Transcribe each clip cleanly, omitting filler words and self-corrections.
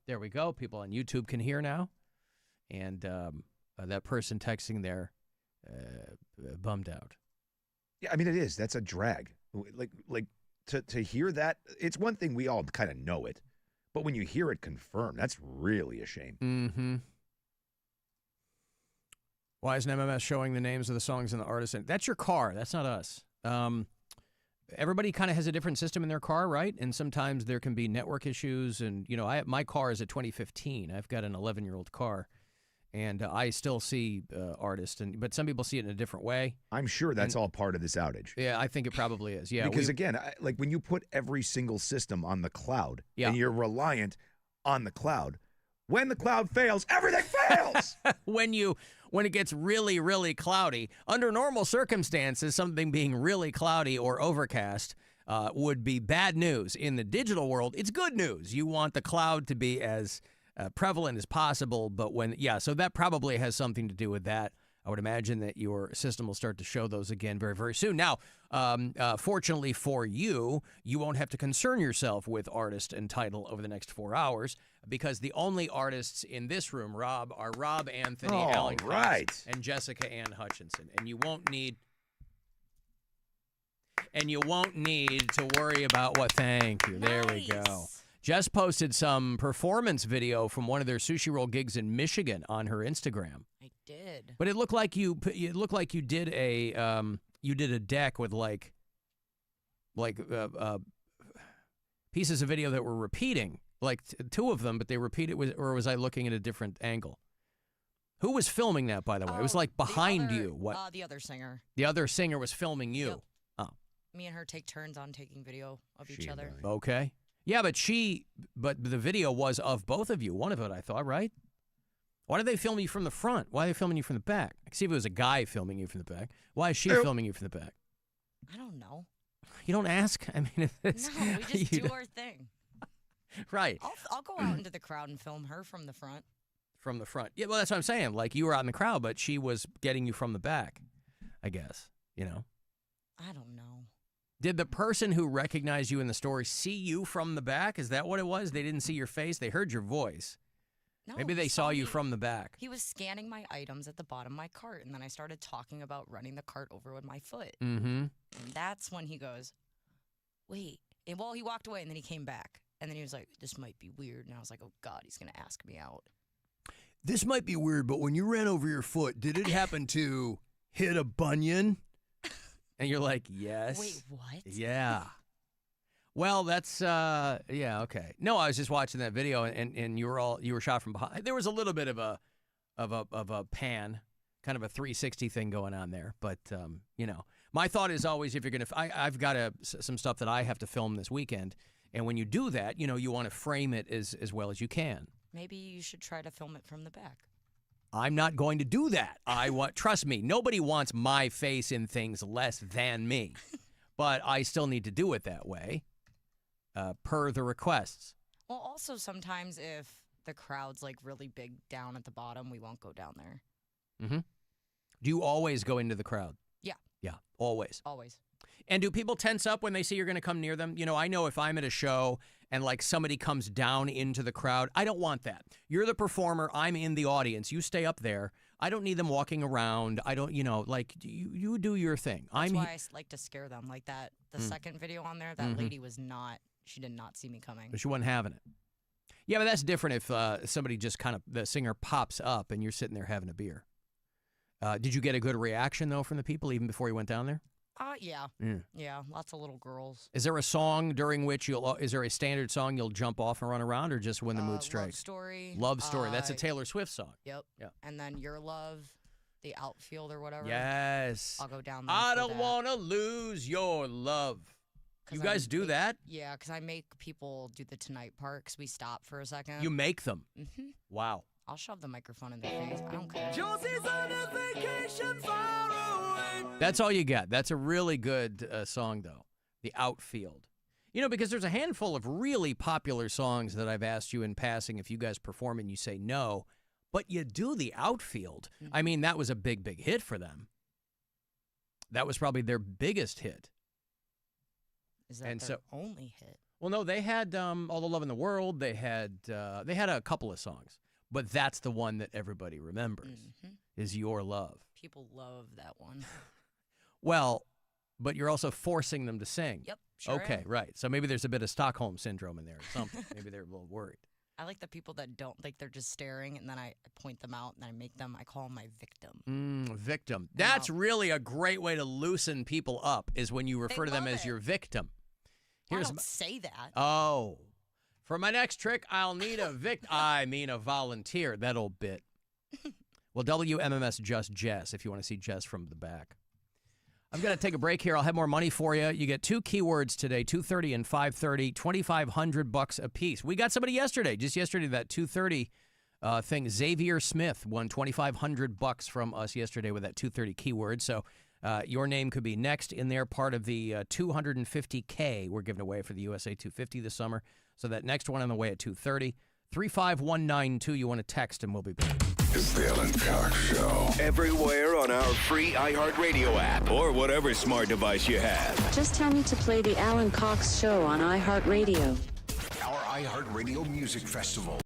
there we go. People on YouTube can hear now. And that person texting there, bummed out. Yeah, I mean, it is. That's a drag. Like to hear that, it's one thing we all kind of know it. But when you hear it confirmed, that's really a shame. Mm-hmm. Why isn't MMS showing the names of the songs and the artists? That's your car. That's not us. Everybody kind of has a different system in their car, right? And sometimes there can be network issues. And, my car is a 2015. I've got an 11-year-old car. And I still see artists, but some people see it in a different way. I'm sure that's all part of this outage. Yeah, I think it probably is. Yeah, because again, like when you put every single system on the cloud, yeah. and you're reliant on the cloud, when the cloud fails, everything fails. when it gets really, really cloudy, under normal circumstances, something being really cloudy or overcast would be bad news. In the digital world, it's good news. You want the cloud to be as prevalent as possible, but so that probably has something to do with that. I would imagine that your system will start to show those again very, very soon. Now, fortunately for you, you won't have to concern yourself with artist and title over the next 4 hours because the only artists in this room, Rob, are Rob Anthony, Alan Cox, and Jessica Ann Hutchinson. And you won't need to worry about what. Thank you. Nice. There we go. Jess posted some performance video from one of their sushi roll gigs in Michigan on her Instagram. I did. But it looked like you did a deck with like pieces of video that were repeating, like two of them, but they repeated. Or was I looking at a different angle? Who was filming that, by the way? It was like behind you. What? The other singer. The other singer was filming you. Yep. Oh. Me and her take turns on taking video of each other. Really? Okay. Yeah, but the video was of both of you. One of it, I thought, right? Why did they film you from the front? Why are they filming you from the back? I could see if it was a guy filming you from the back. Why is she filming you from the back? I don't know. You don't ask? I mean, no, we just do our thing. Right. I'll go out into the crowd and film her from the front. From the front. Yeah, well, that's what I'm saying. Like, you were out in the crowd, but she was getting you from the back, I guess, I don't know. Did the person who recognized you in the story see you from the back? Is that what it was? They didn't see your face? They heard your voice. No, maybe they saw you from the back. He was scanning my items at the bottom of my cart, and then I started talking about running the cart over with my foot. Mm-hmm. And that's when he goes, wait. And, well, he walked away, and then he came back. And then he was like, this might be weird. And I was like, oh, God, he's going to ask me out. This might be weird, but when you ran over your foot, did it happen to hit a bunion? And you're like, yes. Wait, what? Yeah. Well, that's okay. No, I was just watching that video, and you were shot from behind. There was a little bit of a pan, kind of a 360 thing going on there. But my thought is always, if you're gonna, I've got some stuff that I have to film this weekend, and when you do that, you want to frame it as well as you can. Maybe you should try to film it from the back. I'm not going to do that. Trust me, nobody wants my face in things less than me. But I still need to do it that way, per the requests. Well, also sometimes if the crowd's like really big down at the bottom, we won't go down there. Mm-hmm. Do you always go into the crowd? Yeah. Yeah, always. Always. And do people tense up when they see you're going to come near them? I know if I'm at a show and like somebody comes down into the crowd, I don't want that. You're the performer. I'm in the audience. You stay up there. I don't need them walking around. I don't, you do your thing. That's why I like to scare them. Like that, the second video on there, that lady she did not see me coming. But she wasn't having it. Yeah, but that's different if somebody just the singer pops up and you're sitting there having a beer. Did you get a good reaction, though, from the people even before you went down there? Yeah. Yeah, lots of little girls. Is there a song during which is there a standard song you'll jump off and run around, or just when the mood strikes? Love Story. Love Story. That's a Taylor Swift song. Yep. Yeah. And then Your Love, The Outfield or whatever. Yes. I'll go down there. I don't want to lose your love. You guys do that? Yeah, because I make people do the Tonight part because we stop for a second. You make them? Mm-hmm. Wow. I'll shove the microphone in their face. I don't care. Josie's on a vacation far away. That's all you got. That's a really good song, though. The Outfield. Because there's a handful of really popular songs that I've asked you in passing if you guys perform and you say no, but you do The Outfield. Mm-hmm. I mean, that was a big, big hit for them. That was probably their biggest hit. Is that their only hit? Well, no, they had All the Love in the World. They had a couple of songs, but that's the one that everybody remembers is Your Love. People love that one. Well, but you're also forcing them to sing. Yep, sure Okay, am. right. So maybe there's a bit of Stockholm syndrome in there or something. Maybe they're a little worried. I like the people that don't, like they're just staring, and then I point them out, and I call them my victim. Victim. That's really a great way to loosen people up is when you refer to them love as it. your victim. I don't say that. Oh. For my next trick, I'll need a a volunteer. That old bit. Well, WMMS just Jess, if you want to see Jess from the back. I'm going to take a break here. I'll have more money for you. You get 2 keywords today, 2:30 and 5:30, $2,500 a piece. We got somebody yesterday, just yesterday, that 2:30 thing. Xavier Smith won $2,500 from us yesterday with that 2:30 keyword. So your name could be next in there, part of the $250K we're giving away for the USA 250 this summer. So that next one on the way at 2:30. 35192, you want to text, and we'll be back. It's the Alan Cox Show. Everywhere on our free iHeartRadio app or whatever smart device you have. Just tell me to play the Alan Cox Show on iHeartRadio. Our iHeartRadio Music Festival.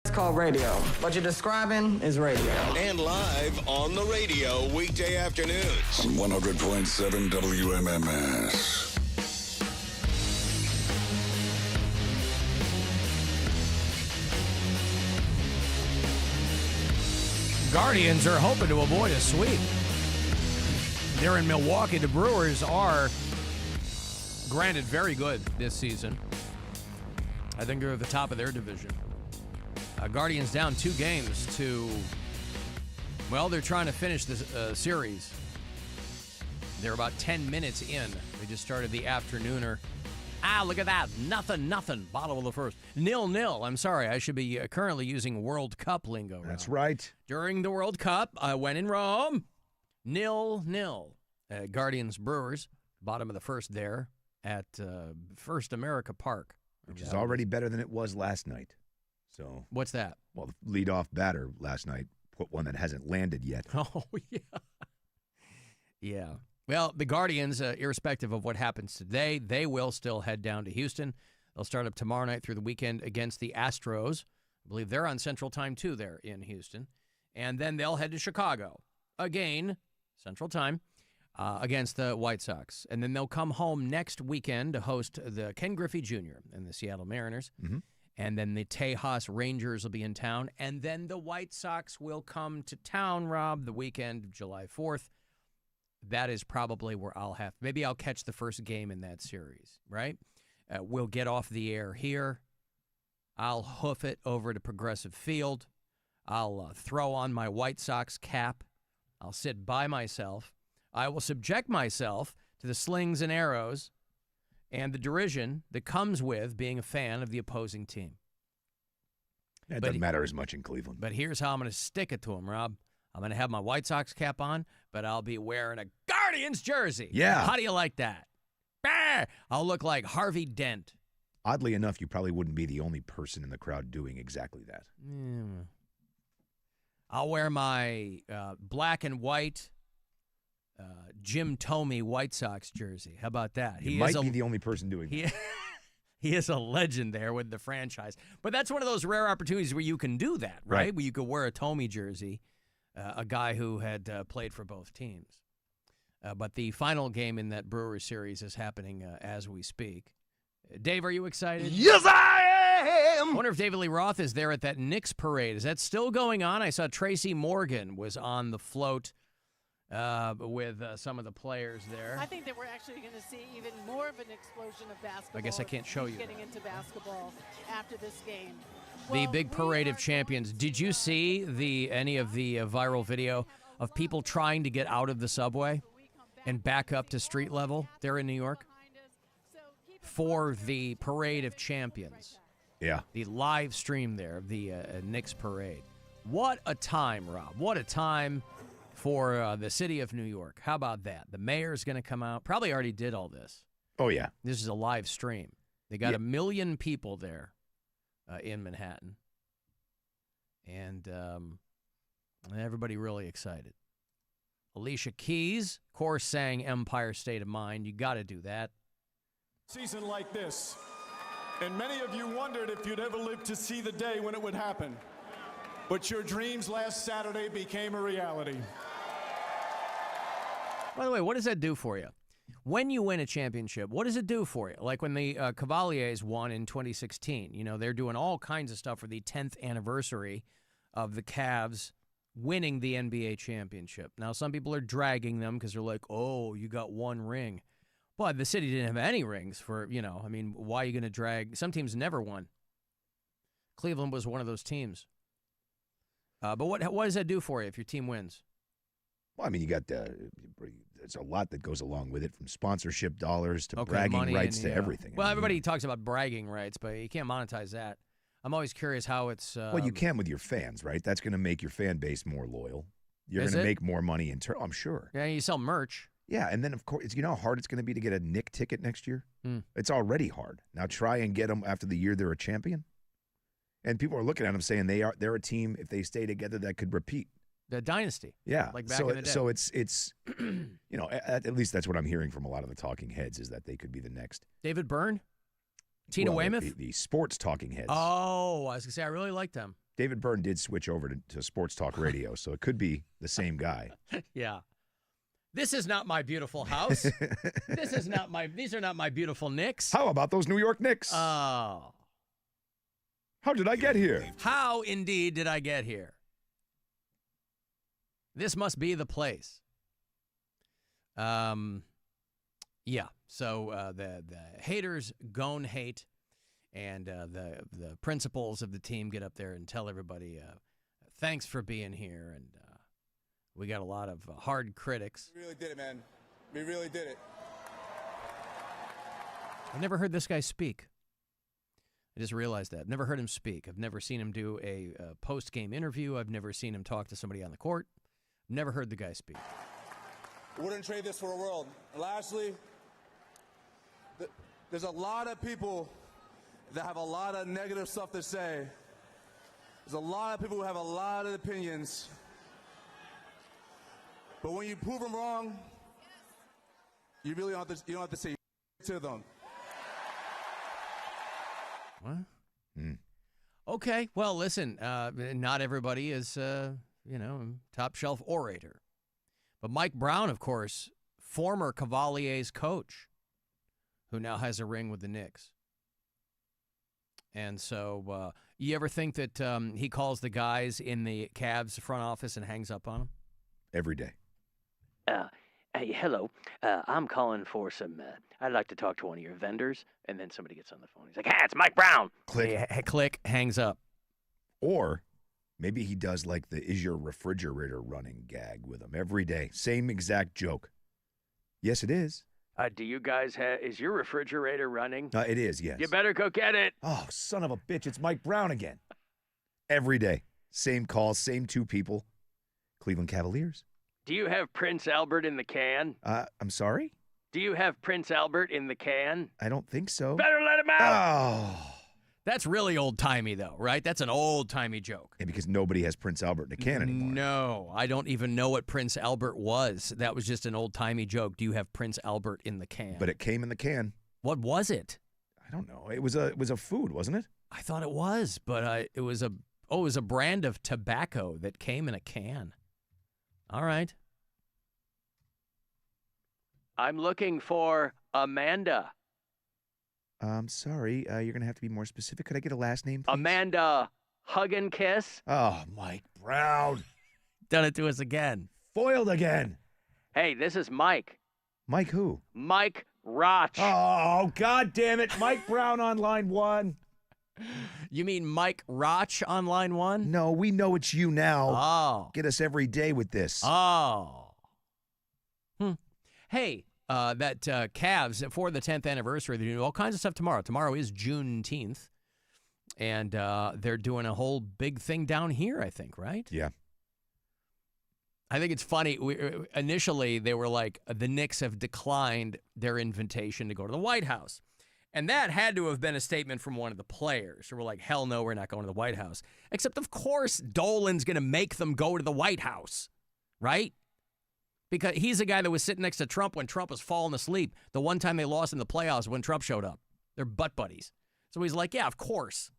It's called radio. What you're describing is radio. And live on the radio weekday afternoons. On 100.7 WMMS. Guardians are hoping to avoid a sweep. They're in Milwaukee. The Brewers are, granted, very good this season. I think they're at the top of their division. Guardians down 2 games to, well, they're trying to finish this series. They're about 10 minutes in. They just started the afternooner. Look at that. Nothing. Bottom of the first. 0-0. I'm sorry. I should be currently using World Cup lingo. That's right. During the World Cup, I went in Rome. 0-0. Guardians Brewers, bottom of the first there at First America Park. Which is already better than it was last night. So what's that? Well, the leadoff batter last night put one that hasn't landed yet. Oh, yeah. Yeah. Well, the Guardians, irrespective of what happens today, they will still head down to Houston. They'll start up tomorrow night through the weekend against the Astros. I believe they're on Central Time, too, there in Houston. And then they'll head to Chicago, again, Central Time, against the White Sox. And then they'll come home next weekend to host the Ken Griffey Jr. and the Seattle Mariners. Mm-hmm. And then the Tejas Rangers will be in town. And then the White Sox will come to town, Rob, the weekend of July 4th. That is probably where maybe I'll catch the first game in that series, right? We'll get off the air here. I'll hoof it over to Progressive Field. I'll throw on my White Sox cap. I'll sit by myself. I will subject myself to the slings and arrows and the derision that comes with being a fan of the opposing team. It doesn't matter as much in Cleveland. But here's how I'm going to stick it to them, Rob. I'm going to have my White Sox cap on, but I'll be wearing a Guardians jersey. Yeah. How do you like that? Bah! I'll look like Harvey Dent. Oddly enough, you probably wouldn't be the only person in the crowd doing exactly that. I'll wear my black and white Jim Thome White Sox jersey. How about that? He might be the only person doing that. He is a legend there with the franchise. But that's one of those rare opportunities where you can do that, right? Where you could wear a Thome jersey, a guy who had played for both teams. But the final game in that Brewers series is happening as we speak. Dave, are you excited? Yes, I am! I wonder if David Lee Roth is there at that Knicks parade. Is that still going on? I saw Tracy Morgan was on the float with some of the players there. I think that we're actually going to see even more of an explosion of basketball. I guess I can't show you. Getting into basketball after this game. The big parade of champions. Did you see any of the viral video of people trying to get out of the subway and back up to street level there in New York for the parade of champions? Yeah. The live stream there of the Knicks parade. What a time, Rob. What a time for the city of New York. How about that? The mayor's going to come out. Probably already did all this. Oh, yeah. This is a live stream. They got 1 million people there in Manhattan. And everybody really excited. Alicia Keys, of course, sang Empire State of Mind. You got to do that. Season like this. And many of you wondered if you'd ever live to see the day when it would happen. But your dreams last Saturday became a reality. By the way, what does that do for you? When you win a championship, what does it do for you? Like when the Cavaliers won in 2016. You know, they're doing all kinds of stuff for the 10th anniversary of the Cavs winning the NBA championship. Now, some people are dragging them because they're like, oh, you got one ring. But the city didn't have any rings for, why are you going to drag? Some teams never won. Cleveland was one of those teams. But what does that do for you if your team wins? Well, I mean, you got there's a lot that goes along with it, from sponsorship dollars to bragging rights to everything. Well, everybody talks about bragging rights, but you can't monetize that. I'm always curious how it's... well, you can with your fans, right? That's going to make your fan base more loyal. You're going to make more money in turn. I'm sure. Yeah, you sell merch. Yeah, and then, of course, you know how hard it's going to be to get a Knick ticket next year? It's already hard. Now try and get them after the year they're a champion. And people are looking at them saying they're a team, if they stay together, that could repeat. The dynasty. Yeah. Like back in the day. So it's at least that's what I'm hearing from a lot of the talking heads, is that they could be the next. David Byrne? Tina Weymouth? The sports talking heads. Oh, I was going to say, I really like them. David Byrne did switch over to sports talk radio, so it could be the same guy. Yeah. This is not my beautiful house. These are not my beautiful Knicks. How about those New York Knicks? Oh. How did I get here? How indeed did I get here? This must be the place. Yeah. So the haters gon' hate, and the principals of the team get up there and tell everybody, thanks for being here, and we got a lot of hard critics. We really did it, man. We really did it. I've never heard this guy speak. I just realized that. I've never heard him speak. I've never seen him do a post-game interview. I've never seen him talk to somebody on the court. Never heard the guy speak. Wouldn't trade this for a world. Lastly, there's a lot of people that have a lot of negative stuff to say. There's a lot of people who have a lot of opinions. But when you prove them wrong, you really don't have to say to them. What? Okay. Well, listen, not everybody is, top shelf orator. But Mike Brown, of course, former Cavalier's coach, who now has a ring with the Knicks. And so you ever think that he calls the guys in the Cavs front office and hangs up on them? Every day. Hey, hello. I'm calling for some, I'd like to talk to one of your vendors. And then somebody gets on the phone. He's like, hey, it's Mike Brown. Click. Click, hangs up. Or maybe he does like the "is your refrigerator running" gag with him every day. Same exact joke. Yes, it is. Do you guys is your refrigerator running? It is, yes. You better go get it. Oh, son of a bitch. It's Mike Brown again. Every day. Same call, same two people. Cleveland Cavaliers. Do you have Prince Albert in the can? I'm sorry? Do you have Prince Albert in the can? I don't think so. Better let him out. Oh. That's really old-timey, though, right? That's an old-timey joke. Yeah, because nobody has Prince Albert in a can anymore. No, I don't even know what Prince Albert was. That was just an old-timey joke. Do you have Prince Albert in the can? But it came in the can. What was it? I don't know. It was a food, wasn't it? I thought it was, but it was a brand of tobacco that came in a can. All right. I'm looking for Amanda. I'm sorry. You're going to have to be more specific. Could I get a last name, please? Amanda Hug and Kiss. Oh, Mike Brown. Done it to us again. Foiled again. Hey, this is Mike. Mike who? Mike Roch. Oh, God damn it. Mike Brown on line one. You mean Mike Roch on line one? No, we know it's you now. Oh. Get us every day with this. Oh. Hey, that Cavs, for the 10th anniversary, they're doing all kinds of stuff tomorrow. Tomorrow is Juneteenth, and they're doing a whole big thing down here, I think, right? Yeah. I think it's funny. Initially, they were like, the Knicks have declined their invitation to go to the White House. And that had to have been a statement from one of the players who were like, hell no, we're not going to the White House. Except, of course, Dolan's going to make them go to the White House, right? Because he's the guy that was sitting next to Trump when Trump was falling asleep. The one time they lost in the playoffs when Trump showed up. They're butt buddies. So he's like, yeah, of course.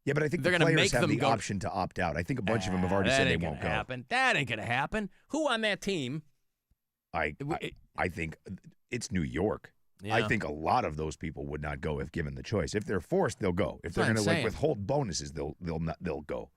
Yeah, but I think they're the going to players make have them the go option to opt out. I think a bunch of them have already said they won't go. That ain't going to happen. Who on that team? I think it's New York. Yeah. I think a lot of those people would not go if given the choice. If they're forced, they'll go. If they're going to withhold bonuses, they'll go.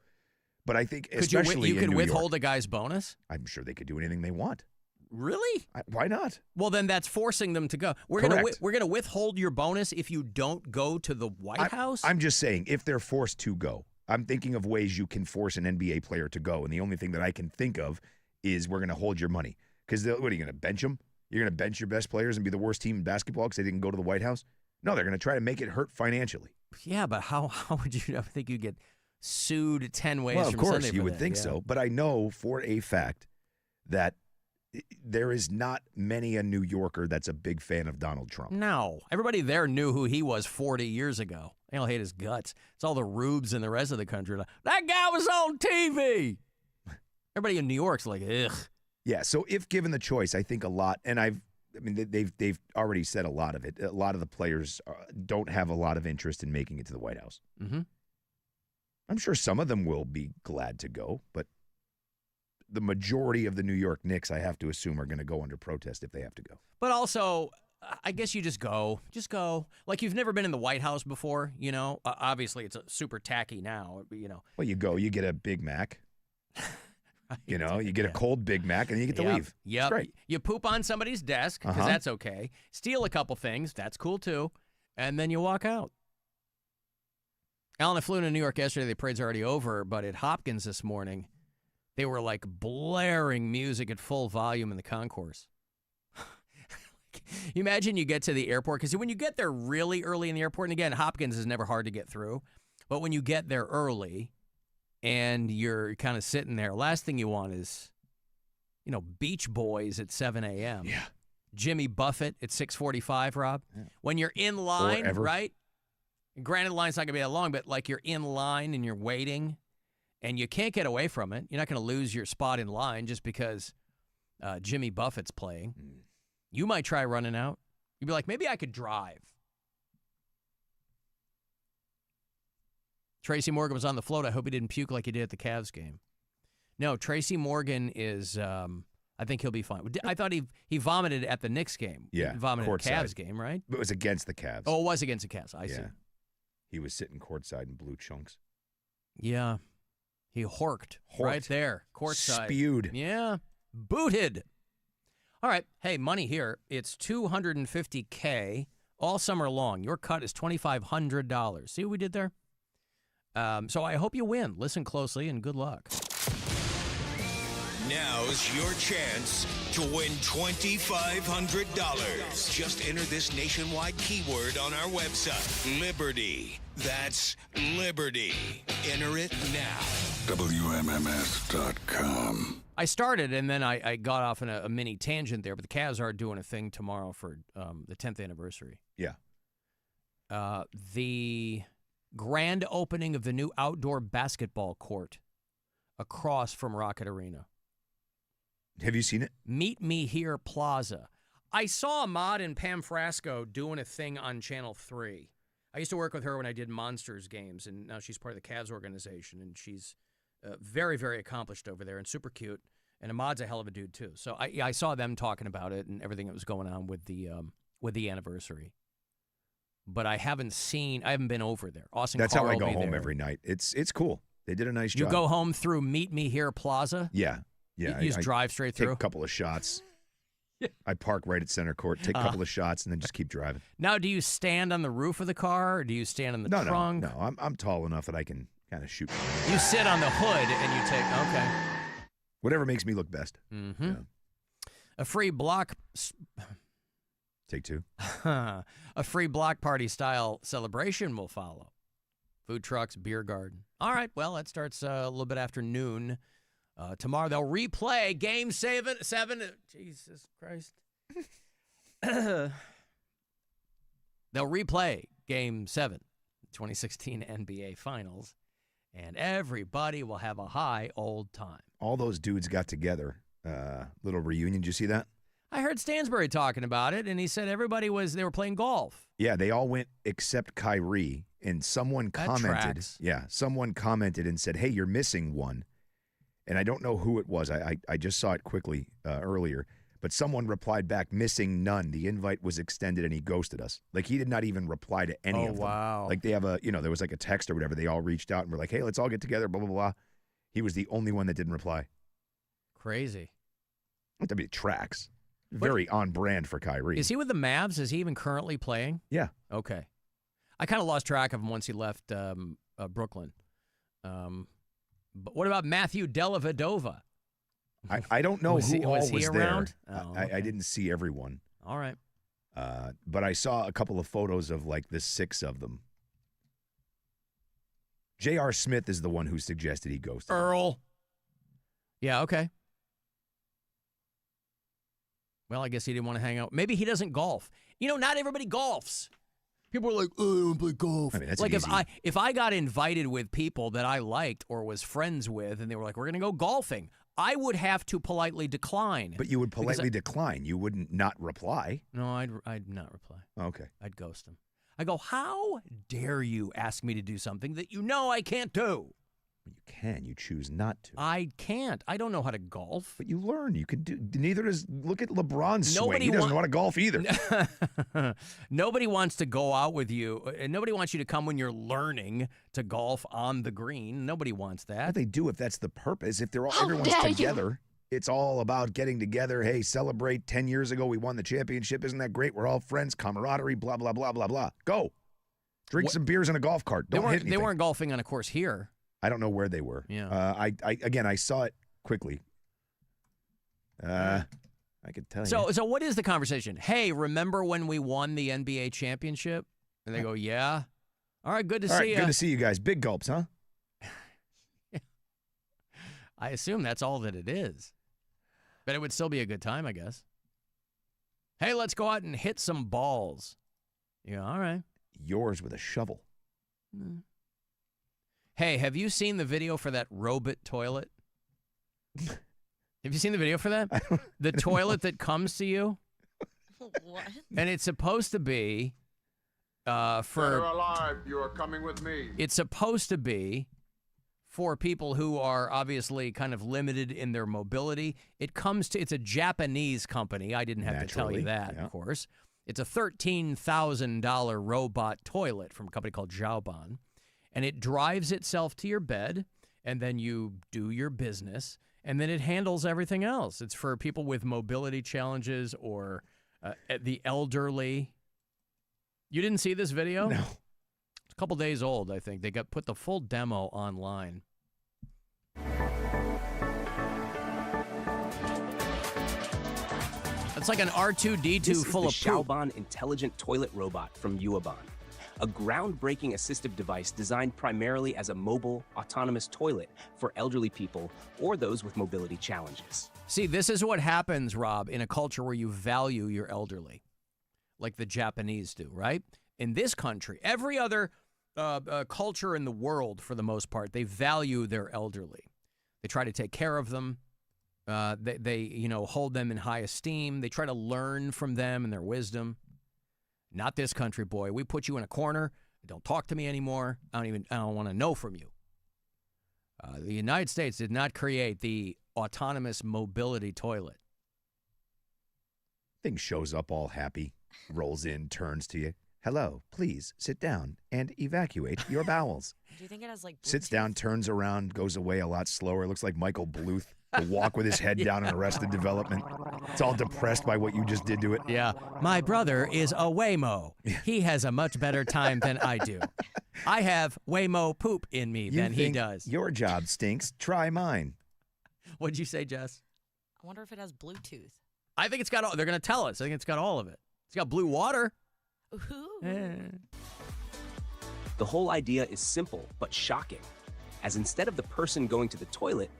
But I think especially you could in New withhold York, a guy's bonus? I'm sure they could do anything they want. Really? Why not? Well, then that's forcing them to go. We're gonna withhold your bonus if you don't go to the White House? I'm just saying, if they're forced to go. I'm thinking of ways you can force an NBA player to go, and the only thing that I can think of is we're going to hold your money. Because what are you going to bench them? You're going to bench your best players and be the worst team in basketball because they didn't go to the White House? No, they're going to try to make it hurt financially. Yeah, but how would you think you get sued 10 ways well, from of course, Sunday you for would that? think so. But I know for a fact that there is not many a New Yorker that's a big fan of Donald Trump. No. Everybody there knew who he was 40 years ago. They all hate his guts. It's all the rubes in the rest of the country. Like, that guy was on TV. Everybody in New York's like, ugh. Yeah, so if given the choice, I think a lot, and they've already said a lot of it. A lot of the players don't have a lot of interest in making it to the White House. Mm-hmm. I'm sure some of them will be glad to go, but the majority of the New York Knicks, I have to assume, are going to go under protest if they have to go. But also, I guess you just go. Just go. Like you've never been in the White House before, you know? Obviously, it's super tacky now, you know. Well, you go, you get a Big Mac. You know, you get a cold Big Mac, and you get to leave. Yep. It's great. You poop on somebody's desk, because that's okay. Steal a couple things. That's cool, too. And then you walk out. Alan, I flew into New York yesterday. The parade's already over, but at Hopkins this morning, they were like blaring music at full volume in the concourse. You imagine you get to the airport, because when you get there really early in the airport, and again, Hopkins is never hard to get through, but when you get there early and you're kind of sitting there, last thing you want is, you know, Beach Boys at 7 a.m. Yeah. Jimmy Buffett at 6:45, Rob. Yeah. When you're in line, right? Granted, the line's not going to be that long, but like you're in line and you're waiting and you can't get away from it. You're not going to lose your spot in line just because Jimmy Buffett's playing. You might try running out. You'd be like, maybe I could drive. Tracy Morgan was on the float. I hope he didn't puke like he did at the Cavs game. No, Tracy Morgan is, I think he'll be fine. I thought he vomited at the Knicks game. Yeah. He vomited at the Cavs game, right? But it was against the Cavs. Oh, it was against the Cavs. I see. He was sitting courtside in blue chunks. Yeah. He horked right there, courtside. Spewed. Yeah. Booted. All right. Hey, money here. It's $250K all summer long. Your cut is $2,500. See what we did there? So I hope you win. Listen closely and good luck. Now's your chance to win $2,500. Just enter this nationwide keyword on our website, Liberty. That's Liberty. Enter it now. WMMS.com. I started, and then I got off in a mini tangent there, but the Cavs are doing a thing tomorrow for the 10th anniversary. Yeah. The grand opening of the new outdoor basketball court across from Rocket Arena. Have you seen it? Meet Me Here Plaza. I saw Ahmad and Pam Frasco doing a thing on Channel 3. I used to work with her when I did Monsters games, and now she's part of the Cavs organization, and she's very, very accomplished over there and super cute. And Ahmad's a hell of a dude, too. So I saw them talking about it and everything that was going on with the anniversary. But I haven't been over there. Austin That's Carr how I will go be home there. every night. It's cool. They did a nice job. You go home through Meet Me Here Plaza? Yeah. Yeah. You just drive straight through? Take a couple of shots. I park right at center court, take a couple of shots, and then just keep driving. Now, do you stand on the roof of the car, or do you stand on the trunk? No. I'm tall enough that I can kind of shoot. You sit on the hood and you take, okay. Whatever makes me look best. Mm-hmm. Yeah. A free block. Take two. A free block party style celebration will follow. Food trucks, beer garden. All right, well, that starts a little bit after noon. Tomorrow they'll replay Game 7. Jesus Christ. They'll replay Game 7, 2016 NBA Finals, and everybody will have a high old time. All those dudes got together. Little reunion. Did you see that? I heard Stansbury talking about it, and he said they were playing golf. Yeah, they all went except Kyrie, and someone commented. Tracks. Yeah, someone commented and said, "Hey, you're missing one." And I don't know who it was. I just saw it quickly earlier. But someone replied back, "Missing none. The invite was extended and he ghosted us." Like, he did not even reply to any of them. Oh, wow. Like, they have there was like a text or whatever. They all reached out and were like, "Hey, let's all get together, blah, blah, blah." He was the only one that didn't reply. Crazy. That'd be tracks. Very on brand for Kyrie. Is he with the Mavs? Is he even currently playing? Yeah. Okay. I kind of lost track of him once he left Brooklyn. But what about Matthew Dellavedova? I don't know who all was there. Around? Oh, okay. I didn't see everyone. All right. But I saw a couple of photos of like the 6 of them. J.R. Smith is the one who suggested he ghosted Earl. Yeah, okay. Well, I guess he didn't want to hang out. Maybe he doesn't golf. You know, not everybody golfs. People are like, "Oh, I don't play golf." I mean, that's like easy. if I got invited with people that I liked or was friends with, and they were like, "We're going to go golfing," I would have to politely decline. But you would politely decline. You wouldn't not reply. No, I'd not reply. Okay. I'd ghost them. I go, how dare you ask me to do something that you know I can't do? You can. You choose not to. I can't. I don't know how to golf. But you learn. You could do. Neither does. Look at LeBron's swing. He doesn't wa- know how to golf either. Nobody wants to go out with you, and nobody wants you to come when you're learning to golf on the green. Nobody wants that. Well, they do if that's the purpose. If they're all everyone's together, it's all about getting together. Hey, celebrate 10 years ago we won the championship. Isn't that great? We're all friends, camaraderie, blah, blah, blah, blah, blah. Go. Drink some beers in a golf cart. Don't hit anything. They weren't golfing on a course here. I don't know where they were. Yeah. I saw it quickly. I could tell you. So what is the conversation? Hey, remember when we won the NBA championship? And they go, yeah. All right, good to see you. Good to see you guys. Big gulps, huh? I assume that's all that it is. But it would still be a good time, I guess. Hey, let's go out and hit some balls. Yeah, all right. Yours with a shovel. Mm. Hey, have you seen the video for that robot toilet? Have you seen the video for that? The toilet that comes to you? What? And it's supposed to be Dead or alive, you are coming with me. It's supposed to be for people who are obviously kind of limited in their mobility. It's a Japanese company. I didn't have to tell you that, of course. It's a $13,000 robot toilet from a company called Xiaoban. And it drives itself to your bed, and then you do your business, and then it handles everything else. It's for people with mobility challenges or the elderly. You didn't see this video? No. It's a couple days old, I think. They put the full demo online. It's like an R2-D2 this full of is the Xiaoban Intelligent Toilet Robot from Yuaban, a groundbreaking assistive device designed primarily as a mobile, autonomous toilet for elderly people or those with mobility challenges. See, this is what happens, Rob, in a culture where you value your elderly, like the Japanese do, right? In this country, every other culture in the world, for the most part, they value their elderly. They try to take care of them. They hold them in high esteem. They try to learn from them and their wisdom. Not this country, boy. We put you in a corner. Don't talk to me anymore. I don't want to know from you. The United States did not create the autonomous mobility toilet. Thing shows up all happy, rolls in, turns to you. Hello, please sit down and evacuate your bowels. Do you think it has like Bluetooth? Sits down, turns around, goes away a lot slower. Looks like Michael Bluth. To walk with his head down in Arrested Development. It's all depressed by what you just did to it. Yeah. My brother is a Waymo. He has a much better time than I do. I have Waymo poop in me than he does. Your job stinks. Try mine. What'd you say, Jess? I wonder if it has Bluetooth. I think it's got all. They're going to tell us. I think it's got all of it. It's got blue water. The whole idea is simple but shocking, as instead of the person going to the toilet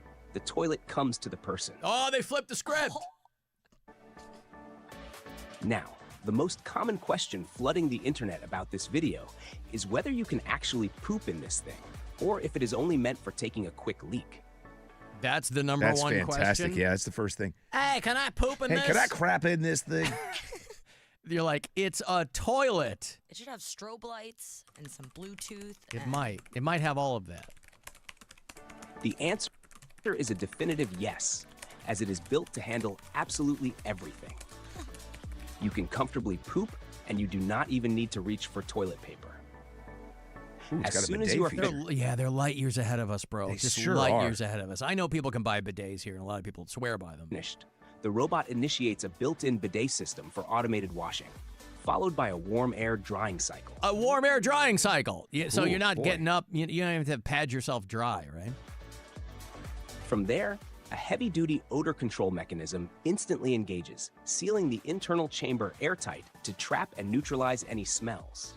comes to the person. Oh, they flipped the script. Now, the most common question flooding the internet about this video is whether you can actually poop in this thing, or if it is only meant for taking a quick leak. That's the number one question. That's fantastic. Yeah, that's the first thing. Hey, can I poop in this? Hey, can I crap in this thing? You're like, it's a toilet. It should have strobe lights and some Bluetooth. It might. It might have all of that. The answer is a definitive yes, as it is built to handle absolutely everything. You can comfortably poop, and you do not even need to reach for toilet paper. Ooh, as soon as you are they're light years ahead of us, bro. They Just sure light are. years ahead of us. I know people can buy bidets here, and a lot of people swear by them. finished, the robot initiates a built-in bidet system for automated washing, followed by a warm air drying cycle. A warm air drying cycle. So Ooh, you're not boy. getting up. You don't even have to pad yourself dry, right? From there, a heavy-duty odor control mechanism instantly engages, sealing the internal chamber airtight to trap and neutralize any smells.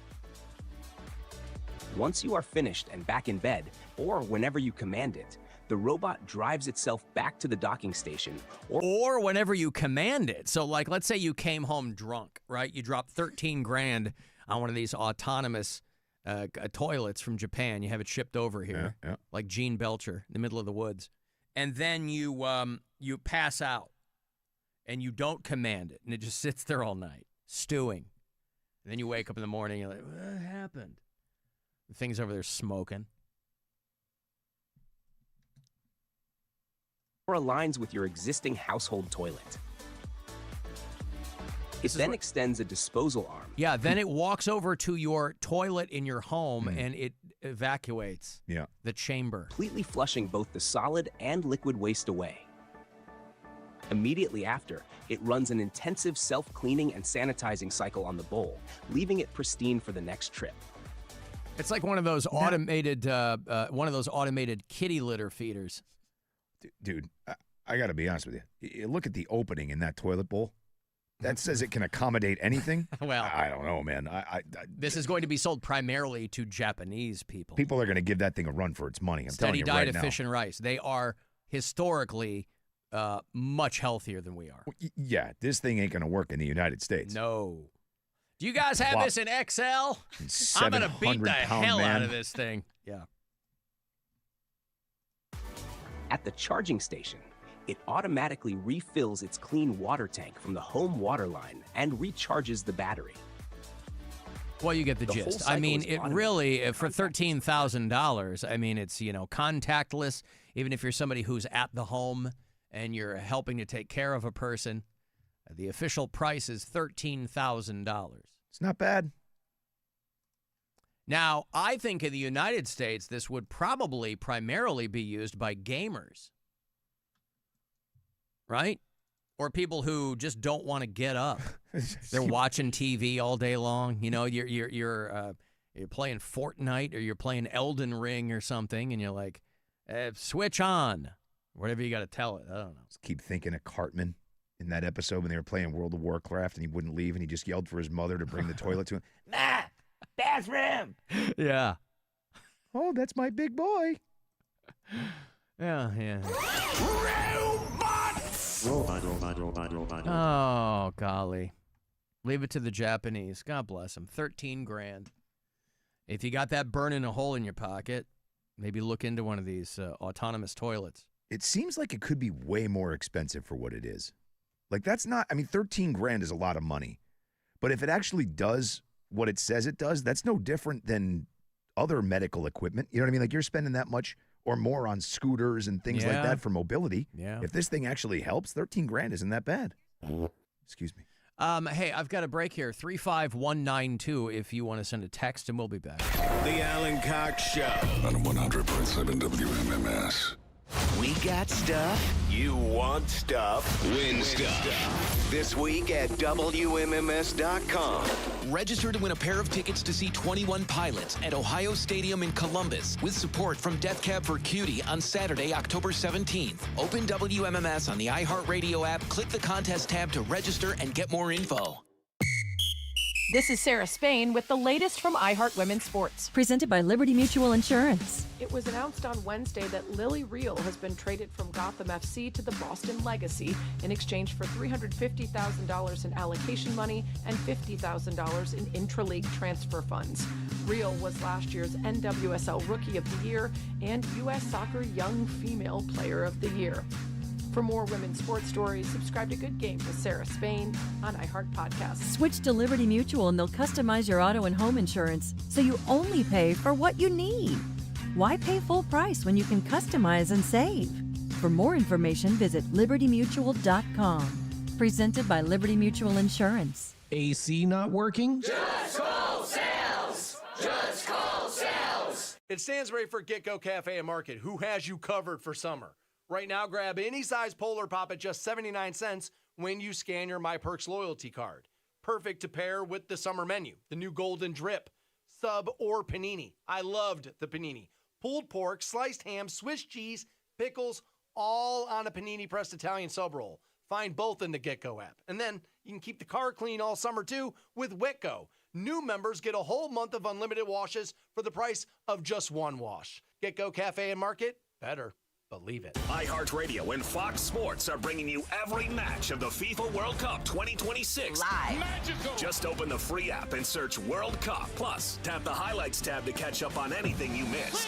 Once you are finished and back in bed, or whenever you command it, the robot drives itself back to the docking station, Or whenever you command it. So, like, let's say you came home drunk, right? You dropped 13 grand on one of these autonomous toilets from Japan. You have it shipped over here, like Gene Belcher in the middle of the woods. And then you pass out, and you don't command it, and it just sits there all night, stewing. And then you wake up in the morning, you're like, what happened? The thing's over there smoking. Or aligns with your existing household toilet. It then extends a disposal arm. Yeah, then it walks over to your toilet in your home and it evacuates the chamber. Completely flushing both the solid and liquid waste away. Immediately after, it runs an intensive self-cleaning and sanitizing cycle on the bowl, leaving it pristine for the next trip. It's like one of those automated kitty litter feeders. Dude, I got to be honest with you. You look at the opening in that toilet bowl. That says it can accommodate anything? Well, I don't know, man. This is going to be sold primarily to Japanese people. People are going to give that thing a run for its money. I'm telling you right now. Steady diet of fish and rice. They are historically much healthier than we are. Yeah, this thing ain't going to work in the United States. No. Do you guys have this in XL? I'm going to beat the hell out of this thing. Yeah. At the charging station, it automatically refills its clean water tank from the home water line and recharges the battery. Well, you get the gist. I mean, it really, for $13,000, I mean, it's, contactless. Even if you're somebody who's at the home and you're helping to take care of a person, the official price is $13,000. It's not bad. Now, I think in the United States, this would probably primarily be used by gamers. Right? Or people who just don't want to get up. They're watching TV all day long. You're playing Fortnite or you're playing Elden Ring or something, and you're like, switch on. Whatever you got to tell it. I don't know. Just keep thinking of Cartman in that episode when they were playing World of Warcraft and he wouldn't leave and he just yelled for his mother to bring the toilet to him. Nah, bathroom. Yeah. Oh, that's my big boy. Yeah. Robot. Oh, golly. Leave it to the Japanese. God bless them. $13,000. If you got that burning a hole in your pocket, maybe look into one of these autonomous toilets. It seems like it could be way more expensive for what it is. Like, that's not, I mean, $13,000 is a lot of money. But if it actually does what it says it does, that's no different than other medical equipment. You know what I mean? Like, you're spending that much or more on scooters and things like that for mobility. Yeah. If this thing actually helps, $13,000 isn't that bad. Excuse me. Hey, I've got a break here. 35192 if you want to send a text, and we'll be back. The Alan Cox Show. On 100.7 WMMS. We got stuff. You want stuff. Win stuff. This week at WMMS.com. Register to win a pair of tickets to see 21 Pilots at Ohio Stadium in Columbus with support from Death Cab for Cutie on Saturday, October 17th. Open WMMS on the iHeartRadio app, click the contest tab to register and get more info. This is Sarah Spain with the latest from iHeart Women's Sports. Presented by Liberty Mutual Insurance. It was announced on Wednesday that Lily Reel has been traded from Gotham FC to the Boston Legacy in exchange for $350,000 in allocation money and $50,000 in intra-league transfer funds. Reel was last year's NWSL Rookie of the Year and U.S. Soccer Young Female Player of the Year. For more women's sports stories, subscribe to Good Game with Sarah Spain on iHeart Podcasts. Switch to Liberty Mutual and they'll customize your auto and home insurance so you only pay for what you need. Why pay full price when you can customize and save? For more information, visit libertymutual.com. Presented by Liberty Mutual Insurance. AC not working? Just call sales! Just call sales! It's Stansbury for Get-Go Cafe and Market, who has you covered for summer. Right now, grab any size Polar Pop at just 79 cents when you scan your MyPerks loyalty card. Perfect to pair with the summer menu, the new Golden Drip, sub or panini. I loved the panini. Pulled pork, sliced ham, Swiss cheese, pickles, all on a panini pressed Italian sub roll. Find both in the Get-Go app. And then you can keep the car clean all summer too with Whitco. New members get a whole month of unlimited washes for the price of just one wash. Get-Go Cafe and Market, better believe it. iHeartRadio and Fox Sports are bringing you every match of the FIFA World Cup 2026 live. Magical. Just open the free app and search World Cup. Plus, tap the highlights tab to catch up on anything you missed.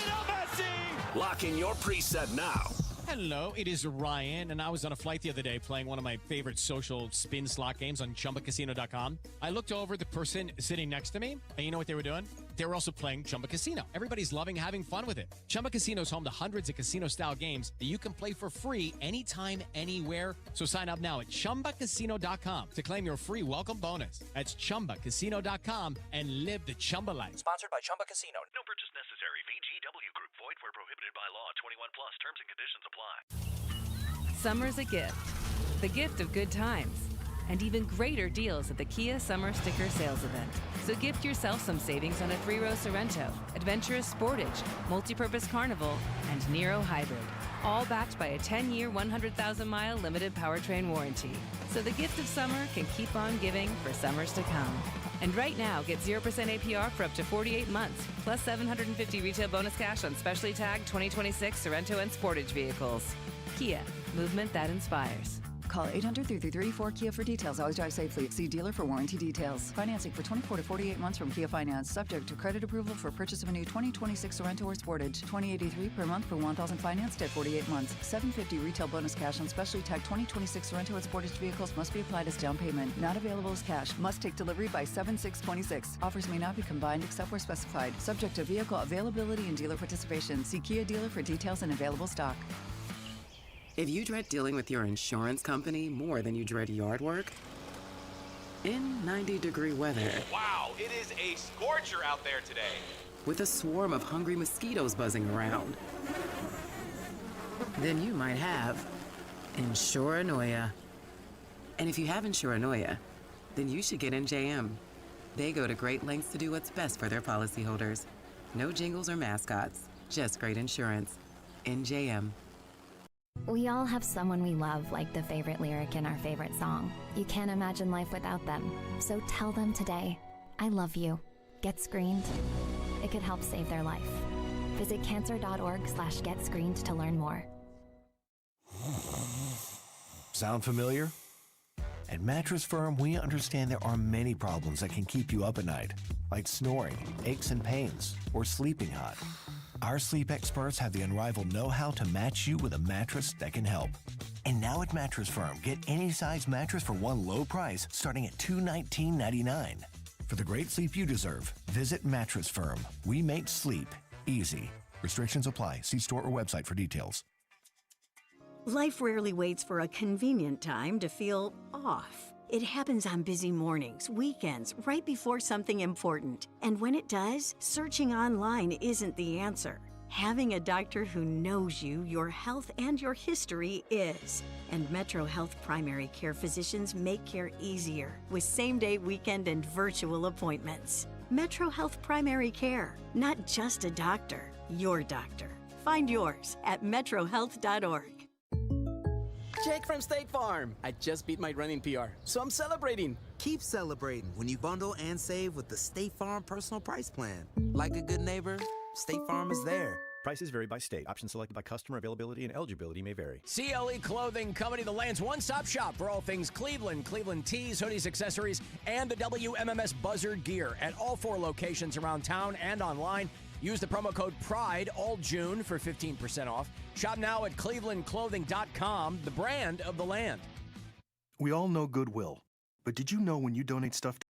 Lock in your preset now. Hello, it is Ryan, and I was on a flight the other day playing one of my favorite social spin slot games on ChumbaCasino.com. I looked over at the person sitting next to me, and you know what they were doing? They were also playing Chumba Casino. Everybody's loving having fun with it. Chumba Casino is home to hundreds of casino-style games that you can play for free anytime, anywhere. So sign up now at ChumbaCasino.com to claim your free welcome bonus. That's ChumbaCasino.com and live the Chumba life. Sponsored by Chumba Casino. No purchase necessary. VGW Group. Void where prohibited by law. 21 plus. Terms and conditions apply. Summer's a gift. The gift of good times. And even greater deals at the Kia Summer Sticker Sales Event. So gift yourself some savings on a 3-row Sorrento, adventurous Sportage, multi-purpose Carnival, and Nero Hybrid. All backed by a 10-year, 100,000-mile limited powertrain warranty. So the gift of summer can keep on giving for summers to come. And right now, get 0% APR for up to 48 months, plus $750 retail bonus cash on specially tagged 2026 Sorrento and Sportage vehicles. Kia, movement that inspires. Call 800-333-4KIA for details. Always drive safely. See dealer for warranty details. Financing for 24 to 48 months from Kia Finance. Subject to credit approval for purchase of a new 2026 Sorrento or Sportage. $20.83 per month for 1,000 financed at 48 months. $750 retail bonus cash on specially tagged 2026 Sorrento and Sportage vehicles must be applied as down payment. Not available as cash. Must take delivery by 7/6/26. Offers may not be combined except where specified. Subject to vehicle availability and dealer participation. See Kia dealer for details and available stock. If you dread dealing with your insurance company more than you dread yard work, in 90-degree weather, wow, it is a scorcher out there today. with a swarm of hungry mosquitoes buzzing around, then you might have Insuranoia. And if you have Insuranoia, then you should get NJM. They go to great lengths to do what's best for their policyholders. No jingles or mascots, just great insurance. NJM. We all have someone we love, like the favorite lyric in our favorite song. You can't imagine life without them. So tell them today, I love you. Get screened. It could help save their life. Visit cancer.org/getscreened to learn more. Sound familiar? At Mattress Firm, we understand there are many problems that can keep you up at night, like snoring, aches and pains, or sleeping hot. Our sleep experts have the unrivaled know-how to match you with a mattress that can help. And now at Mattress Firm, get any size mattress for one low price starting at $219.99. For the great sleep you deserve, visit Mattress Firm. We make sleep easy. Restrictions apply. See store or website for details. Life rarely waits for a convenient time to feel off. It happens on busy mornings, weekends, right before something important. And when it does, searching online isn't the answer. Having a doctor who knows you, your health, and your history is. And Metro Health primary care physicians make care easier with same-day, weekend, and virtual appointments. Metro Health Primary Care, not just a doctor, your doctor. Find yours at metrohealth.org. Jake from State Farm. I just beat my running PR, so I'm celebrating. Keep celebrating when you bundle and save with the State Farm Personal Price Plan. Like a good neighbor, State Farm is there. Prices vary by state. Options selected by customer. Availability and eligibility may vary. CLE Clothing Company, the land's one-stop shop for all things Cleveland. Cleveland tees, hoodies, accessories, and the WMMS Buzzard gear at all 4 locations around town and online. Use the promo code PRIDE all June for 15% off. Shop now at clevelandclothing.com, the brand of the land. We all know Goodwill, but did you know when you donate stuff to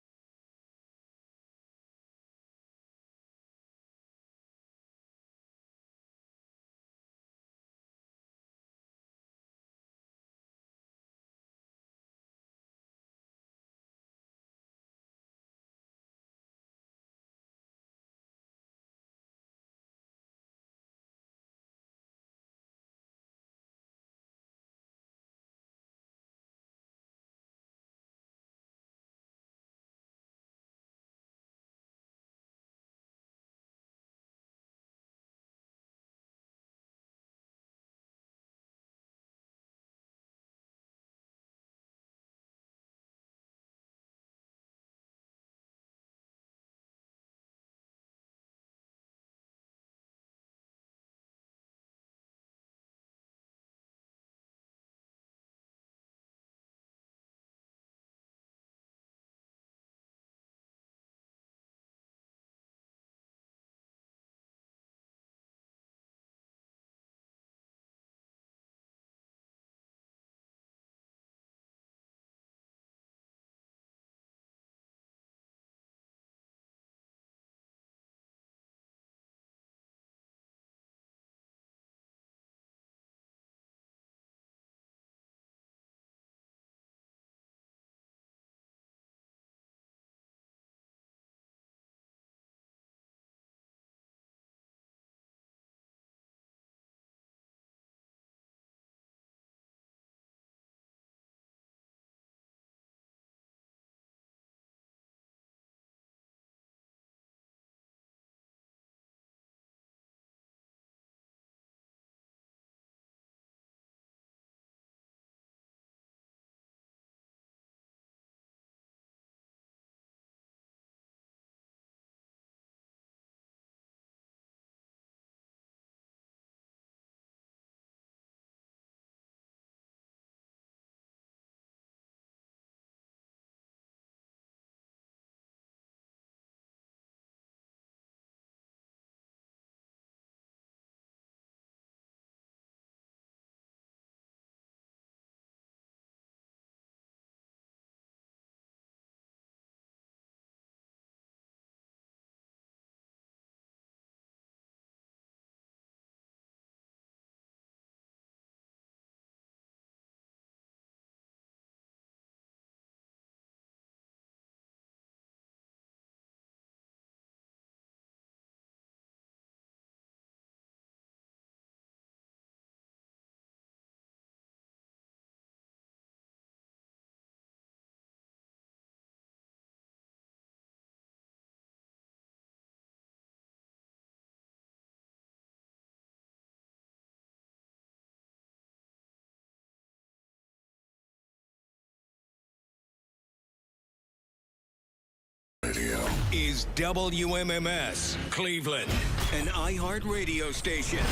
is WMMS Cleveland, an iHeart radio station.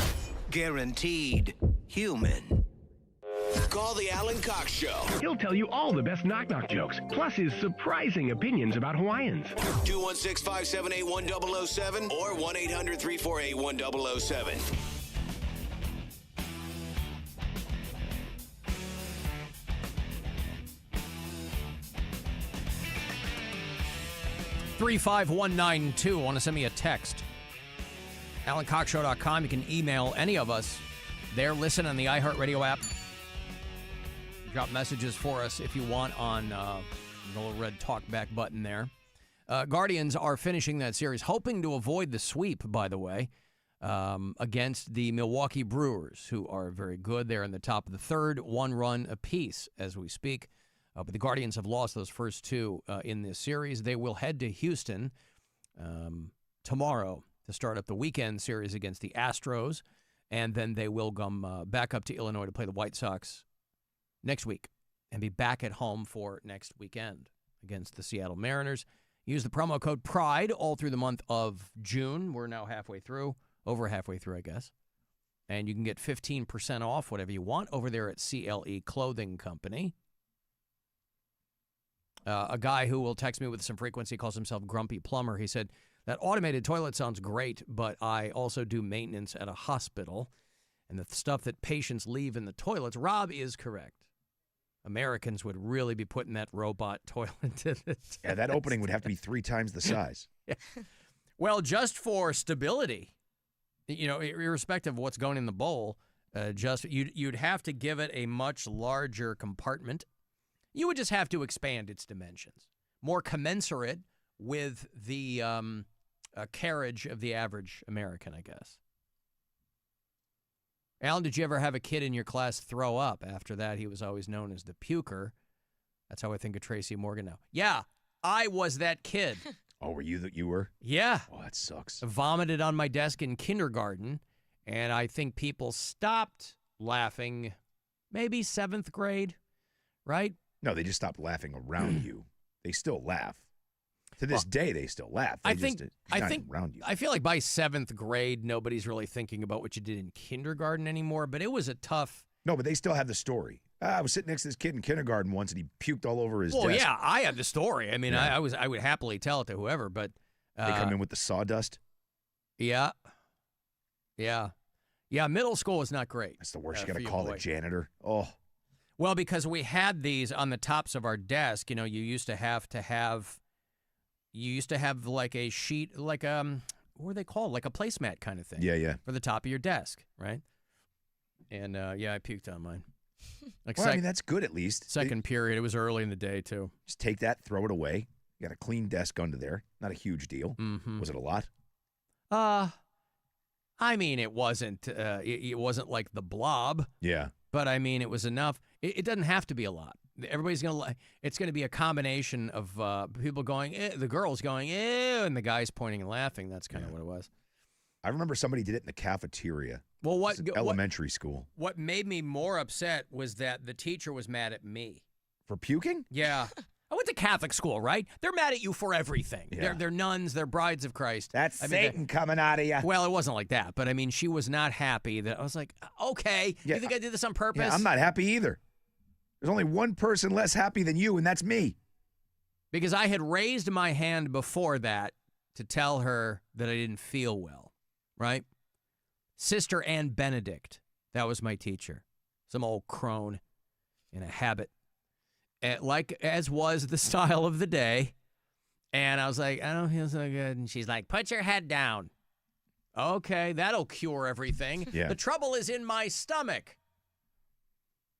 Guaranteed human. Call the Alan Cox Show. He'll tell you all the best knock-knock jokes, plus his surprising opinions about Hawaiians. 216-578-1007 or 1-800-348-1007. $35192. Want to send me a text? AlanCoxShow.com. You can email any of us there. Listen on the iHeartRadio app. Drop messages for us if you want on the little red talkback button there. Guardians are finishing that series, hoping to avoid the sweep, by the way, against the Milwaukee Brewers, who are very good. They're in the top of the third, 1 run apiece as we speak. But the Guardians have lost those first 2 in this series. They will head to Houston tomorrow to start up the weekend series against the Astros, and then they will come back up to Illinois to play the White Sox next week and be back at home for next weekend against the Seattle Mariners. Use the promo code PRIDE all through the month of June. We're now halfway through, over halfway through, I guess. And you can get 15% off whatever you want over there at CLE Clothing Company. A guy who will text me with some frequency calls himself Grumpy Plumber. He said, that automated toilet sounds great, but I also do maintenance at a hospital. And the stuff that patients leave in the toilets, Rob is correct. Americans would really be putting that robot toilet into the Yeah, that opening would have to be 3 times the size. Yeah. Well, just for stability, irrespective of what's going in the bowl, you'd have to give it a much larger compartment. You would just have to expand its dimensions, more commensurate with the carriage of the average American, I guess. Alan, did you ever have a kid in your class throw up? After that, he was always known as the puker. That's how I think of Tracy Morgan now. Yeah, I was that kid. Oh, were you that you were? Yeah. Oh, that sucks. I vomited on my desk in kindergarten, and I think people stopped laughing maybe 7th grade, right? No, they just stopped laughing around you. They still laugh. To this day, they still laugh. I think around you. I feel like by 7th grade, nobody's really thinking about what you did in kindergarten anymore, but it was a tough... No, but they still have the story. I was sitting next to this kid in kindergarten once, and he puked all over his desk. Well, yeah, I had the story. I mean, yeah. I would happily tell it to whoever, but... they come in with the sawdust? Yeah. Yeah. Yeah, middle school was not great. That's the worst. You got to call the janitor. Oh. Well, because we had these on the tops of our desk. You used to have like a sheet, like what were they called? Like a placemat kind of thing. Yeah, yeah. For the top of your desk, right? And yeah, I puked on mine. Like I mean, that's good at least. Second period. It was early in the day too. Just take that, throw it away. You got a clean desk under there. Not a huge deal. Mm-hmm. Was it a lot? I mean, it wasn't. It wasn't like the blob. Yeah. But I mean, it was enough. It doesn't have to be a lot. Everybody's gonna. It's gonna be a combination of people going, the girls going, ew, and the guys pointing and laughing. That's kind of what it was. I remember somebody did it in the cafeteria. Well, elementary school. What made me more upset was that the teacher was mad at me for puking. Yeah, I went to Catholic school, right? They're mad at you for everything. Yeah. They're nuns. They're brides of Christ. That's Satan coming out of you. Well, it wasn't like that, but I mean, she was not happy. That I was like, okay, you think I did this on purpose? Yeah, I'm not happy either. There's only one person less happy than you, and that's me. Because I had raised my hand before that to tell her that I didn't feel well, right? Sister Ann Benedict, that was my teacher. Some old crone in a habit, as was the style of the day. And I was like, I don't feel so good. And she's like, put your head down. Okay, that'll cure everything. Yeah. The trouble is in my stomach.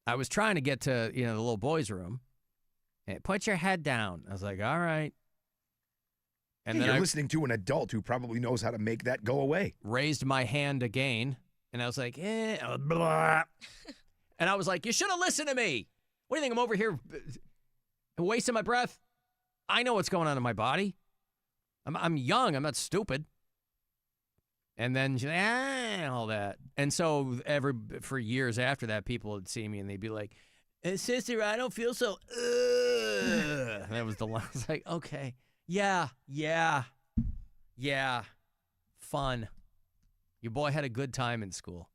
I was trying to get to, the little boys' room. And put your head down. I was like, all right. And then you're listening to an adult who probably knows how to make that go away. Raised my hand again, and I was like, blah. And I was like, you should have listened to me. What do you think? I'm over here wasting my breath? I know what's going on in my body. I'm young. I'm not stupid. And then she's like, all that. And so for years after that, people would see me and they'd be like, sister, I don't feel so. And that was the line. I was like, okay. Yeah. Fun. Your boy had a good time in school.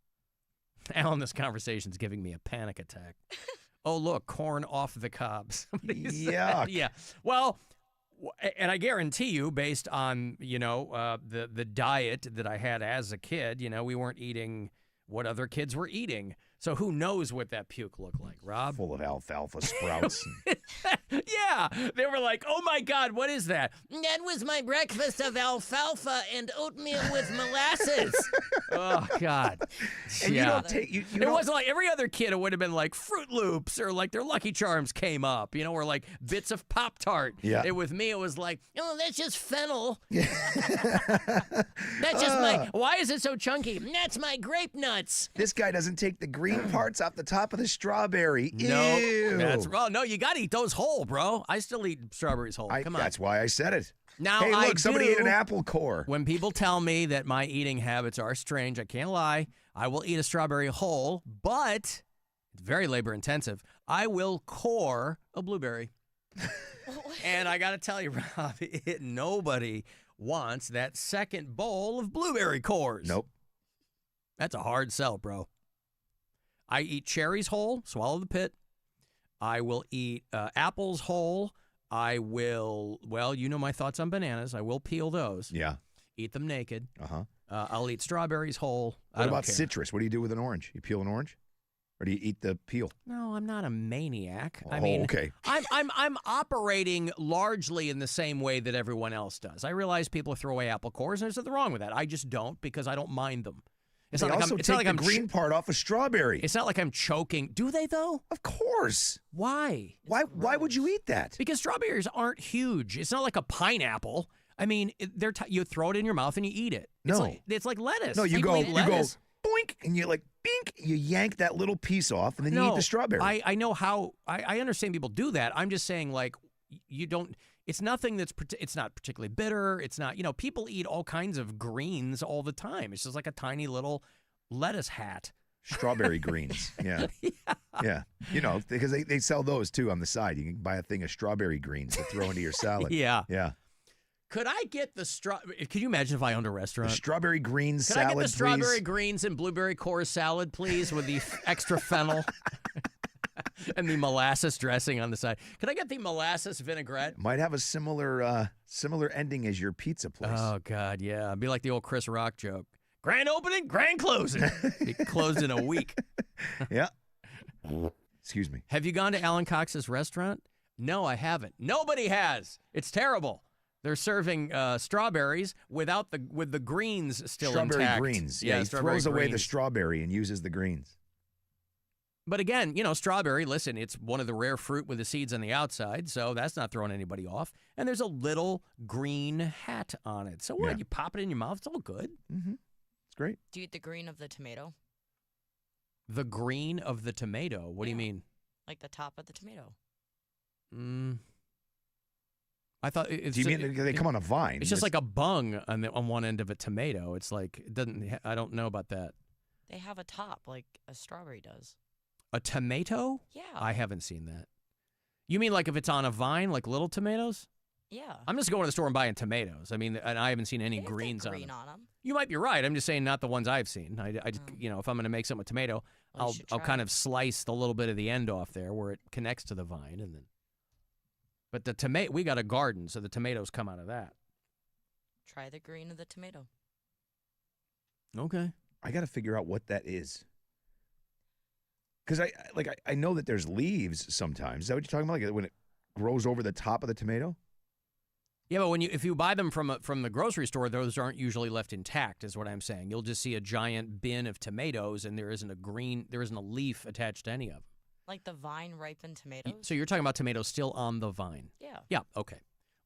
Alan, this conversation's giving me a panic attack. Oh, look, corn off the cobs. Yuck. Yeah. Well, and I guarantee you, based on, the diet that I had as a kid, we weren't eating what other kids were eating. So who knows what that puke looked like, Rob? Full of alfalfa sprouts. Yeah. They were like, oh, my God, what is that? That was my breakfast of alfalfa and oatmeal with molasses. Oh, God. And you don't take... You it wasn't like every other kid. It would have been like Fruit Loops or like their Lucky Charms came up, or like bits of Pop-Tart. Yeah. With me, it was like, oh, that's just fennel. That's just why is it so chunky? That's my grape nuts. This guy doesn't take the green parts off the top of the strawberry. No, Ew. no, you got to eat those whole, bro. I still eat strawberries whole. Come on. That's why I said it. Now, hey, look, somebody ate an apple core. When people tell me that my eating habits are strange, I can't lie. I will eat a strawberry whole, but it's very labor intensive. I will core a blueberry. And I got to tell you, Rob, nobody wants that second bowl of blueberry cores. Nope. That's a hard sell, bro. I eat cherries whole, swallow the pit. I will eat apples whole. I will, my thoughts on bananas. I will peel those. Yeah. Eat them naked. Uh-huh. I'll eat strawberries whole. What about citrus? What do you do with an orange? You peel an orange? Or do you eat the peel? No, I'm not a maniac. I mean, okay. I'm operating largely in the same way that everyone else does. I realize people throw away apple cores, and there's nothing wrong with that. I just don't because I don't mind them. It's they not like also I'm, it's take not like the I'm green part off a strawberry. It's not like I'm choking. Do they, though? Of course. Why? Why would you eat that? Because strawberries aren't huge. It's not like a pineapple. I mean, you throw it in your mouth and you eat it. It's like lettuce. No, you People go eat lettuce. boink, and you like bink. You yank that little piece off, and then you eat the strawberry. I know how. I understand people do that. I'm just saying, like, you don't. It's nothing it's not particularly bitter. It's not, people eat all kinds of greens all the time. It's just like a tiny little lettuce hat. Strawberry greens. Yeah. Yeah. Because they sell those too on the side. You can buy a thing of strawberry greens to throw into your salad. Yeah. Yeah. Could I get could you imagine if I owned a restaurant? The strawberry greens salad, Could I get the strawberry please? Greens and blueberry core salad, please, with the extra fennel? And the molasses dressing on the side. Could I get the molasses vinaigrette? Might have a similar ending as your pizza place. Oh, God, yeah. It'd be like the old Chris Rock joke. Grand opening, grand closing. Be closed in a week. Yeah. Excuse me. Have you gone to Alan Cox's restaurant? No, I haven't. Nobody has. It's terrible. They're serving strawberries with the greens still strawberry intact. Greens. Yeah, he throws away the strawberry and uses the greens. But again, strawberry, listen, it's one of the rare fruit with the seeds on the outside, so that's not throwing anybody off. And there's a little green hat on it. So what? Yeah. You pop it in your mouth, it's all good. Mm-hmm. It's great. Do you eat the green of the tomato? The green of the tomato? What do you mean? Like the top of the tomato. I thought it's... Do you mean they come on a vine? It's just like a bung on one end of a tomato. It's like, it doesn't... I don't know about that. They have a top like a strawberry does. A tomato? Yeah. I haven't seen that. You mean like if it's on a vine, like little tomatoes? Yeah. I'm just going to the store and buying tomatoes. I mean, and I haven't seen any greens green on them. on them. You might be right. I'm just saying not the ones I've seen. I just, if I'm going to make something with tomato, I'll kind of slice the little bit of the end off there where it connects to the vine, and then. But the tomato, we got a garden, so the tomatoes come out of that. Try the green of the tomato. Okay. I got to figure out what that is. Because I know that there's leaves sometimes. Is that what you're talking about? Like when it grows over the top of the tomato? Yeah, but if you buy them from the grocery store, those aren't usually left intact, is what I'm saying. You'll just see a giant bin of tomatoes, and there isn't a leaf attached to any of them. Like the vine ripened tomatoes? So you're talking about tomatoes still on the vine? Yeah. Yeah, okay.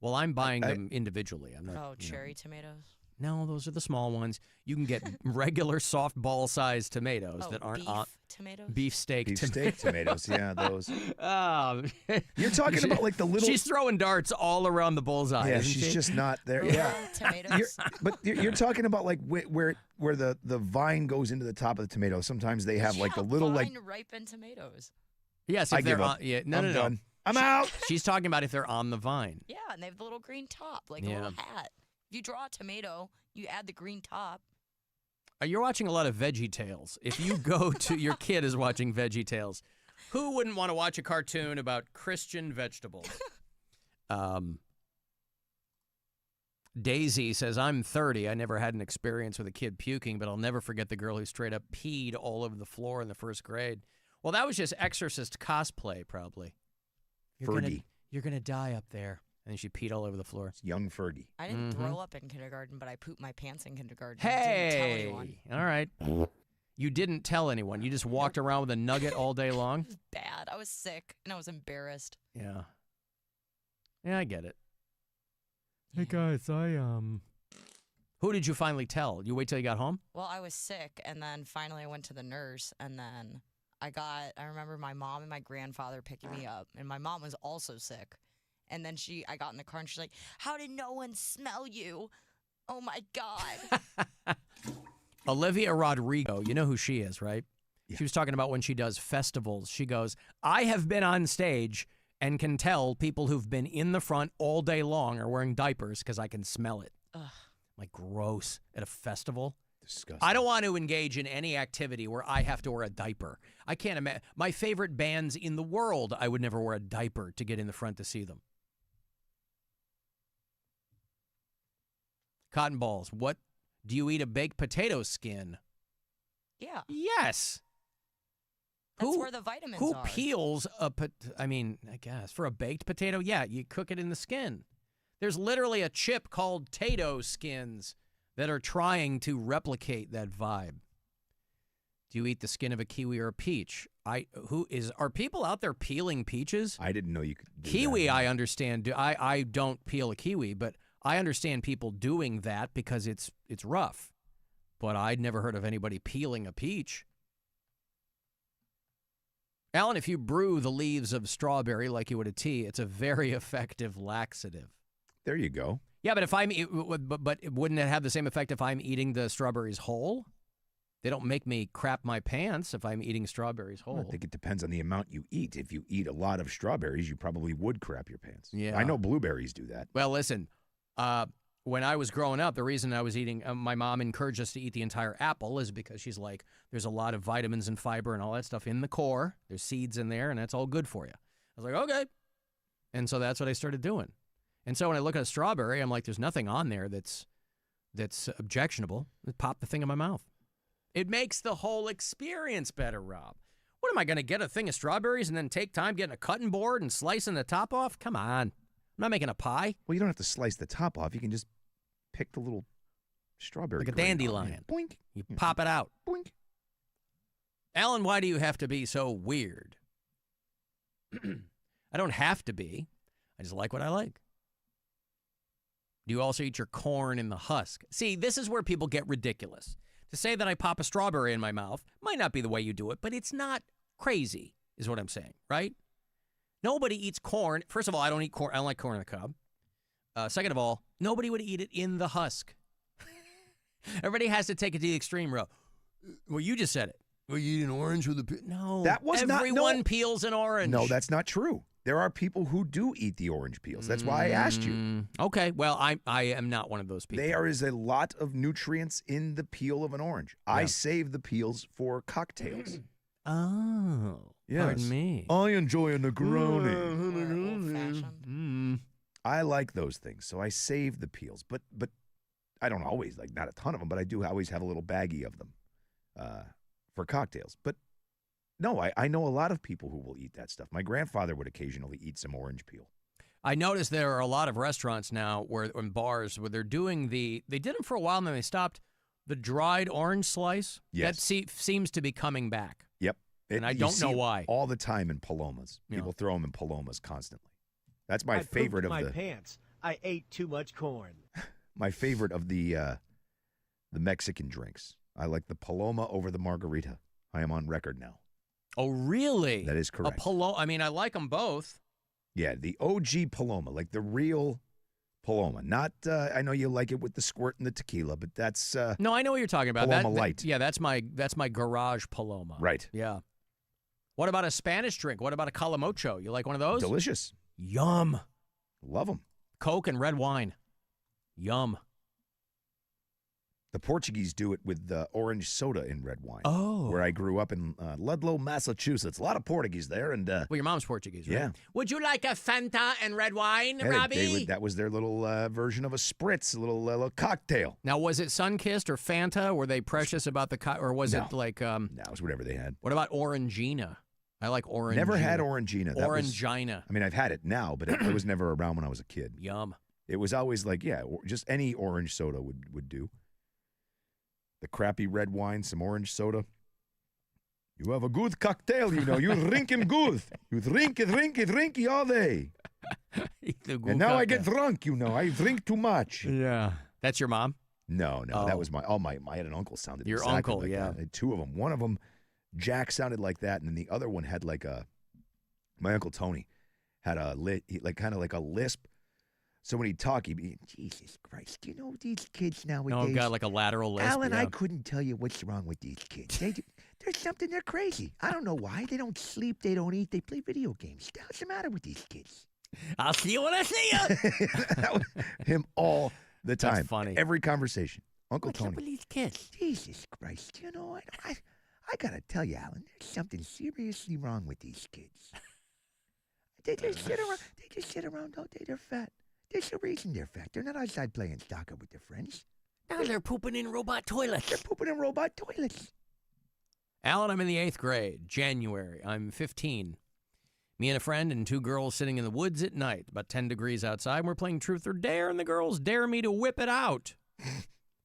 Well, I'm buying them individually. I'm not. Oh, cherry tomatoes? No, those are the small ones. You can get regular softball-sized tomatoes that aren't on tomatoes? Beefsteak tomatoes. Yeah, those. You're talking about like the little. She's throwing darts all around the bullseye. Yeah, isn't she's she? just not there. Yeah, tomatoes. You're talking about like where the vine goes into the top of the tomato. Sometimes they have like a little vine ripened tomatoes. Yes, I give up. Yeah, no. I'm done. I'm out. She's talking about if they're on the vine. Yeah, and they have the little green top, like a Yeah. little hat. If you draw a tomato, you add the green top. You're watching a lot of Veggie Tales. If you go to your kid is watching Veggie Tales, who wouldn't want to watch a cartoon about Christian vegetables? Daisy says, I'm 30. I never had an experience with a kid puking, but I'll never forget the girl who straight up peed all over the floor in the first grade. Well, that was just Exorcist cosplay, probably. Fergie. You're gonna die up there. And then she peed all over the floor. It's young Fergie. I didn't Mm-hmm. throw up in kindergarten, but I pooped my pants in kindergarten. Didn't tell anyone. Hey! All right. You didn't tell anyone. You just walked around with a nugget all day long? It was bad. I was sick, and I was embarrassed. Yeah. Yeah, I get it. Hey, guys, Who did you finally tell? You wait till you got home? Well, I was sick, and then finally I went to the nurse, and then I remember my mom and my grandfather picking me up, and my mom was also sick. And then I got in the car, and she's like, how did no one smell you? Oh, my God. Olivia Rodrigo, you know who she is, right? Yeah. She was talking about when she does festivals. She goes, I have been on stage and can tell people who've been in the front all day long are wearing diapers because I can smell it. Ugh. Like, gross at a festival. Disgusting. I don't want to engage in any activity where I have to wear a diaper. I can't imagine. My favorite bands in the world, I would never wear a diaper to get in the front to see them. Cotton balls. What? Do you eat a baked potato skin? Yeah. Yes. That's where the vitamins who are. Who peels I guess, for a baked potato? Yeah, you cook it in the skin. There's literally a chip called Tato skins that are trying to replicate that vibe. Do you eat the skin of a kiwi or a peach? Are people out there peeling peaches? I didn't know you could do kiwi, that. I understand. I don't peel a kiwi, but I understand people doing that because it's rough. But I'd never heard of anybody peeling a peach. Alan, if you brew the leaves of strawberry like you would a tea, it's a very effective laxative. There you go. Yeah, but but wouldn't it have the same effect if I'm eating the strawberries whole? They don't make me crap my pants if I'm eating strawberries whole. Well, I think it depends on the amount you eat. If you eat a lot of strawberries, you probably would crap your pants. Yeah. I know blueberries do that. Well, listen, when I was growing up, the reason I was eating, my mom encouraged us to eat the entire apple is because she's like, there's a lot of vitamins and fiber and all that stuff in the core. There's seeds in there, and that's all good for you. I was like, okay. And so that's what I started doing. And so when I look at a strawberry, I'm like, there's nothing on there that's objectionable. I pop the thing in my mouth. It makes the whole experience better, Rob. What am I going to get, a thing of strawberries and then take time getting a cutting board and slicing the top off? Come on. I'm not making a pie. Well, you don't have to slice the top off. You can just pick the little strawberry. Like a grain dandelion. off. Boink. You pop it out. Boink. Alan, why do you have to be so weird? I don't have to be. I just like what I like. Do you also eat your corn in the husk? See, this is where people get ridiculous. To say that I pop a strawberry in my mouth might not be the way you do it, but it's not crazy, is what I'm saying, right? Nobody eats corn. First of all, I don't eat corn. I don't like corn on the cob. Second of all, nobody would eat it in the husk. Everybody has to take it to the extreme, Row. Well, you just said it. Well, you eat an orange with a peel. No, that was everyone peels an orange. No, that's not true. There are people who do eat the orange peels. That's why I asked you. Okay, well, I am not one of those people. There is a lot of nutrients in the peel of an orange. Yeah. I save the peels for cocktails. Oh, yes. Pardon me. I enjoy a Negroni. I like those things, so I save the peels. But I don't always, like, not a ton of them, but I do always have a little baggie of them for cocktails. But no, I know a lot of people who will eat that stuff. My grandfather would occasionally eat some orange peel. I noticed there are a lot of restaurants now in bars where they're doing they did them for a while and then they stopped, the dried orange slice. Yes. That seems to be coming back. Yep. And I don't know why. All the time in Palomas. People throw them in Palomas constantly. That's my favorite of my the pants. I ate too much corn. My favorite of the Mexican drinks. I like the Paloma over the margarita. I am on record now. Oh, really? That is correct. I mean, I like them both. Yeah, the OG Paloma, like the real Paloma. Not, I know you like it with the squirt and the tequila, but that's no, I know what you're talking about. Paloma Light. Yeah, that's my garage Paloma. Right. Yeah. What about a Spanish drink? What about a calimocho? You like one of those? Delicious. Yum. Love them. Coke and red wine. Yum. The Portuguese do it with orange soda in red wine. Oh. Where I grew up in Ludlow, Massachusetts. A lot of Portuguese there. And well, your mom's Portuguese, right? Yeah. Would you like a Fanta and red wine, Hey, Robbie? that was their little version of a spritz, a little cocktail. Now, was it Sunkissed or Fanta? Were they precious about the or was it like No, it was whatever they had. What about Orangina? I like Orangina. Never had Orangina. Orangina. I mean, I've had it now, but it was never around when I was a kid. Yum. It was always like, just any orange soda would do. The crappy red wine, some orange soda. You have a good cocktail, you drink him good. You drink it all day. And now I get drunk, I drink too much. Yeah. That's your mom? No, that was I had an uncle sounded Your exactly uncle, like yeah. that. I had two of them. One of them, Jack, sounded like that, and then the other one had my Uncle Tony had kind of like a lisp. So when he'd talk, he'd be, Jesus Christ, do you know these kids nowadays? Oh, God, like a lateral lisp. Alan, yeah. I couldn't tell you what's wrong with these kids. There's something, they're crazy. I don't know why. They don't sleep, they don't eat, they play video games. What's the matter with these kids? I'll see you when I see you. That was him all the time. That's funny. Every conversation. Uncle What's Tony. up with these kids? Jesus Christ, I got to tell you, Alan, there's something seriously wrong with these kids. They just sit around all day. They're fat. There's a reason they're fat. They're not outside playing soccer with their friends. Now they're pooping in robot toilets. They're pooping in robot toilets. Alan, I'm in the 8th grade, January. I'm 15. Me and a friend and two girls sitting in the woods at night, about 10 degrees outside. We're playing Truth or Dare, and the girls dare me to whip it out.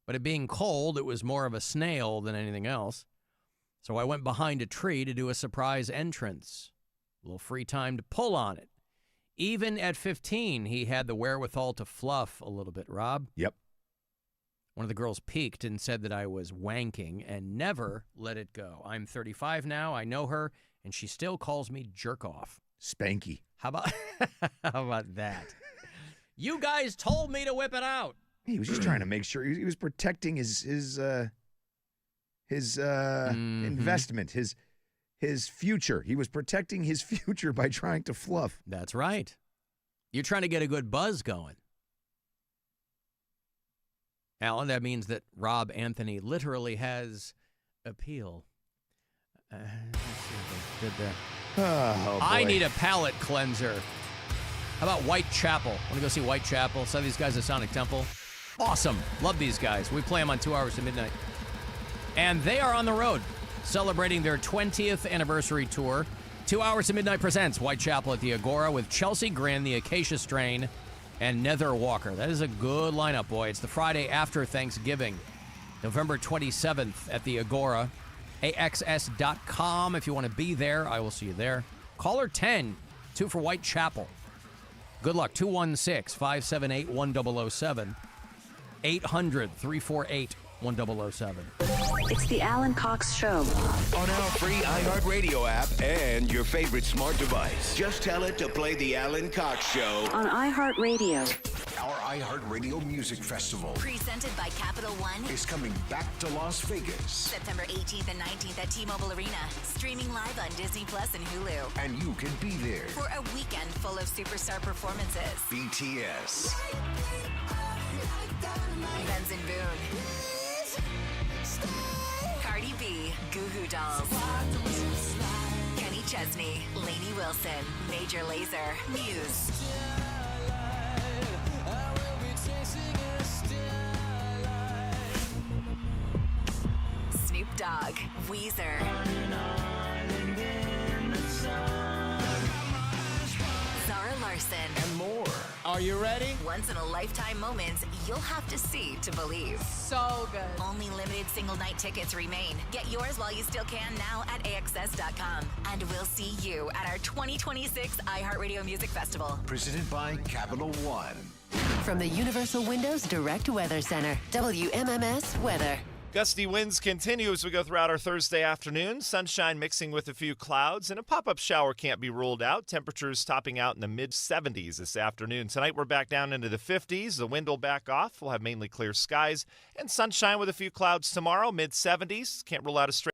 But it being cold, it was more of a snail than anything else. So I went behind a tree to do a surprise entrance. A little free time to pull on it. Even at 15, he had the wherewithal to fluff a little bit, Rob. Yep. One of the girls peeked and said that I was wanking and never let it go. I'm 35 now. I know her, and she still calls me jerk off. Spanky. How about that? You guys told me to whip it out. He was just trying to make sure he was protecting his investment, his future. He was protecting his future by trying to fluff. That's right. You're trying to get a good buzz going. Alan, that means that Rob Anthony literally has appeal. Let's see if I did that. Oh, boy. I need a palate cleanser. How about Whitechapel? Want to go see Whitechapel? Some of these guys at Sonic Temple. Awesome. Love these guys. We play them on 2 hours to midnight. And they are on the road, celebrating their 20th anniversary tour. 2 hours to midnight presents Whitechapel at the Agora with Chelsea Grin, the Acacia Strain, and Nether Walker. That is a good lineup, boy. It's the Friday after Thanksgiving, November 27th at the Agora. AXS.com if you want to be there. I will see you there. Caller 10, 2 for Whitechapel. Good luck. 216-578-1007. 800-348-1007. It's the Alan Cox Show. On our free iHeartRadio app and your favorite smart device. Just tell it to play the Alan Cox Show. On iHeartRadio. Our iHeartRadio Music Festival Presented by Capital One. is coming back to Las Vegas. September 18th and 19th at T-Mobile Arena. Streaming live on Disney Plus and Hulu. And you can be there. For a weekend full of superstar performances. BTS. Benz and Boone. Cardi B. Goo Goo Dolls. Kenny Chesney. Lainey Wilson. Major Lazer. Muse. Snoop Dogg. Weezer. Zara Larson. And more. Are you ready? Once in a lifetime moments you'll have to see to believe. So good. Only limited single night tickets remain. Get yours while you still can now at AXS.com. And we'll see you at our 2026 iHeartRadio Music Festival. Presented by Capital One. From the Universal Windows Direct Weather Center, WMMS Weather. Gusty winds continue as we go throughout our Thursday afternoon. Sunshine mixing with a few clouds, and a pop-up shower can't be ruled out. Temperatures topping out in the mid-70s this afternoon. Tonight we're back down into the 50s. The wind will back off. We'll have mainly clear skies and sunshine with a few clouds tomorrow, mid-70s. Can't rule out a straight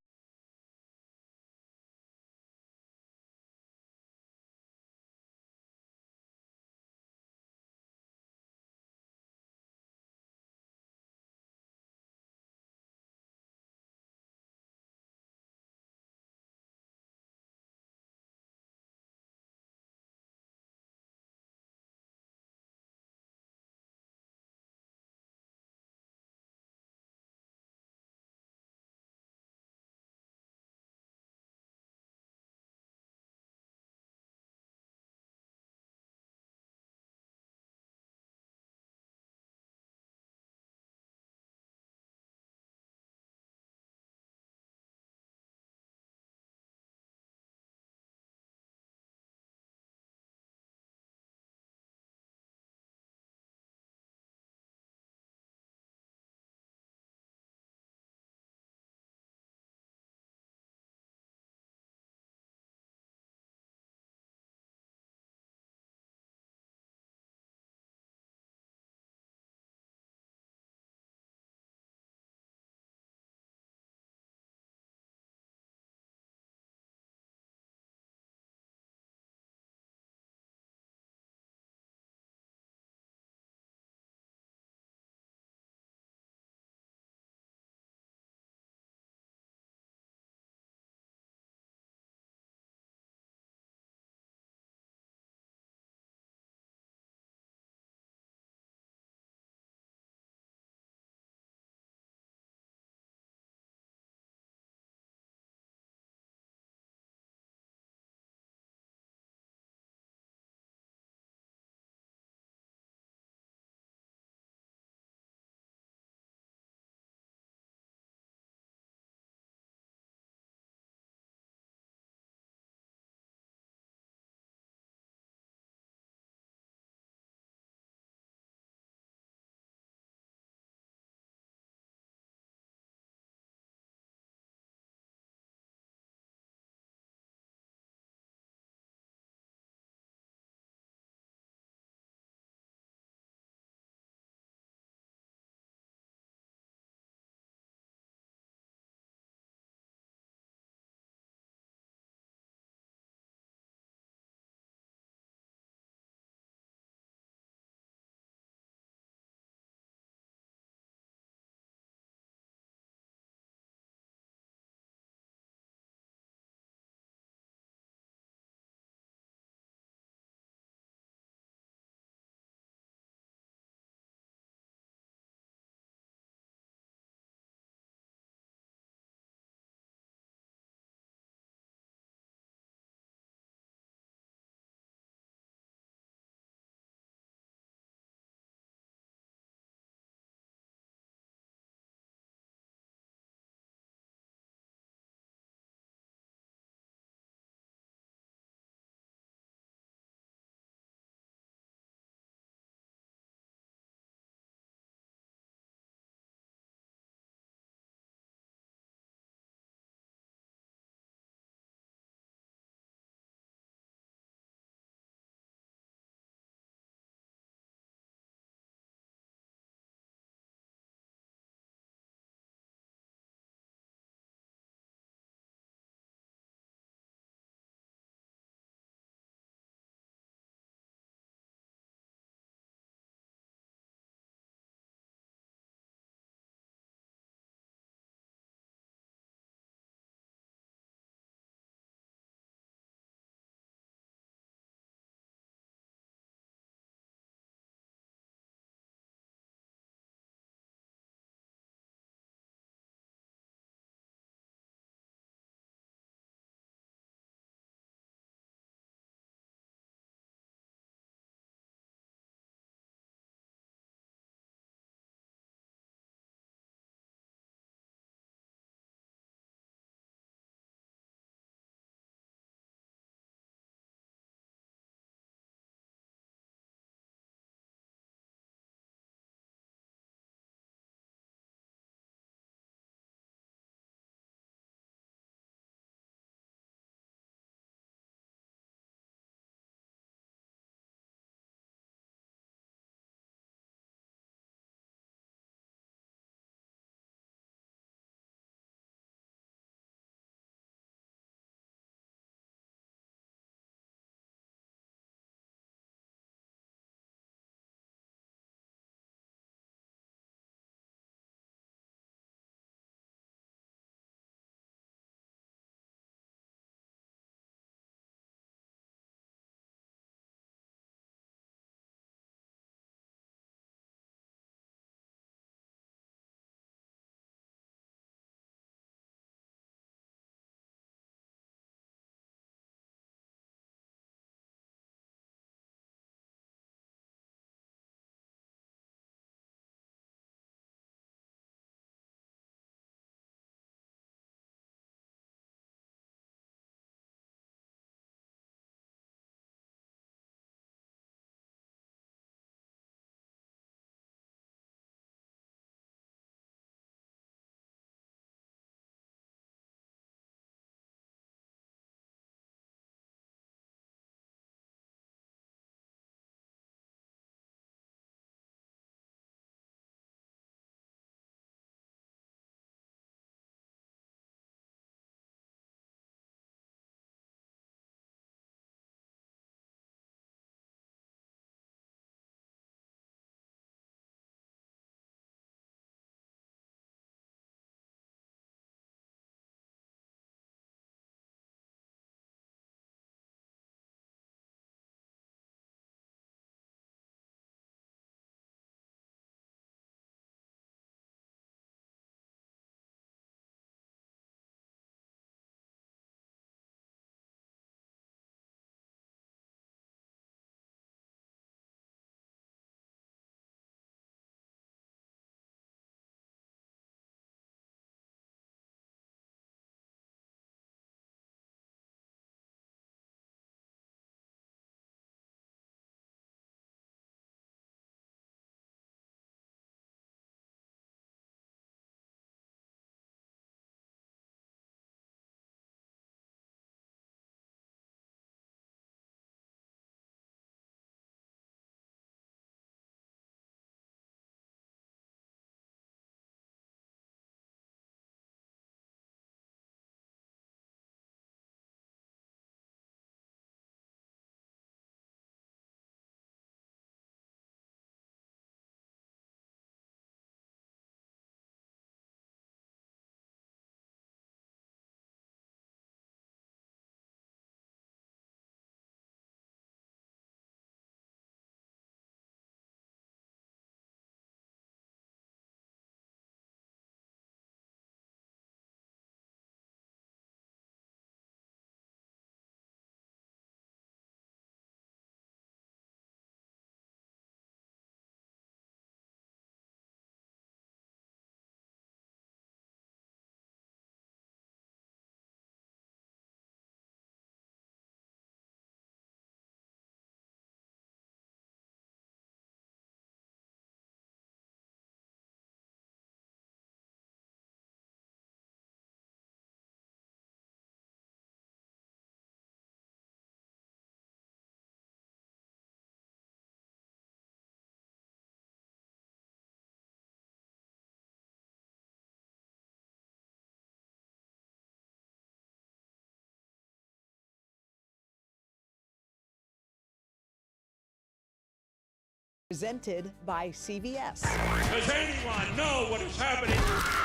Presented by CVS. Does anyone know what is happening?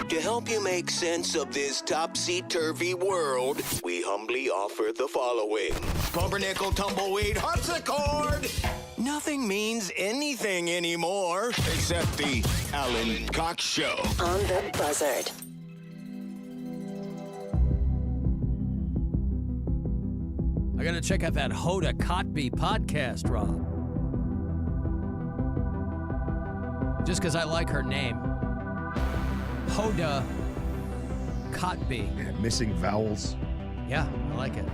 To help you make sense of this topsy-turvy world, we humbly offer the following. Pumpernickel, tumbleweed, harpsichord! Nothing means anything anymore except the Alan Cox Show. On the buzzard. I gotta check out that Hoda Kotb podcast, Rob. Just because I like her name. Hoda Kotb. Yeah, missing vowels. Yeah, I like it.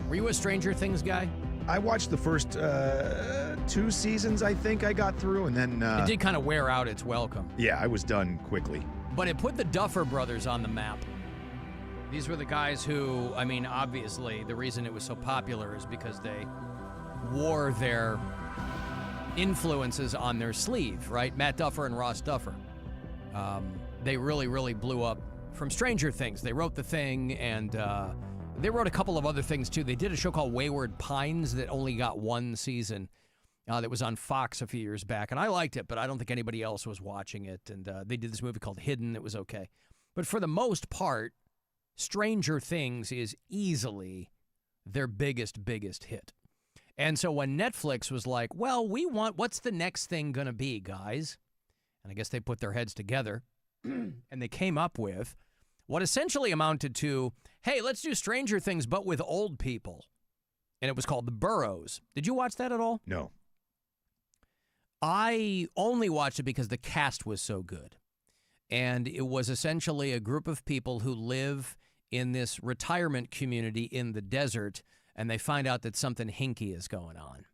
Were you a Stranger Things guy? I watched the first 2 seasons, I think I got through, and then... it did kind of wear out its welcome. Yeah, I was done quickly. But it put the Duffer Brothers on the map. These were the guys who, I mean, obviously, the reason it was so popular is because they wore their influences on their sleeve, right? Matt Duffer and Ross Duffer. They really, really blew up from Stranger Things. They wrote The Thing, and they wrote a couple of other things, too. They did a show called Wayward Pines that only got 1 season that was on Fox a few years back, and I liked it, but I don't think anybody else was watching it, and they did this movie called Hidden. It was okay. But for the most part, Stranger Things is easily their biggest hit. And so when Netflix was like, well, what's the next thing going to be, guys? And I guess they put their heads together and they came up with what essentially amounted to, hey, let's do Stranger Things, but with old people. And it was called The Burrows. Did you watch that at all? No. I only watched it because the cast was so good. And it was essentially a group of people who live in this retirement community in the desert, and they find out that something hinky is going on.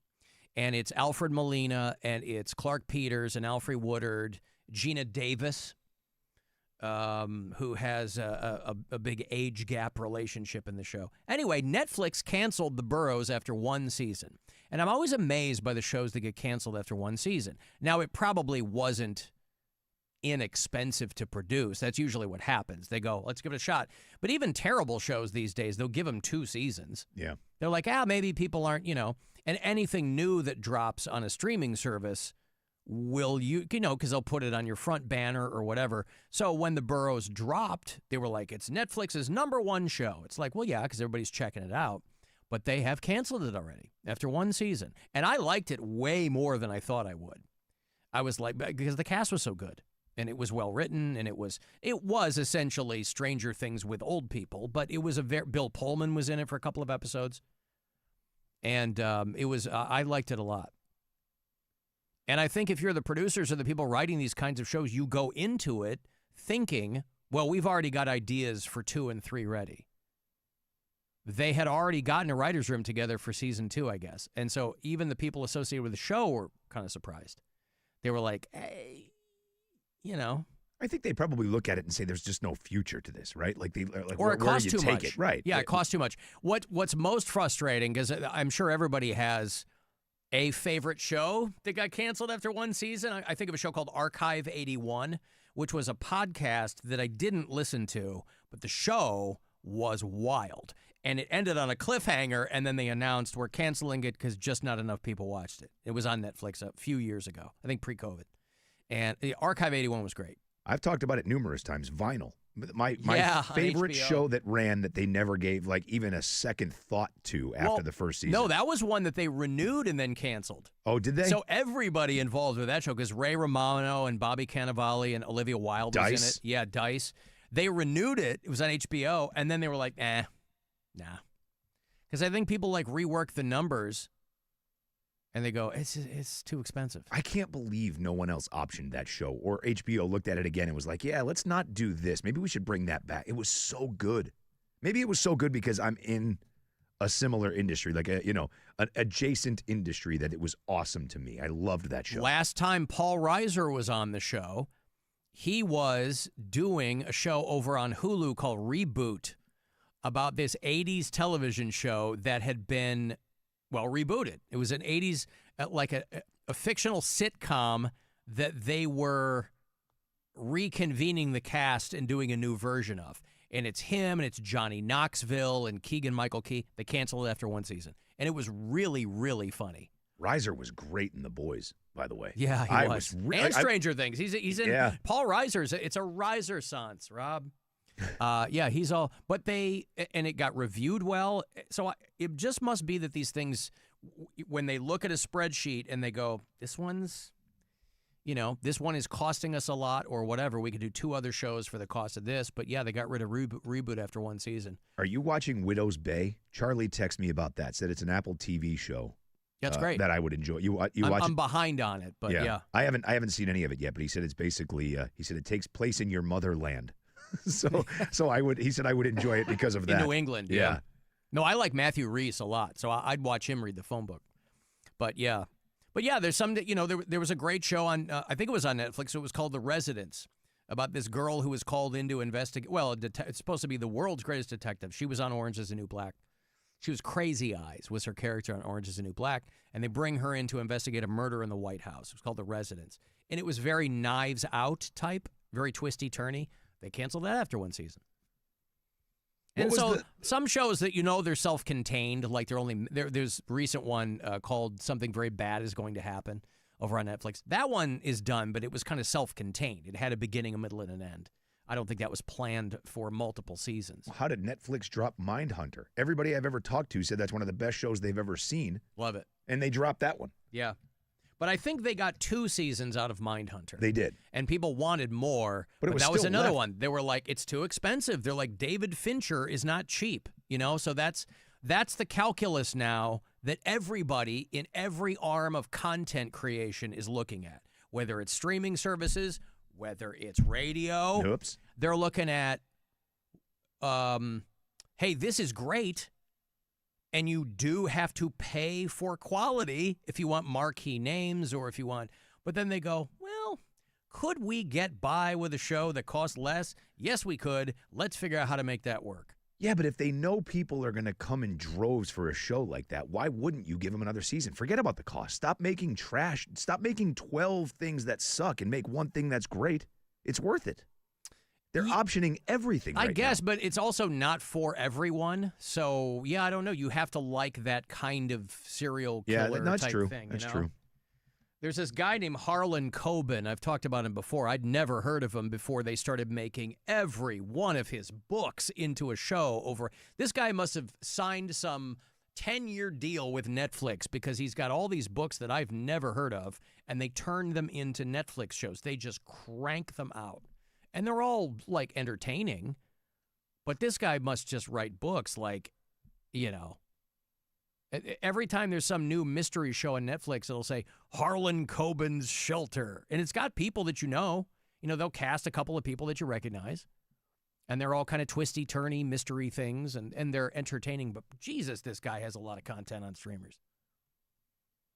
And it's Alfred Molina, and it's Clark Peters, and Alfre Woodard, Gina Davis, who has a big age gap relationship in the show. Anyway, Netflix canceled The Burrows after 1 season. And I'm always amazed by the shows that get canceled after 1 season. Now, it probably wasn't inexpensive to produce. That's usually what happens. They go, let's give it a shot. But even terrible shows these days, they'll give them 2 seasons. Yeah. They're like, maybe people aren't, and anything new that drops on a streaming service because they'll put it on your front banner or whatever. So when The Burrows dropped, they were like, it's Netflix's #1 show. It's like, well, yeah, because everybody's checking it out. But they have canceled it already after 1 season. And I liked it way more than I thought I would. I was like, because the cast was so good. And it was well written, and it was essentially Stranger Things with old people, but it was Bill Pullman was in it for a couple of episodes, and it was I liked it a lot. And I think if you're the producers or the people writing these kinds of shows, you go into it thinking, well, we've already got ideas for 2 and 3 ready. They had already gotten a writer's room together for season 2, I guess, and so even the people associated with the show were kind of surprised. They were like, hey. I think they probably look at it and say there's just no future to this, right? Like or it costs too much. It? Right. Yeah, it costs too much. What's most frustrating, because I'm sure everybody has a favorite show that got canceled after 1 season. I think of a show called Archive 81, which was a podcast that I didn't listen to, but the show was wild. And it ended on a cliffhanger, and then they announced we're canceling it because just not enough people watched it. It was on Netflix a few years ago, I think pre-COVID. And the Archive 81 was great. I've talked about it numerous times. Vinyl. My favorite HBO. show that ran that they never gave even a second thought to after the first season. No, that was one that they renewed and then canceled. Oh, did they? So everybody involved with that show, because Ray Romano and Bobby Cannavale and Olivia Wilde was in it. Yeah, Dice. They renewed it. It was on HBO, and then they were like, nah. Because I think people rework the numbers. And they go, it's too expensive. I can't believe no one else optioned that show. Or HBO looked at it again and was like, yeah, let's not do this. Maybe we should bring that back. It was so good. Maybe it was so good because I'm in a similar industry, an adjacent industry, that it was awesome to me. I loved that show. Last time Paul Reiser was on the show, he was doing a show over on Hulu called Reboot about this 80s television show that had been rebooted. It was an 80s, a fictional sitcom that they were reconvening the cast and doing a new version of. And it's him, and it's Johnny Knoxville and Keegan-Michael Key. They canceled it after 1 season. And it was really, really funny. Reiser was great in The Boys, by the way. Yeah, he was. And Stranger Things. He's in Yeah. Paul Reiser's. It's a Reiser-sance, Rob. Yeah, he's all. But it got reviewed well. So it just must be that these things, when they look at a spreadsheet and they go, this one's, this one is costing us a lot or whatever. We could do 2 other shows for the cost of this. But yeah, they got rid of reboot after 1 season. Are you watching Widow's Bay? Charlie texted me about that. Said it's an Apple TV show. That's great. That I would enjoy. You watch I'm behind on it, but yeah. I haven't seen any of it yet, but he said it's basically he said it takes place in your motherland. so he said I would enjoy it because of that. In New England, yeah. No, I like Matthew Reese a lot, so I'd watch him read the phone book. But yeah, there's some there was a great show on I think it was on Netflix. It was called The Residents, about this girl who was called in to investigate. Well, it's supposed to be the world's greatest detective. She was on Orange Is the New Black. She was Crazy Eyes, was her character on Orange Is the New Black, and they bring her in to investigate a murder in the White House. It was called The Residents, and it was very Knives Out type, very twisty-turny. They canceled that after 1 season. And so some shows that they're self-contained, like there's a recent one called Something Very Bad Is Going to Happen over on Netflix. That one is done, but it was kind of self-contained. It had a beginning, a middle, and an end. I don't think that was planned for multiple seasons. How did Netflix drop Mindhunter? Everybody I've ever talked to said that's one of the best shows they've ever seen. Love it. And they dropped that one. Yeah. But I think they got 2 seasons out of Mindhunter. They did. And people wanted more. But that was another left. one. They were like, it's too expensive. They're like, David Fincher is not cheap. So that's the calculus now that everybody in every arm of content creation is looking at. Whether it's streaming services, whether it's radio. Oops. They're looking at, hey, this is great. And you do have to pay for quality if you want marquee names or if you want. But then they go, well, could we get by with a show that costs less? Yes, we could. Let's figure out how to make that work. Yeah, but if they know people are going to come in droves for a show like that, why wouldn't you give them another season? Forget about the cost. Stop making trash. Stop making 12 things that suck and make one thing that's great. It's worth it. They're optioning everything I right guess, now. but it's also not for everyone. So, yeah, I don't know. You have to like that kind of serial killer that's type true. thing. That's true. There's this guy named Harlan Coben. I've talked about him before. I'd never heard of him before they started making every one of his books into a show over. This guy must have signed some 10-year deal with Netflix because he's got all these books that I've never heard of, and they turn them into Netflix shows. They just crank them out. And they're all, like, entertaining. But this guy must just write books like, every time there's some new mystery show on Netflix, it'll say Harlan Coben's Shelter. And it's got people that you know. They'll cast a couple of people that you recognize. And they're all kind of twisty-turny mystery things. And they're entertaining. But, Jesus, this guy has a lot of content on streamers.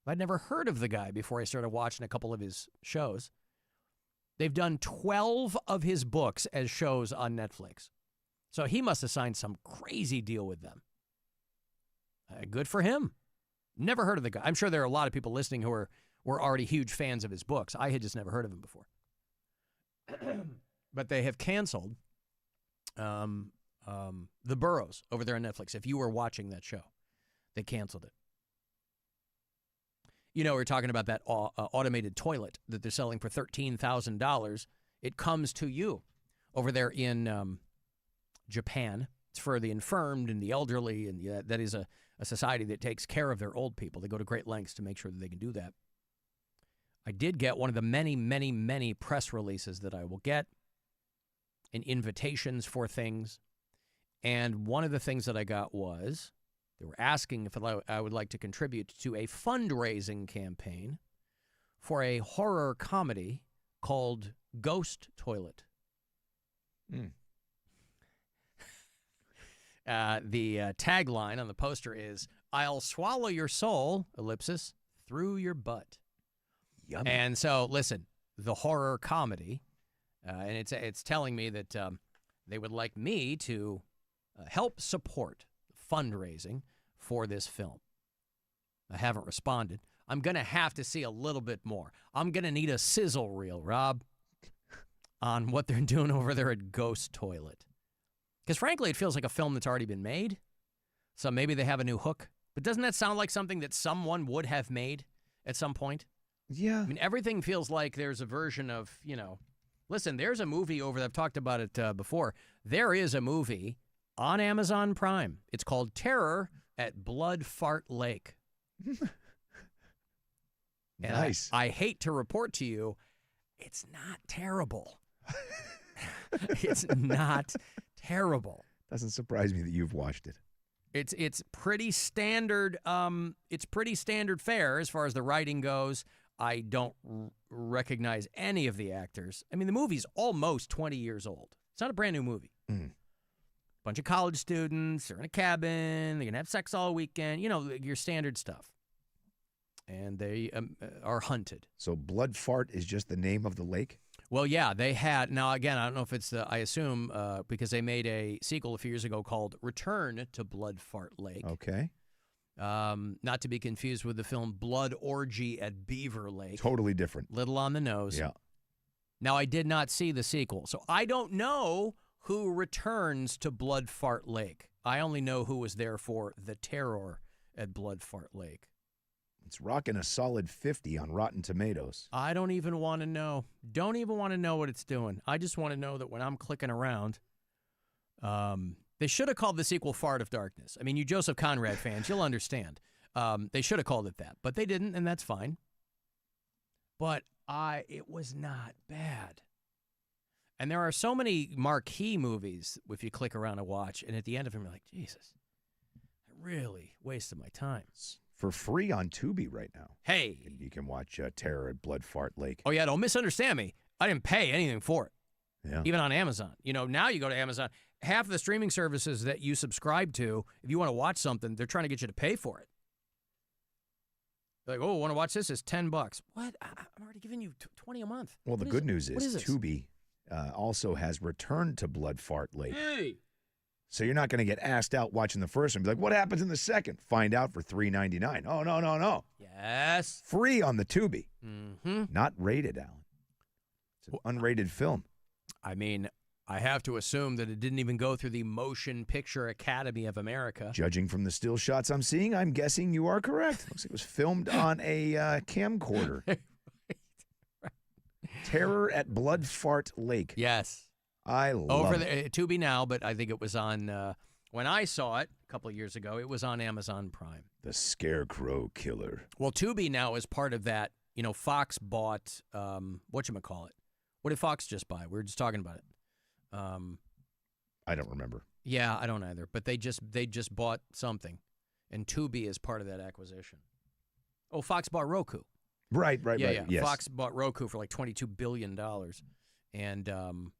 I'd never heard of the guy before I started watching a couple of his shows. They've done 12 of his books as shows on Netflix. So he must have signed some crazy deal with them. Good for him. Never heard of the guy. I'm sure there are a lot of people listening who were already huge fans of his books. I had just never heard of him before. But they have canceled The Burrows over there on Netflix. If you were watching that show, they canceled it. We're talking about that automated toilet that they're selling for $13,000. It comes to you over there in Japan. It's for the infirmed and the elderly, and that is a society that takes care of their old people. They go to great lengths to make sure that they can do that. I did get one of the many, many, many press releases that I will get and invitations for things. And one of the things that I got was they were asking if I would like to contribute to a fundraising campaign for a horror comedy called Ghost Toilet. The tagline on the poster is, I'll swallow your soul, ellipsis, through your butt. Yummy. And so, listen, the horror comedy, and it's telling me that they would like me to help support fundraising for this film. I haven't responded. I'm going to have to see a little bit more. I'm going to need a sizzle reel, Rob, on what they're doing over there at Ghost Toilet. Because frankly, it feels like a film that's already been made. So maybe they have a new hook. But doesn't that sound like something that someone would have made? at some point? Yeah. I mean, everything feels like there's a version of, listen, there's a movie over there. I've talked about it before. There is a movie on Amazon Prime. It's called Terror at Blood Fart Lake. Nice. I hate to report to you, it's not terrible. It's not terrible. Doesn't surprise me that you've watched it. It's pretty standard. It's pretty standard fare as far as the writing goes. I don't recognize any of the actors. I mean, the movie's almost 20 years old. It's not a brand new movie. Bunch of college students are in a cabin. They're gonna have sex all weekend. Your standard stuff. And they are hunted. So Blood Fart is just the name of the lake? Well, yeah, they had. Now, again, I don't know if it's I assume because they made a sequel a few years ago called Return to Blood Fart Lake. Okay. Not to be confused with the film Blood Orgy at Beaver Lake. Totally different. Little on the nose. Yeah. Now, I did not see the sequel, so I don't know who returns to Blood Fart Lake. I only know who was there for the terror at Blood Fart Lake. It's rocking a solid 50 on Rotten Tomatoes. I don't even want to know. Don't even want to know what it's doing. I just want to know that when I'm clicking around, they should have called the sequel Fart of Darkness. I mean, you Joseph Conrad fans, you'll understand. They should have called it that, but they didn't, and that's fine. But it was not bad. And there are so many marquee movies, if you click around and watch, and at the end of them, you're like, Jesus, I really wasted my time. For free on Tubi right now. Hey. You can watch Terror at Blood Fart Lake. Oh, yeah, don't misunderstand me. I didn't pay anything for it. Yeah. Even on Amazon. Now you go to Amazon. Half of the streaming services that you subscribe to, if you want to watch something, they're trying to get you to pay for it. They're like, want to watch this? It's $10. What? I'm already giving you $20 a month. Well, the good news is this? Tubi also has Returned to Blood Fart Lake. Hey. So you're not going to get asked out watching the first one. Be like, what happens in the second? Find out for $3.99. Oh, no. Yes. Free on the Tubi. Mm-hmm. Not rated, Alan. It's an unrated film. I mean, I have to assume that it didn't even go through the Motion Picture Academy of America. Judging from the still shots I'm seeing, I'm guessing you are correct. Looks like it was filmed on a camcorder. Right. Terror at Blood Fart Lake. Yes. I love Over it. Tubi now, but I think it was on, when I saw it a couple of years ago, it was on Amazon Prime. The Scarecrow Killer. Well, Tubi now is part of that. Fox bought, whatchamacallit. What did Fox just buy? We were just talking about it. I don't remember. Yeah, I don't either. But they just bought something, and Tubi is part of that acquisition. Oh, Fox bought Roku. Right. Yeah. Yes. Fox bought Roku for like $22 billion, and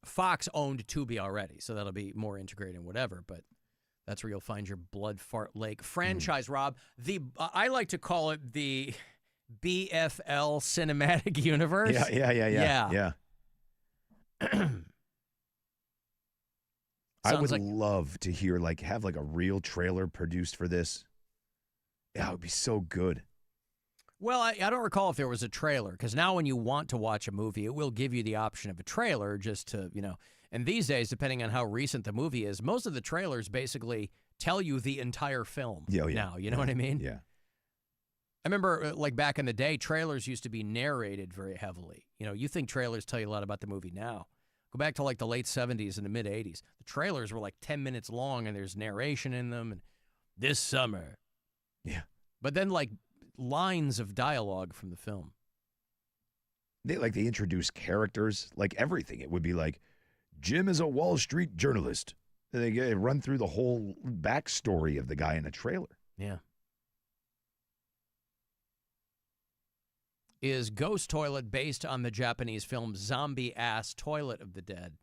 Fox owned Tubi already, so that'll be more integrated and whatever. But that's where you'll find your Blood Fart Lake franchise, Rob. I like to call it the BFL cinematic universe. Yeah. I would like, love to hear have a real trailer produced for this. Yeah, it would be so good. Well, I don't recall if there was a trailer, because now when you want to watch a movie, it will give you the option of a trailer just to, and these days, depending on how recent the movie is, most of the trailers basically tell you the entire film now. You know what I mean? Yeah. I remember, back in the day, trailers used to be narrated very heavily. You think trailers tell you a lot about the movie now. Go back to the late 70s and the mid 80s. The trailers were 10 minutes long, and there's narration in them. And this summer. Yeah. But then lines of dialogue from the film. They introduce characters, everything. It would be Jim is a Wall Street journalist. They run through the whole backstory of the guy in a trailer. Yeah. Is Ghost Toilet based on the Japanese film Zombie Ass Toilet of the Dead?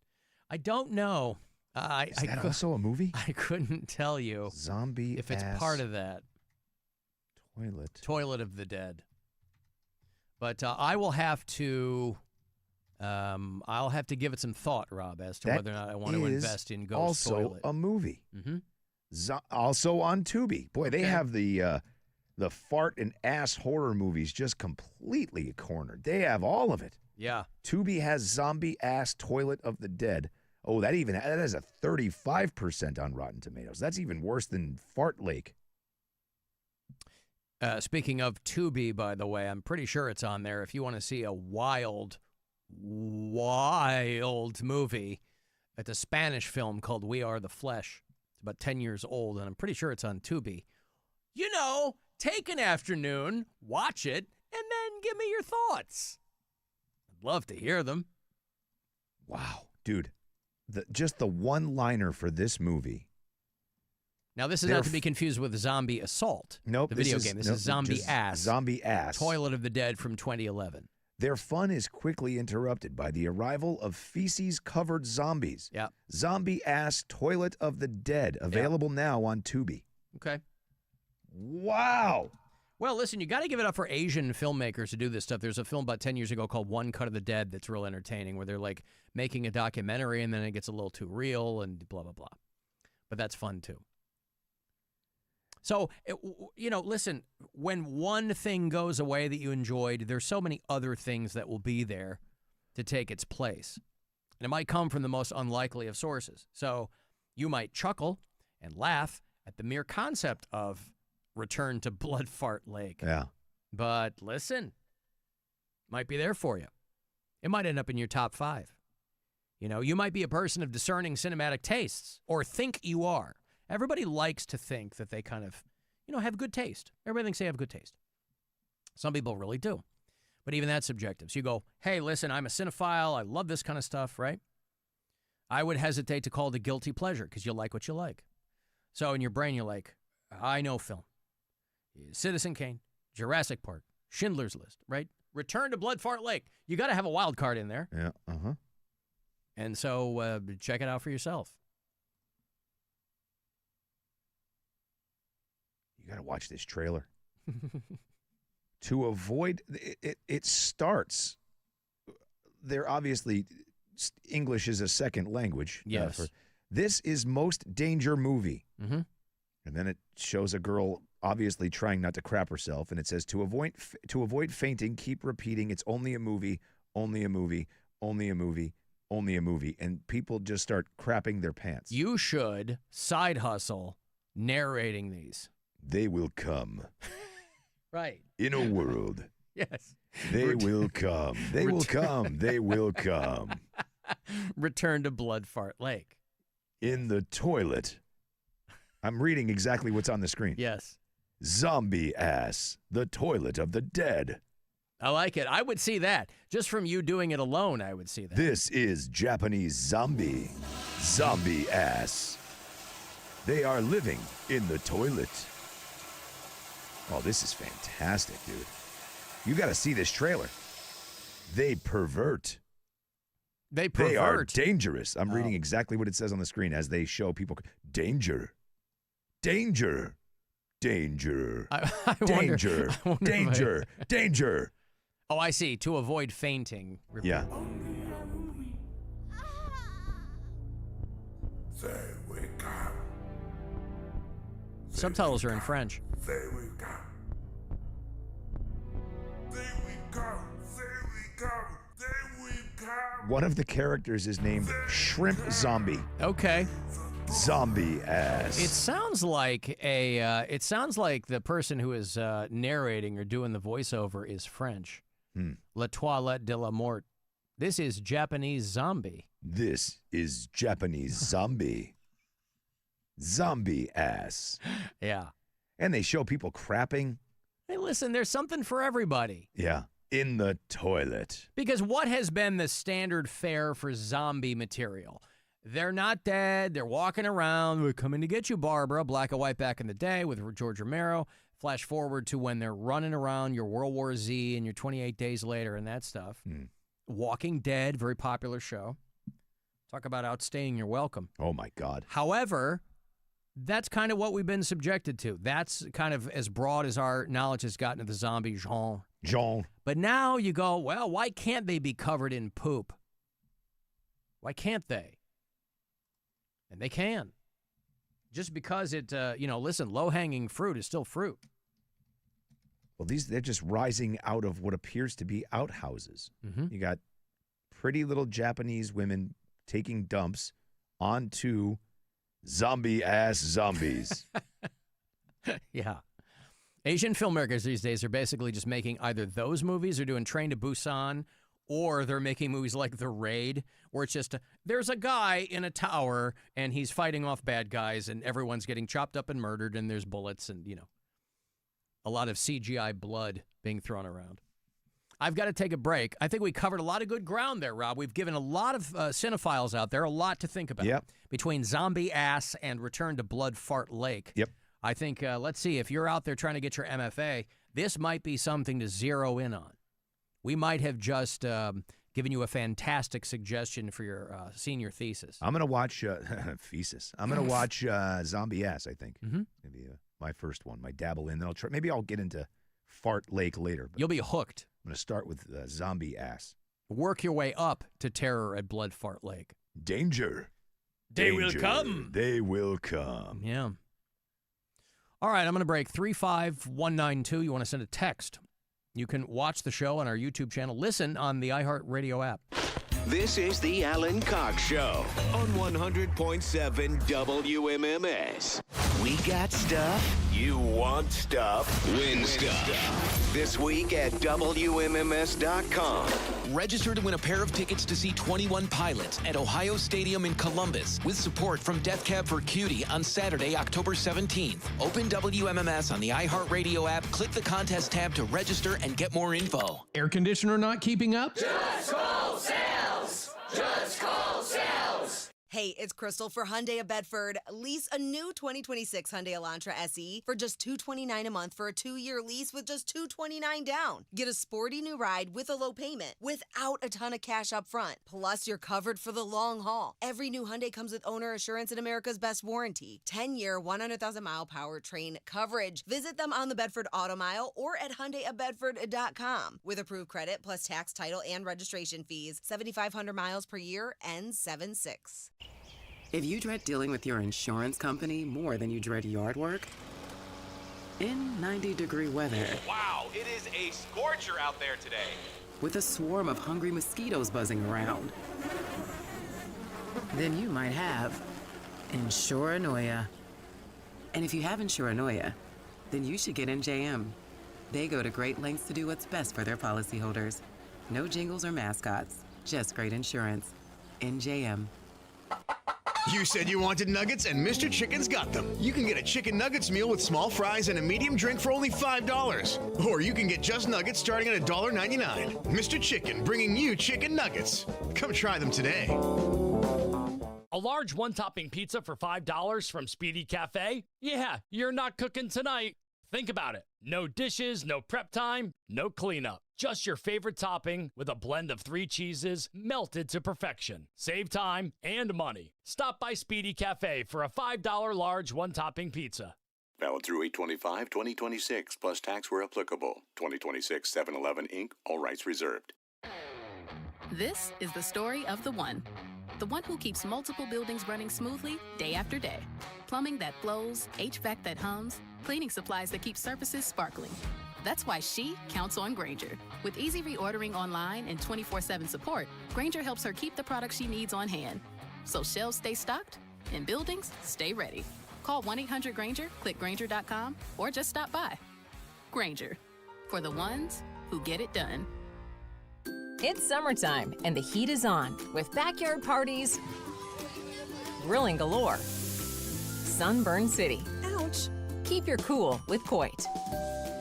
I don't know. Is that also a movie? I couldn't tell you Zombie if it's Ass part of that. Toilet of the Dead. But I will have to I'll have to give it some thought, Rob, as to whether or not I want to invest in Ghost Toilet. Also a movie. Mm-hmm. Also on Tubi. Boy, they have the fart and ass horror movies just completely cornered. They have all of it. Yeah. Tubi has Zombie Ass Toilet of the Dead. Oh, that has a 35% on Rotten Tomatoes. That's even worse than Fart Lake. Speaking of Tubi, by the way, I'm pretty sure it's on there. If you want to see a wild movie, it's a Spanish film called We Are the Flesh. It's about 10 years old, and I'm pretty sure it's on Tubi. You know, take an afternoon, watch it, and then give me your thoughts. I'd love to hear them. Wow, dude, just the one-liner for this movie. Now, this is not to be confused with Zombie Assault, Nope, the video game. This is Zombie Ass. Zombie Ass. Toilet of the Dead from 2011. Their fun is quickly interrupted by the arrival of feces-covered zombies. Yep. Zombie Ass Toilet of the Dead, available now on Tubi. Okay. Wow. Well, listen, you got to give it up for Asian filmmakers to do this stuff. There's a film about 10 years ago called One Cut of the Dead that's real entertaining, where they're like making a documentary and then it gets a little too real and blah, blah, blah. But that's fun, too. So, listen, when one thing goes away that you enjoyed, there's so many other things that will be there to take its place. And it might come from the most unlikely of sources. So you might chuckle and laugh at the mere concept of Return to Blood Fart Lake. Yeah. But listen, might be there for you. It might end up in your top 5. You might be a person of discerning cinematic tastes, or think you are. Everybody likes to think that they kind of, have good taste. Everybody thinks they have good taste. Some people really do. But even that's subjective. So you go, hey, listen, I'm a cinephile. I love this kind of stuff, right? I would hesitate to call it a guilty pleasure because you like what you like. So in your brain, you're like, I know film. Citizen Kane, Jurassic Park, Schindler's List, right? Return to Blood Fart Lake. You got to have a wild card in there. Yeah, uh-huh. And so check it out for yourself. You got to watch this trailer. To avoid, it starts, they're obviously, English is a second language. Yes. This is most danger movie. Mm-hmm. And then it shows a girl obviously trying not to crap herself, and it says, to avoid fainting, keep repeating, it's only a movie, only a movie, only a movie, only a movie. And people just start crapping their pants. You should side hustle narrating these. They will come. Right. In a world. Yes. They will come. They will come. They will come. Return to Blood Fart Lake. In the toilet. I'm reading exactly what's on the screen. Yes. Zombie Ass, the toilet of the dead. I like it. I would see that. Just from you doing it alone, I would see that. This is Japanese zombie. Zombie Ass. They are living in the toilet. Oh, this is fantastic, dude. You got to see this trailer. They pervert. They pervert. They are dangerous. I'm reading exactly what it says on the screen as they show people. Danger. Danger. Danger. Danger. Danger. Danger. Oh, I see. To avoid fainting. Yeah. Subtitles are in French. There we go. There we go. There we go. There we go. One of the characters is named Shrimp Zombie. Okay. Zombie Ass. It sounds like the person who is narrating or doing the voiceover is French. La Toilette de la Mort. This is Japanese zombie. This is Japanese zombie. Zombie Ass. Yeah. And they show people crapping. Hey, listen, there's something for everybody. Yeah. In the toilet. Because what has been the standard fare for zombie material? They're not dead. They're walking around. We're coming to get you, Barbara. Black and white back in the day with George Romero. Flash forward to when they're running around your World War Z and your 28 Days Later and that stuff. Walking Dead, very popular show. Talk about outstaying your welcome. Oh, my God. However, that's kind of what we've been subjected to. That's kind of as broad as our knowledge has gotten of the zombie genre. But now you go, well, why can't they be covered in poop? Why can't they? And they can. Just because it, listen, low-hanging fruit is still fruit. Well, they're just rising out of what appears to be outhouses. Mm-hmm. You got pretty little Japanese women taking dumps onto zombie-ass zombies. Yeah. Asian filmmakers these days are basically just making either those movies or doing Train to Busan, or they're making movies like The Raid, where it's just there's a guy in a tower and he's fighting off bad guys and everyone's getting chopped up and murdered and there's bullets and, a lot of CGI blood being thrown around. I've got to take a break. I think we covered a lot of good ground there, Rob. We've given a lot of cinephiles out there a lot to think about. Yep. Between Zombie Ass and Return to Blood Fart Lake. Yep. I think, let's see, if you're out there trying to get your MFA, this might be something to zero in on. We might have just given you a fantastic suggestion for your senior thesis. I'm going to watch thesis. I'm going to watch Zombie Ass, I think. Mm-hmm. Maybe my first one, my dabble in. Then maybe I'll get into Fart Lake later. But you'll be hooked. I'm going to start with Zombie Ass. Work your way up to Terror at Blood Fart Lake. Danger. They will come. They will come. Yeah. All right, I'm going to break 35192. You want to send a text. You can watch the show on our YouTube channel. Listen on the iHeartRadio app. This is the Alan Cox Show on 100.7 WMMS. We got stuff. You want stuff. Win stuff. This week at WMMS.com. Register to win a pair of tickets to see 21 Pilots at Ohio Stadium in Columbus with support from Death Cab for Cutie on Saturday, October 17th. Open WMMS on the iHeartRadio app, click the contest tab to register and get more info. Air conditioner not keeping up? Just call sales! Just call sales! Hey, it's Crystal for Hyundai of Bedford. Lease a new 2026 Hyundai Elantra SE for just $229 a month for a 2-year lease with just $229 down. Get a sporty new ride with a low payment without a ton of cash up front. Plus, you're covered for the long haul. Every new Hyundai comes with owner assurance and America's best warranty. 10-year, 100,000-mile powertrain coverage. Visit them on the Bedford Auto Mile or at HyundaiofBedford.com. With approved credit plus tax, title, and registration fees. 7,500 miles per year ends 7/6. If you dread dealing with your insurance company more than you dread yard work, in 90-degree weather, wow, it is a scorcher out there today. With a swarm of hungry mosquitoes buzzing around, then you might have Insuranoia. And if you have Insuranoia, then you should get NJM. They go to great lengths to do what's best for their policyholders. No jingles or mascots, just great insurance. NJM. You said you wanted nuggets, and Mr. Chicken's got them. You can get a chicken nuggets meal with small fries and a medium drink for only $5. Or you can get just nuggets starting at $1.99. Mr. Chicken, bringing you chicken nuggets. Come try them today. A large one-topping pizza for $5 from Speedy Cafe? Yeah, you're not cooking tonight. Think about it. No dishes, no prep time, no cleanup. Just your favorite topping with a blend of 3 cheeses melted to perfection. Save time and money. Stop by Speedy Cafe for a $5 large one-topping pizza. Valid through 8/25/2026, plus tax where applicable. 2026 7-Eleven, Inc., all rights reserved. This is the story of the one who keeps multiple buildings running smoothly day after day. Plumbing that flows, HVAC that hums, cleaning supplies that keep surfaces sparkling. That's why she counts on Grainger. With easy reordering online and 24/7 support, Grainger helps her keep the products she needs on hand. So shelves stay stocked and buildings stay ready. Call 1-800-GRAINGER, click Grainger.com, or just stop by. Grainger, for the ones who get it done. It's summertime, and the heat is on, with backyard parties, grilling galore, Sunburn City. Ouch. Keep your cool with Coit.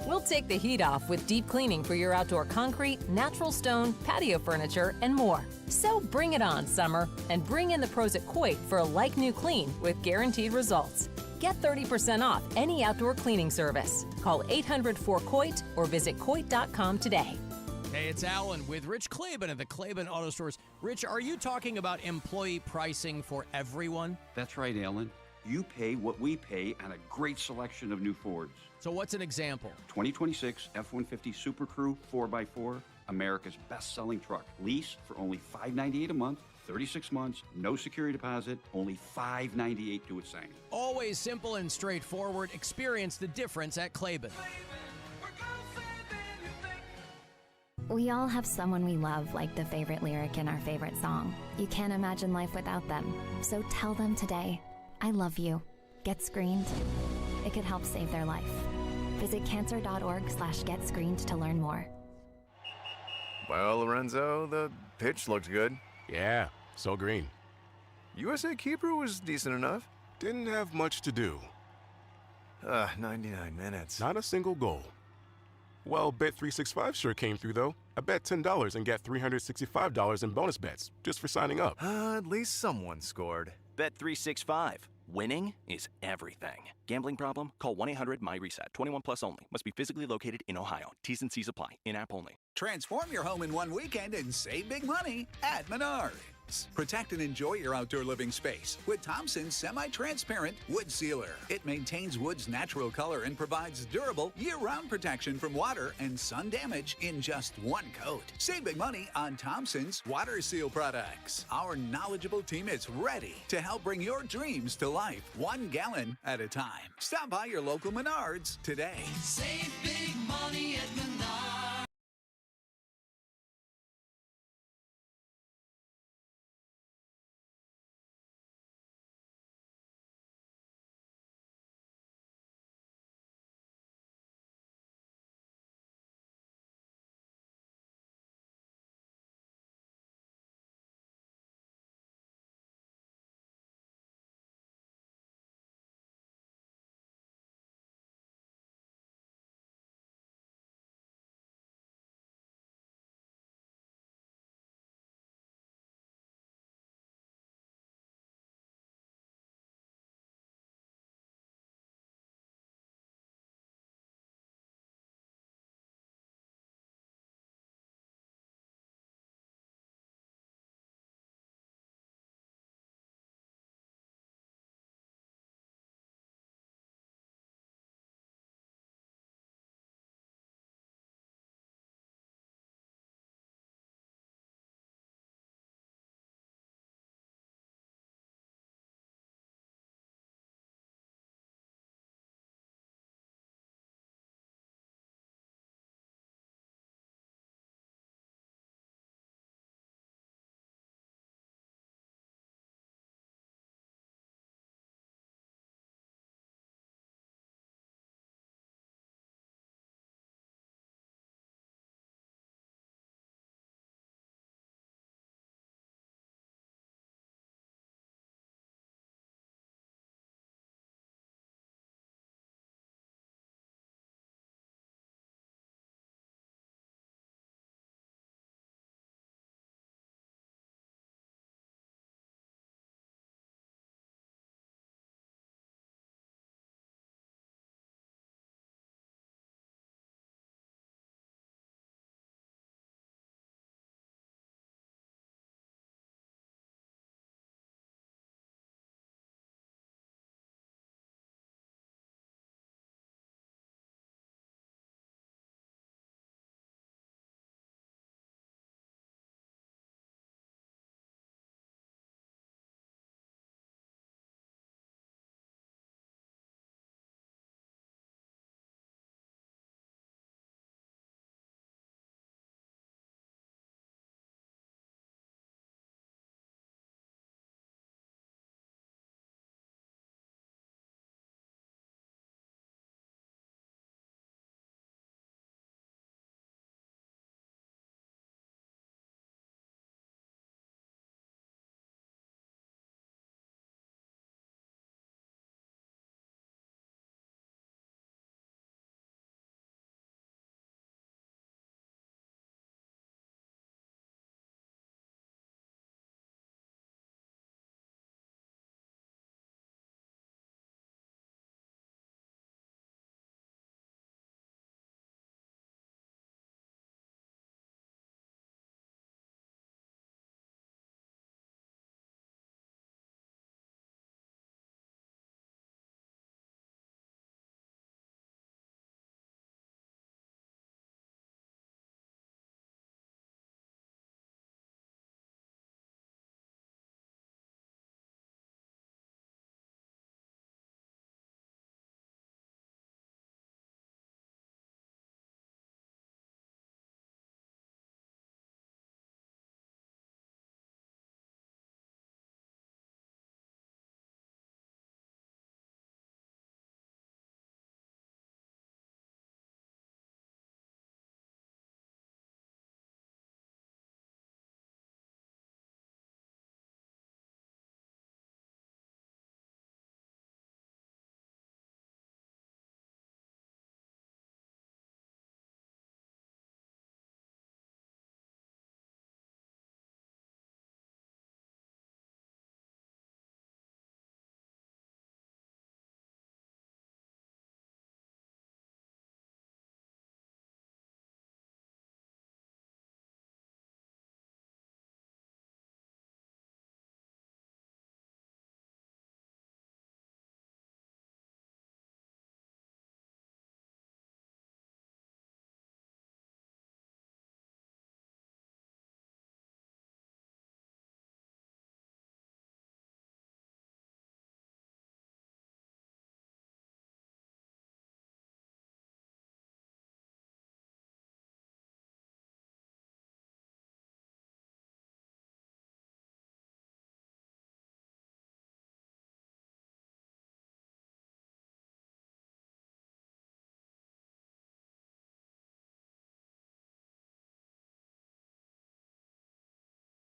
We'll take the heat off with deep cleaning for your outdoor concrete, natural stone, patio furniture, and more. So bring it on, summer, and bring in the pros at Coit for a like-new clean with guaranteed results. Get 30% off any outdoor cleaning service. Call 800-4COIT or visit Coit.com today. Hey, it's Alan with Rich Klaben at the Klaben Auto Stores. Rich, are you talking about employee pricing for everyone? That's right, Alan. You pay what we pay on a great selection of new Fords. So what's an example? 2026 F-150 Super Crew 4x4, America's best-selling truck. Lease for only $598 a month, 36 months, no security deposit, only $598 to its signing. Always simple and straightforward. Experience the difference at Klaben. We all have someone we love, like the favorite lyric in our favorite song. You can't imagine life without them. So tell them today, I love you. Get screened. It could help save their life. Visit cancer.org/getscreened to learn more. Well, Lorenzo, the pitch looked good. Yeah, so green. USA keeper was decent enough. Didn't have much to do. 99 minutes. Not a single goal. Well, Bet365 sure came through, though. I bet $10 and get $365 in bonus bets just for signing up. At least someone scored. Bet365. Winning is everything. Gambling problem? Call 1-800-MY-RESET. 21 plus only. Must be physically located in Ohio. T's and C's apply. In-app only. Transform your home in one weekend and save big money at Menards. Protect and enjoy your outdoor living space with Thompson's semi-transparent wood sealer. It maintains wood's natural color and provides durable year-round protection from water and sun damage in just one coat. Save big money on Thompson's water seal products. Our knowledgeable team is ready to help bring your dreams to life, 1 gallon at a time. Stop by your local Menards today. Save big money at Menards.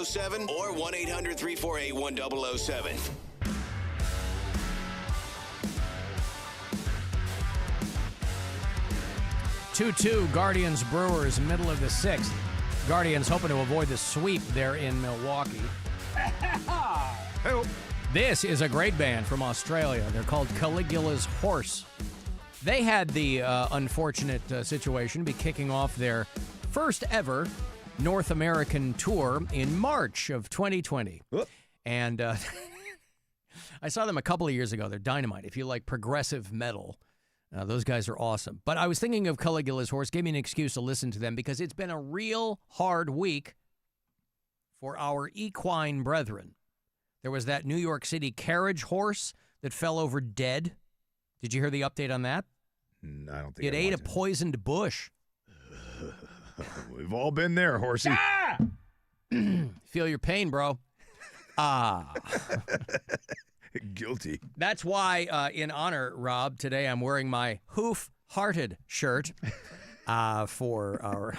7 or 1-800-348-1007. 2-2 Guardians Brewers, middle of the 6th. Guardians hoping to avoid the sweep there in Milwaukee. This is a great band from Australia. They're called Caligula's Horse. They had the unfortunate situation be kicking off their first ever North American tour in March of 2020. And I saw them a couple of years ago. They're dynamite. If you like progressive metal, those guys are awesome. But I was thinking of Caligula's Horse, gave me an excuse to listen to them because it's been a real hard week for our equine brethren. There was that New York City carriage horse that fell over dead. Did you hear the update on that? I don't think it ate a poisoned bush. We've all been there, horsey. Ah! Feel your pain, bro. Guilty. That's why, in honor, Rob, today I'm wearing my hoof-hearted shirt for our...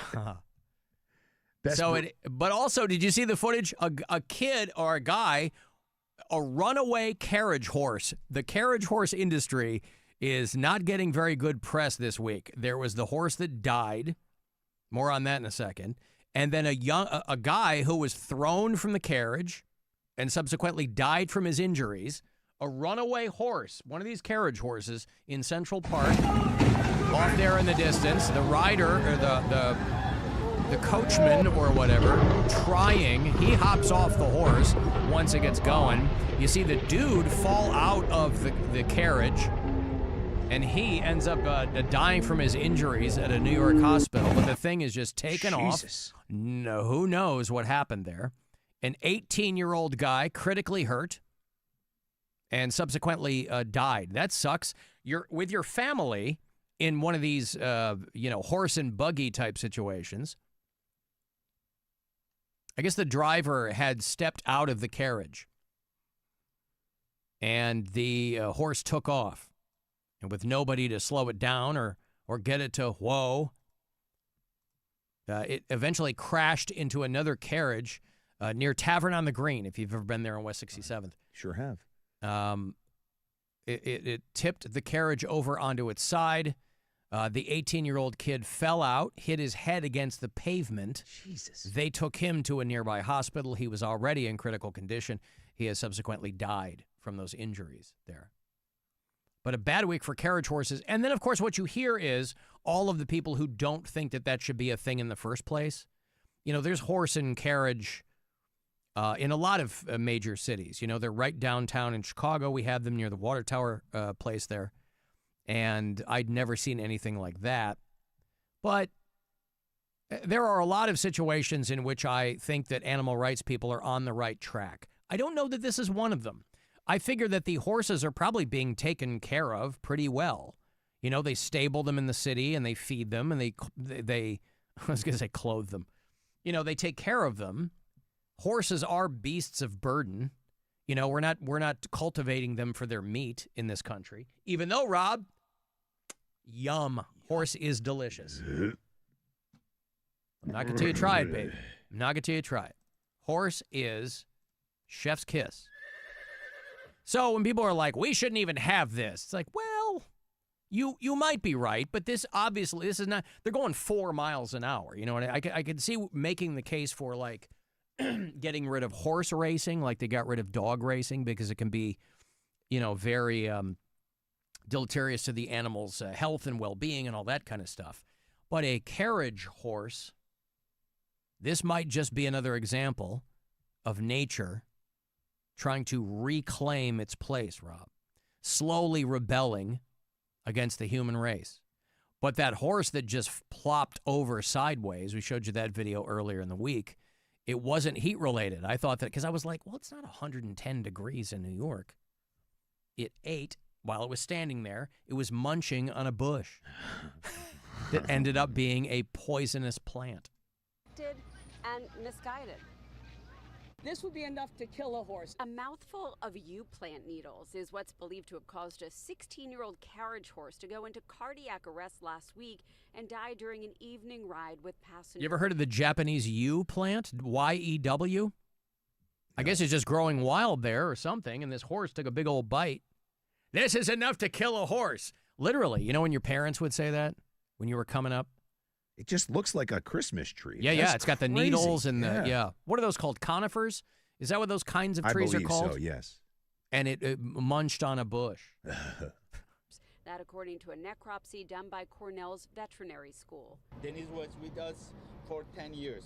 But also, did you see the footage? A kid or a guy, a runaway carriage horse. The carriage horse industry is not getting very good press this week. There was the horse that died. More on that in a second. And then a guy who was thrown from the carriage and subsequently died from his injuries. A runaway horse, one of these carriage horses in Central Park, off there in the distance. The rider, or the coachman or whatever, he hops off the horse once it gets going. You see the dude fall out of the carriage, and he ends up dying from his injuries at a New York hospital. But the thing is just taken off. No, who knows what happened there. An 18-year-old guy critically hurt and subsequently died. That sucks. You're with your family in one of these, horse and buggy type situations. I guess the driver had stepped out of the carriage, and the horse took off. And with nobody to slow it down or get it to whoa, it eventually crashed into another carriage near Tavern on the Green, if you've ever been there on West 67th. Sure have. It tipped the carriage over onto its side. The 18-year-old kid fell out, hit his head against the pavement. Jesus. They took him to a nearby hospital. He was already in critical condition. He has subsequently died from those injuries there. But a bad week for carriage horses. And then, of course, what you hear is all of the people who don't think that should be a thing in the first place. You know, there's horse and carriage in a lot of major cities. You know, they're right downtown in Chicago. We have them near the water tower place there. And I'd never seen anything like that. But there are a lot of situations in which I think that animal rights people are on the right track. I don't know that this is one of them. I figure that the horses are probably being taken care of pretty well. You know, they stable them in the city and they feed them and they I was going to say clothe them. You know, they take care of them. Horses are beasts of burden. You know, we're not cultivating them for their meat in this country. Even though, Rob, yum, horse is delicious. I'm not going to tell you try it, baby. I'm not going to tell you try it. Horse is chef's kiss. So when people are like, we shouldn't even have this, it's like, well, you might be right, but this is not, they're going 4 miles an hour. You know, and I could see making the case for like getting rid of horse racing, like they got rid of dog racing, because it can be, you know, very deleterious to the animal's health and well-being and all that kind of stuff. But a carriage horse, this might just be another example of nature trying to reclaim its place, Rob. Slowly rebelling against the human race. But that horse that just plopped over sideways, we showed you that video earlier in the week, it wasn't heat-related. I thought that, because I was like, well, it's not 110 degrees in New York. It ate, while it was standing there, it was munching on a bush that ended up being a poisonous plant. And misguided. This would be enough to kill a horse. A mouthful of U-plant needles is what's believed to have caused a 16-year-old carriage horse to go into cardiac arrest last week and die during an evening ride with passengers. You ever heard of the Japanese yew plant? Y-E-W? I guess it's just growing wild there or something, and this horse took a big old bite. This is enough to kill a horse. Literally. You know when your parents would say that when you were coming up? It just looks like a Christmas tree. Yeah, it's got the crazy. needles and the, What are those called? Conifers? Is that what those kinds of trees are called? I believe so, yes. And it munched on a bush. That according to a necropsy done by Cornell's veterinary school. Dennis was with us for 10 years.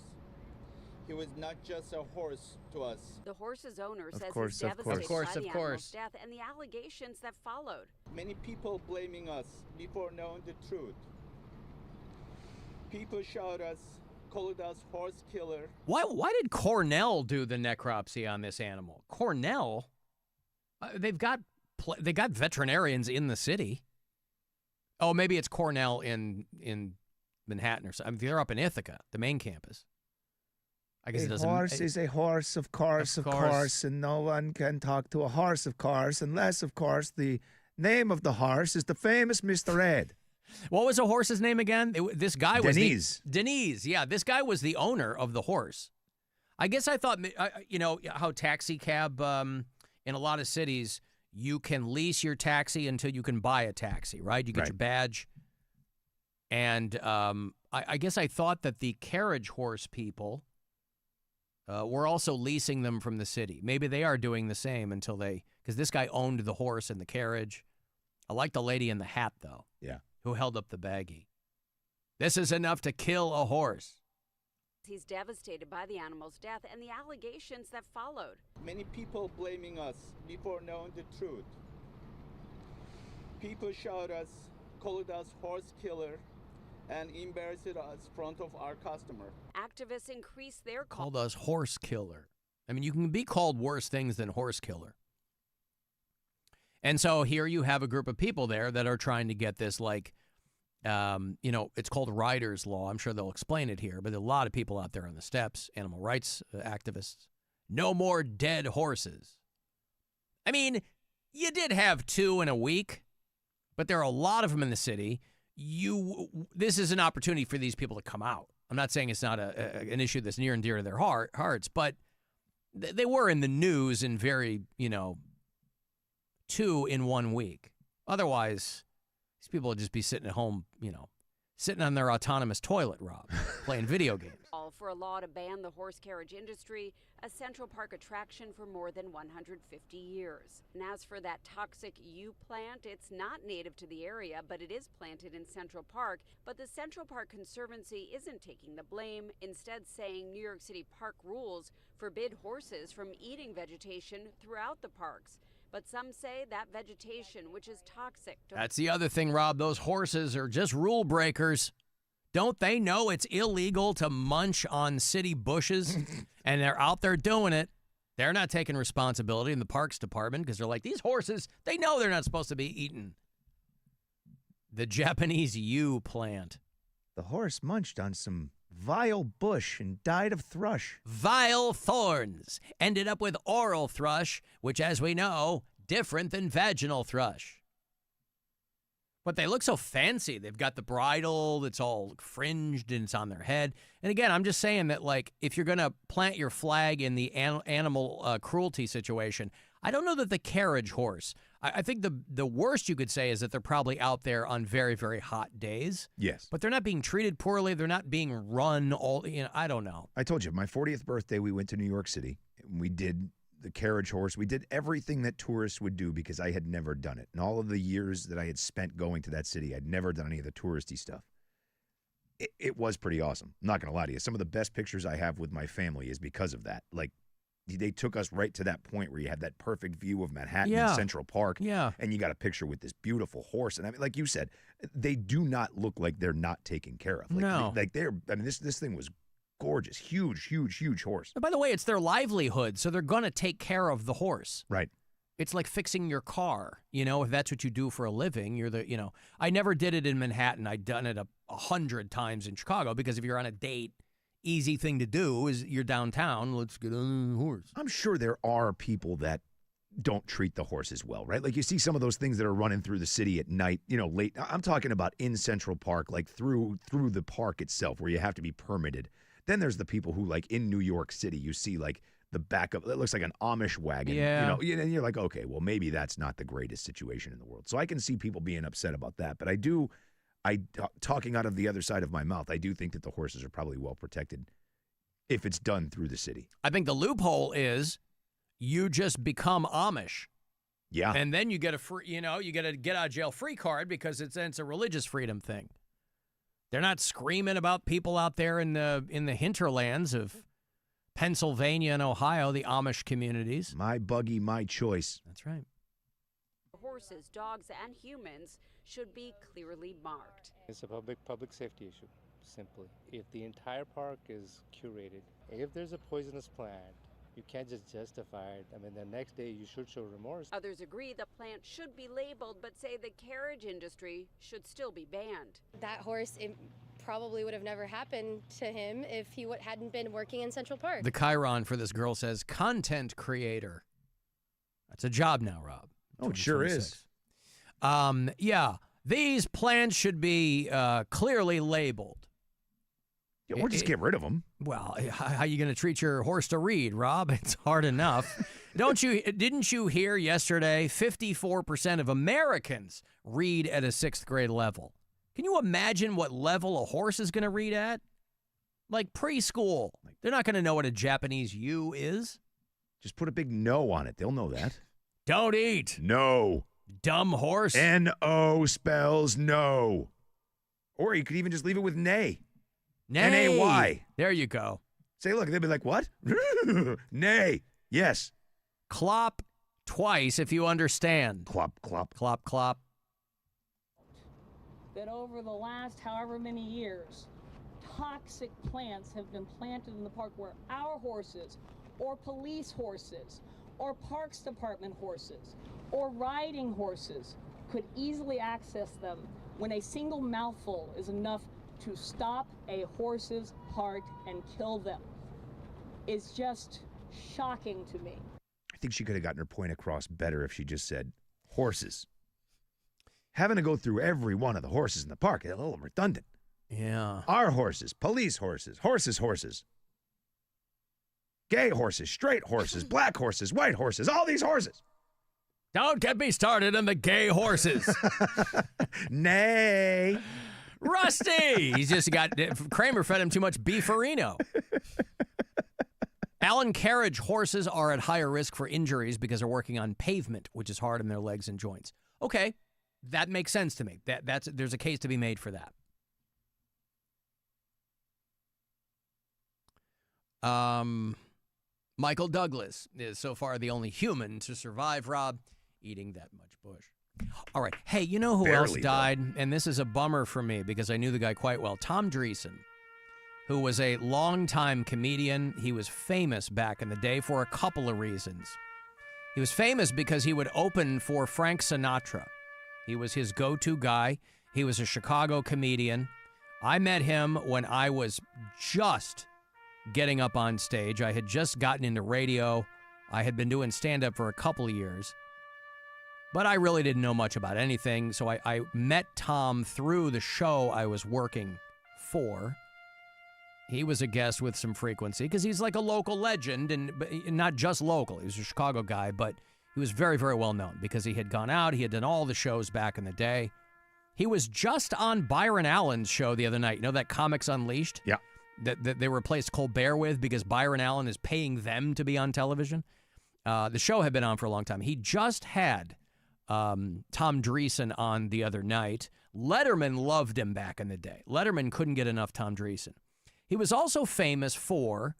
He was not just a horse to us. The horse's owner says course, he's devastated by the of animal's course. death and the allegations that followed. Many people blaming us before knowing the truth. People shout us, called us horse killer. Why did Cornell do the necropsy on this animal? Cornell? They got veterinarians in the city. Oh, maybe it's Cornell in Manhattan or something. I mean, they're up in Ithaca, the main campus. I guess it doesn't. A horse is a horse, of course, and no one can talk to a horse, of course, unless, of course, the name of the horse is the famous Mr. Ed. What was the horse's name again? This guy was Denise. Denise, yeah. This guy was the owner of the horse. I guess I thought, you know, how taxi cab in a lot of cities, you can lease your taxi until you can buy a taxi, right? You get your badge. And I guess I thought that the carriage horse people were also leasing them from the city. Maybe they are doing the same until because this guy owned the horse and the carriage. I like the lady in the hat, though. Yeah. Who held up the baggie. This is enough to kill a horse. He's devastated by the animal's death and the allegations that followed. Many people blaming us before knowing the truth. People shout us, called us horse killer, and embarrassed us in front of our customer. Activists increased their Called us horse killer. I mean, you can be called worse things than horse killer. And so here you have a group of people there that are trying to get this, like, you know, it's called rider's law. I'm sure they'll explain it here, but there are a lot of people out there on the steps, animal rights activists. No more dead horses. I mean, you did have 2 in a week, but there are a lot of them in the city. This is an opportunity for these people to come out. I'm not saying it's not an issue that's near and dear to their hearts, but they were in the news in very, 2 in 1 week. Otherwise, these people would just be sitting at home, sitting on their autonomous toilet, Rob, playing video games. All for a law to ban the horse carriage industry, a Central Park attraction for more than 150 years. And as for that toxic yew plant, it's not native to the area, but it is planted in Central Park. But the Central Park Conservancy isn't taking the blame, instead saying New York City park rules forbid horses from eating vegetation throughout the parks. But some say that vegetation, which is toxic. That's the other thing, Rob. Those horses are just rule breakers. Don't they know it's illegal to munch on city bushes? And they're out there doing it. They're not taking responsibility in the Parks Department because they're like, these horses, they know they're not supposed to be eaten. The Japanese yew plant. The horse munched on some vile bush and died of thrush. Vile thorns. Ended up with oral thrush, which, as we know, different than vaginal thrush. But they look so fancy. They've got the bridle that's all fringed and it's on their head. And again, I'm just saying that, like, if you're going to plant your flag in the animal cruelty situation, I don't know that the carriage horse. I think the worst you could say is that they're probably out there on very, very hot days. Yes. But they're not being treated poorly. They're not being run all, I don't know. I told you, my 40th birthday, we went to New York City. And we did the carriage horse. We did everything that tourists would do because I had never done it. In all of the years that I had spent going to that city, I'd never done any of the touristy stuff. It was pretty awesome. I'm not going to lie to you. Some of the best pictures I have with my family is because of that. Like, they took us right to that point where you had that perfect view of Manhattan and Central Park. Yeah. And you got a picture with this beautiful horse. And I mean, like you said, they do not look like they're not taken care of. Like, no. This thing was gorgeous. Huge horse. And by the way, it's their livelihood, so they're going to take care of the horse. Right. It's like fixing your car. If that's what you do for a living, I never did it in Manhattan. I'd done it 100 times in Chicago because if you're on a date, easy thing to do is you're downtown, let's get on the horse. I'm sure there are people that don't treat the horses well, right? Like you see some of those things that are running through the city at night, late. I'm talking about in Central Park, like through the park itself where you have to be permitted. Then there's the people who, like in New York City, you see like the back of it looks like an Amish wagon. Yeah. And you're like, okay, well, maybe that's not the greatest situation in the world. So I can see people being upset about that. But talking out of the other side of my mouth, I do think that the horses are probably well protected if it's done through the city. I think the loophole is you just become Amish. Yeah. And then you get a free, you get a get out of jail free card because it's a religious freedom thing. They're not screaming about people out there in the hinterlands of Pennsylvania and Ohio, the Amish communities. My buggy, my choice. That's right. Horses, dogs, and humans should be clearly marked. It's a public safety issue, simply. If the entire park is curated, if there's a poisonous plant, you can't just justify it. I mean, the next day you should show remorse. Others agree the plant should be labeled, but say the carriage industry should still be banned. That horse, it probably would have never happened to him if he hadn't been working in Central Park. The Chiron for this girl says content creator. That's a job now, Rob. Oh, it sure is. Yeah, these plants should be clearly labeled. Yeah, or just get rid of them. Well, how are you going to treat your horse to read, Rob? It's hard enough. Didn't you hear yesterday 54% of Americans read at a 6th grade level? Can you imagine what level a horse is going to read at? Like preschool. They're not going to know what a Japanese U is. Just put a big no on it. They'll know that. Don't eat. No. Dumb horse. N-O spells no. Or you could even just leave it with nay. Nay. N-A-Y. There you go. Say, look, they'll be like, what? Nay. Yes. Clop twice if you understand. Clop, clop. Clop, clop. That over the last however many years, toxic plants have been planted in the park where our horses or police horses or Parks Department horses or riding horses could easily access them when a single mouthful is enough to stop a horse's heart and kill them. It's just shocking to me. I think she could have gotten her point across better if she just said horses. Having to go through every one of the horses in the park is a little redundant. Yeah. Our horses, police horses, horses. Gay horses, straight horses, black horses, white horses, all these horses. Don't get me started on the gay horses. Nay. Rusty! He's just got, Kramer fed him too much beefarino. Alan carriage horses are at higher risk for injuries because they're working on pavement, which is hard on their legs and joints. Okay, that makes sense to me. There's a case to be made for that. Michael Douglas is so far the only human to survive, Rob, eating that much bush. All right. Hey, you know who else died? And this is a bummer for me because I knew the guy quite well. Tom Dreesen, who was a longtime comedian. He was famous back in the day for a couple of reasons. He was famous because he would open for Frank Sinatra. He was his go-to guy. He was a Chicago comedian. I met him when I was just getting up on stage. I had just gotten into radio. I had been doing stand-up for a couple of years. But I really didn't know much about anything, so I met Tom through the show I was working for. He was a guest with some frequency because he's like a local legend, and not just local. He was a Chicago guy, but he was very, very well known because he had gone out. He had done all the shows back in the day. He was just on Byron Allen's show the other night. You know that Comics Unleashed? Yeah. That they replaced Colbert with because Byron Allen is paying them to be on television. The show had been on for a long time. He just had Tom Dreesen on the other night. Letterman loved him back in the day. Letterman couldn't get enough Tom Dreesen. He was also famous for,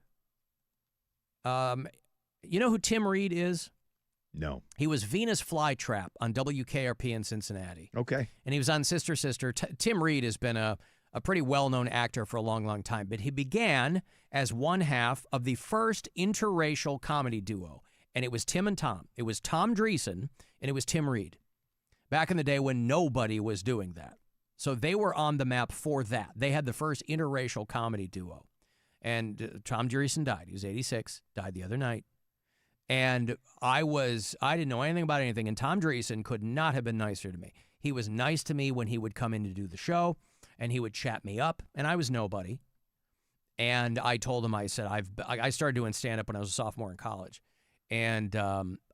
you know who Tim Reed is? No. He was Venus Flytrap on WKRP in Cincinnati. Okay. And he was on Sister Sister. Tim Reed has been a pretty well-known actor for a long, long time, but he began as one half of the first interracial comedy duo, and it was Tim and Tom. It was Tom Dreesen, and it was Tim Reed, back in the day when nobody was doing that. So they were on the map for that. They had the first interracial comedy duo, and Tom Dreesen died. He was 86, died the other night, and I didn't know anything about anything, and Tom Dreesen could not have been nicer to me. He was nice to me when he would come in to do the show, and he would chat me up, and I was nobody. And I told him, I said, I started doing stand-up when I was a sophomore in college. And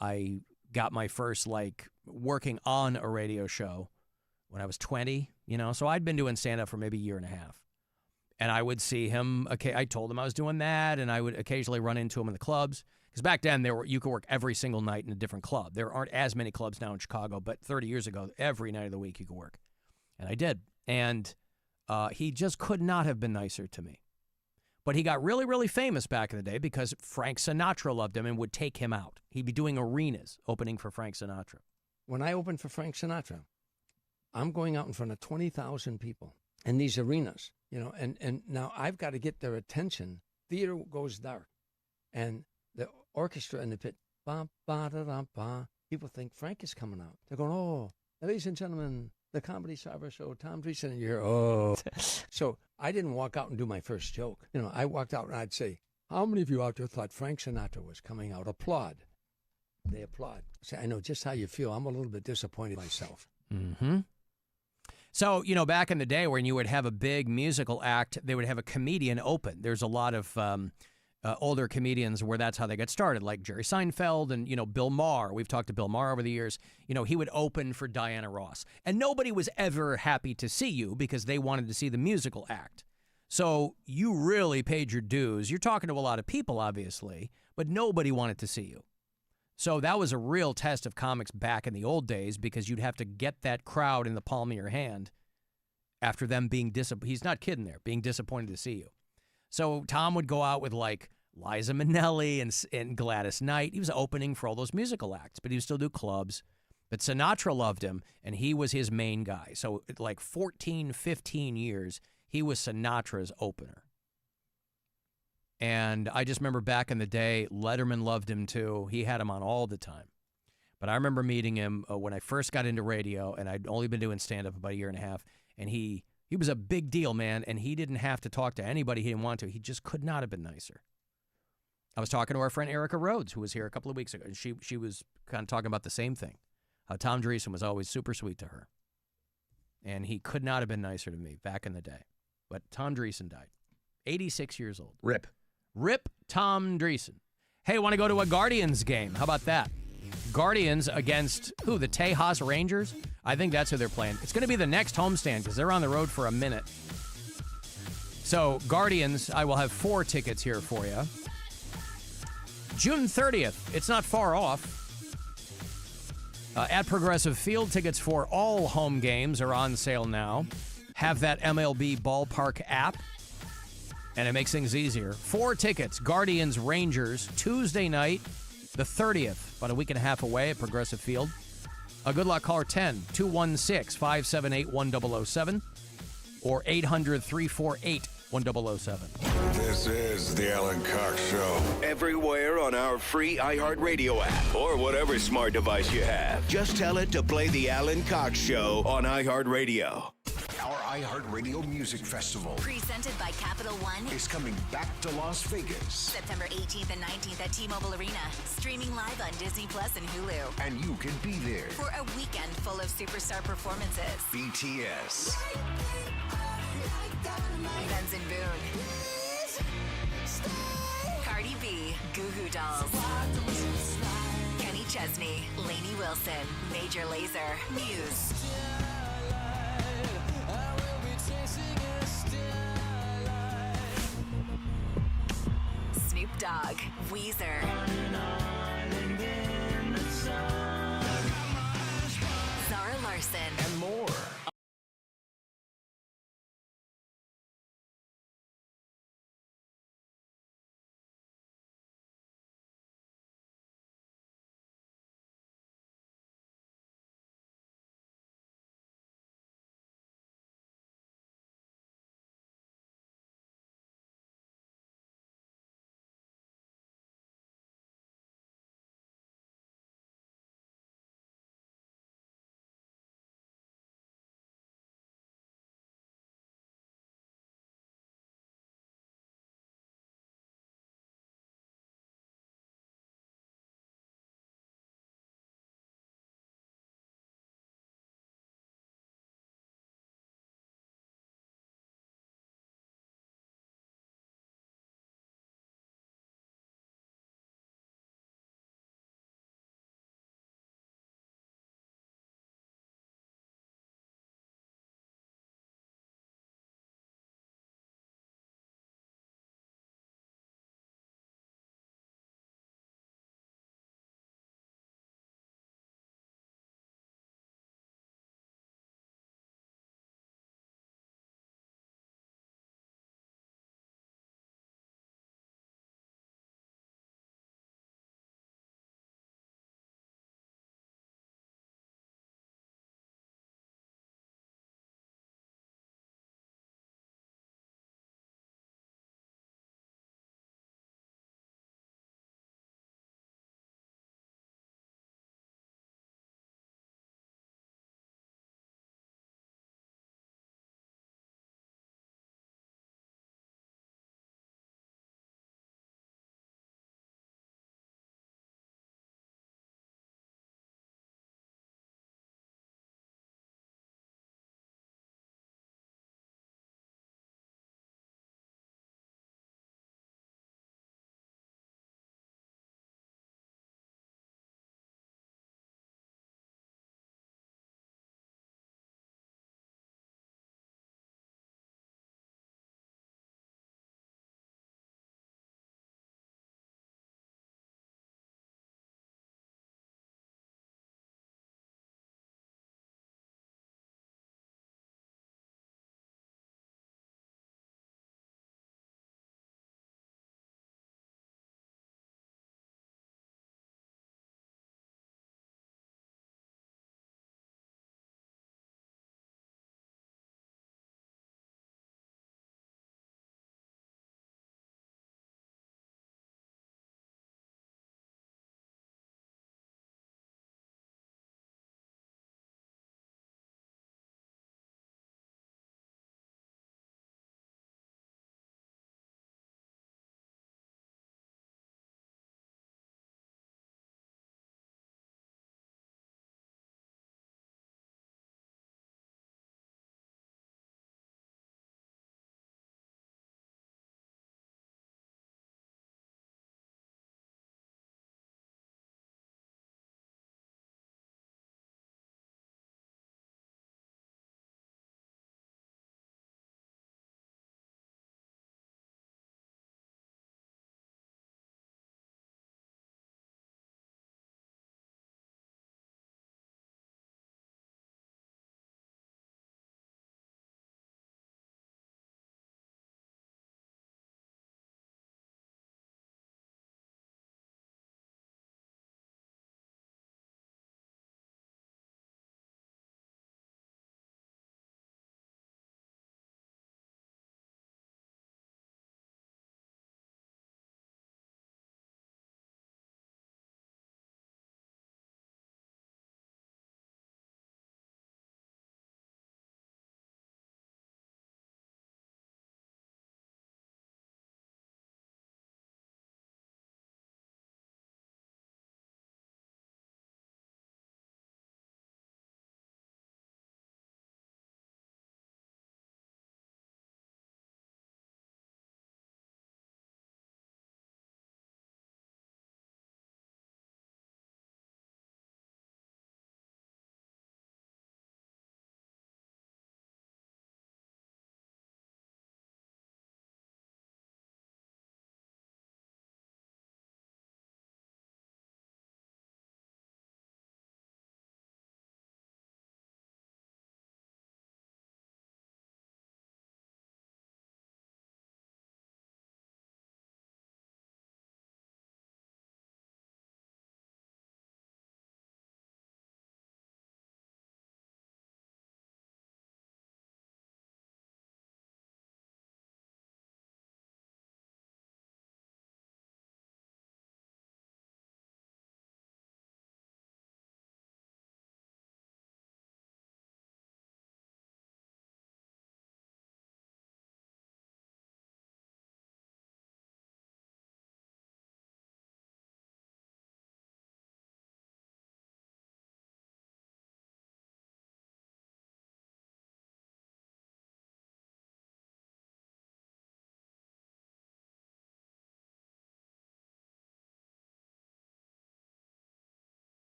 I got my first, like, working on a radio show when I was 20, So I'd been doing stand-up for maybe a year and a half. And I would see him, I told him I was doing that, and I would occasionally run into him in the clubs. Because back then, you could work every single night in a different club. There aren't as many clubs now in Chicago, but 30 years ago, every night of the week you could work. And I did. And he just could not have been nicer to me. But he got really, really famous back in the day because Frank Sinatra loved him and would take him out. He'd be doing arenas opening for Frank Sinatra. When I opened for Frank Sinatra, I'm going out in front of 20,000 people in these arenas, and now I've got to get their attention. Theater goes dark, and the orchestra in the pit, ba, ba, da, da, ba. People think Frank is coming out. They're going, oh, ladies and gentlemen, the Comedy Cyber Show, Tom Dreesen, and you hear, oh. So I didn't walk out and do my first joke. I walked out and I'd say, how many of you out there thought Frank Sinatra was coming out? Applaud. They applaud. Say, I know just how you feel. I'm a little bit disappointed myself. Mm-hmm. So, back in the day when you would have a big musical act, they would have a comedian open. There's a lot of older comedians where that's how they got started, like Jerry Seinfeld and, Bill Maher. We've talked to Bill Maher over the years. He would open for Diana Ross. And nobody was ever happy to see you because they wanted to see the musical act. So you really paid your dues. You're talking to a lot of people, obviously, but nobody wanted to see you. So that was a real test of comics back in the old days because you'd have to get that crowd in the palm of your hand after them being disappointed. He's not kidding there, being disappointed to see you. So Tom would go out with like Liza Minnelli and Gladys Knight. He was opening for all those musical acts, but he would still do clubs. But Sinatra loved him, and he was his main guy. So like 14, 15 years, he was Sinatra's opener. And I just remember back in the day, Letterman loved him too. He had him on all the time. But I remember meeting him when I first got into radio, and I'd only been doing stand-up about a year and a half, and he was a big deal, man, and he didn't have to talk to anybody he didn't want to. He just could not have been nicer. I was talking to our friend Erica Rhodes, who was here a couple of weeks ago, and she was kind of talking about the same thing, how Tom Dreesen was always super sweet to her. And he could not have been nicer to me back in the day. But Tom Dreesen died, 86 years old. Rip. Rip Tom Dreesen. Hey, want to go to a Guardians game? How about that? Guardians against who? The Tejas Rangers? I think that's who they're playing. It's going to be the next homestand because they're on the road for a minute. So, Guardians, I will have 4 tickets here for you. June 30th. It's not far off. At Progressive Field, tickets for all home games are on sale now. Have that MLB Ballpark app, and it makes things easier. 4 tickets, Guardians Rangers, Tuesday night, the 30th, about a week and a half away at Progressive Field. Good luck, caller 10-216-578-1007 or 800-348-1007. This is the Alan Cox Show. Everywhere on our free iHeartRadio app or whatever smart device you have. Just tell it to play the Alan Cox Show on iHeartRadio. Our iHeartRadio Music Festival presented by Capital One is coming back to Las Vegas. September 18th and 19th at T-Mobile Arena. Streaming live on Disney Plus and Hulu. And you can be there for a weekend full of superstar performances. BTS. Benz and Boone. Cardi B. Goo Goo Dolls. Kenny Chesney. Lainey Wilson. Major Lazer. Muse. Snoop Dogg, Weezer, Zara Larsson, and more.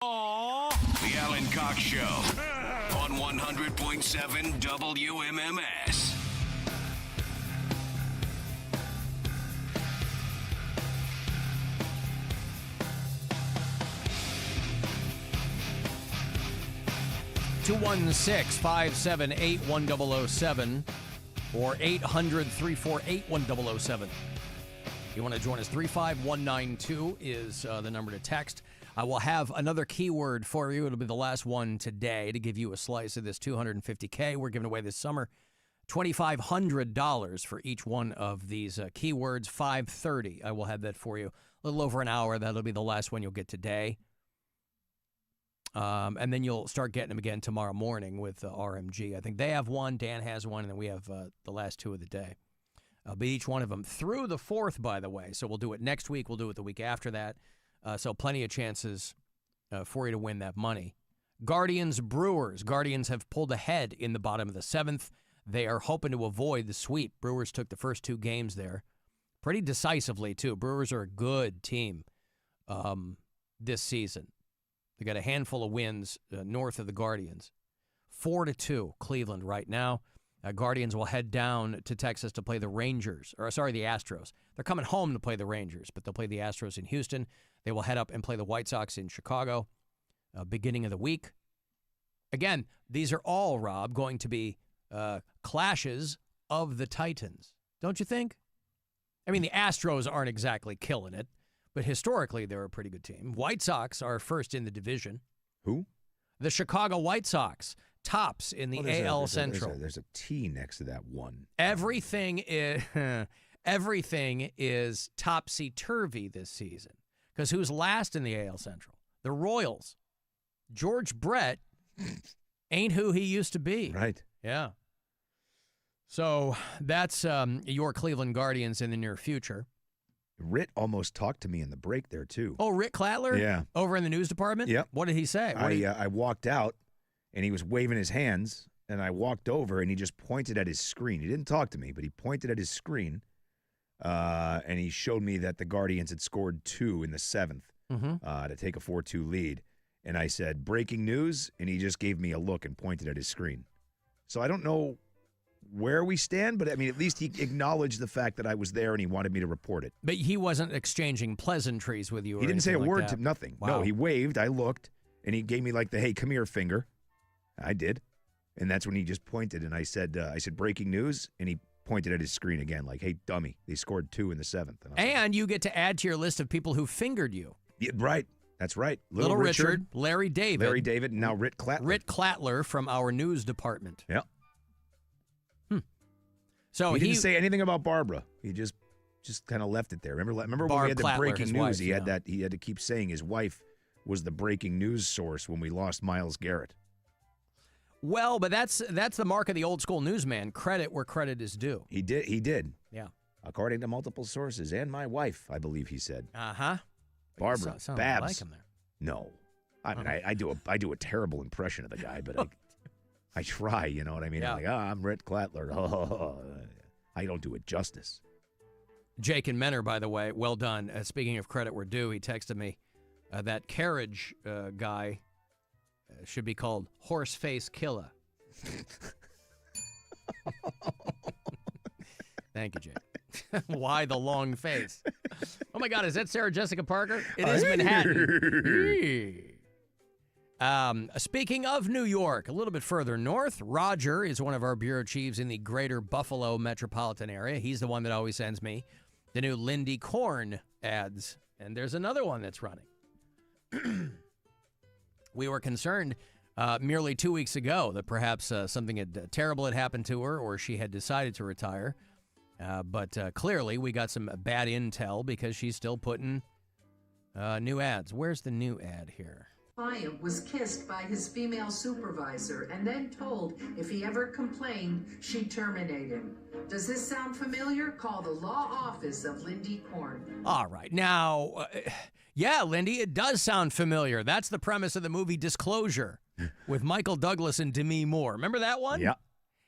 The Alan Cox Show on 100.7 WMMS. Two 216-578-1007 or 800-348-1007. You want to join us? 35192 is the number to text. I will have another keyword for you. It'll be the last one today to give you a slice of this $250K we're giving away this summer. $2,500 for each one of these keywords. 5:30. I will have that for you. A little over an hour. That'll be the last one you'll get today. And then you'll start getting them again tomorrow morning with RMG. I think they have one, Dan has one, and then we have the last two of the day. But each one of them through the 4th, by the way. So we'll do it next week. We'll do it the week after that. So plenty of chances for you to win that money. Guardians Brewers. Guardians have pulled ahead in the bottom of the 7th. They are hoping to avoid the sweep. Brewers took the first 2 games there pretty decisively, too. Brewers are a good team this season. They got a handful of wins north of the Guardians. 4-2 Cleveland right now. Guardians will head down to Texas to play the Rangers, the Astros. They're coming home to play the Rangers, but they'll play the Astros in Houston. They will head up and play the White Sox in Chicago beginning of the week. Again, these are all, Rob, going to be clashes of the Titans, don't you think? I mean, the Astros aren't exactly killing it, but historically they're a pretty good team. White Sox are first in the division. Who? The Chicago White Sox. Tops in the AL Central. There's a T next to that one. Everything is topsy-turvy this season. Because who's last in the AL Central? The Royals. George Brett ain't who he used to be. Right. Yeah. So that's your Cleveland Guardians in the near future. Rit almost talked to me in the break there, too. Oh, Rit Klattler? Yeah. Over in the news department? Yep. What did he say? I walked out. And he was waving his hands, and I walked over, and he just pointed at his screen. He didn't talk to me, but he pointed at his screen, and he showed me that the Guardians had scored 2 in the 7th to take a 4-2 lead. And I said, breaking news, and he just gave me a look and pointed at his screen. So I don't know where we stand, but, I mean, at least he acknowledged the fact that I was there, and he wanted me to report it. But he wasn't exchanging pleasantries with you or He didn't say a anything word like that. nothing. Wow. No, he waved, I looked, and he gave me like the, hey, come here finger. I did. And that's when he just pointed, and I said, breaking news, and he pointed at his screen again, like, hey, dummy, they scored 2 in the 7th. And you get to add to your list of people who fingered you. Yeah, right. That's right. Little Richard, Larry David, and now Rit Klattler. Rit Klattler from our news department. Yeah. So he didn't say anything about Barbara. He just kind of left it there. Remember when we had the Klattler, breaking his news? wife, He had that. He had to keep saying his wife was the breaking news source when we lost Myles Garrett. Well, but that's the mark of the old school newsman. Credit where credit is due. He did. Yeah. According to multiple sources and my wife, I believe he said. Uh-huh. Barbara Sounds Babs. like him there. No. I mean, I do a terrible impression of the guy, but I try, you know what I mean? Yeah. I'm like, I'm Rit Klattler. I don't do it justice. Jake and Menor, by the way, well done. Speaking of credit where due, he texted me that carriage guy should be called Horseface Killer. Thank you, Jake. Why the long face? Oh, my God, is that Sarah Jessica Parker? It is Manhattan. Speaking of New York, a little bit further north, Roger is one of our bureau chiefs in the greater Buffalo metropolitan area. He's the one that always sends me the new Lindy Corn ads, and there's another one that's running. We were concerned merely 2 weeks ago that perhaps something terrible had happened to her or she had decided to retire. But clearly we got some bad intel because she's still putting new ads. Where's the new ad here? Client was kissed by his female supervisor and then told if he ever complained, she'd terminate him. Does this sound familiar? Call the law office of Lindy Corn. All right. Now, yeah, Lindy, it does sound familiar. That's the premise of the movie Disclosure with Michael Douglas and Demi Moore. Remember that one? Yeah.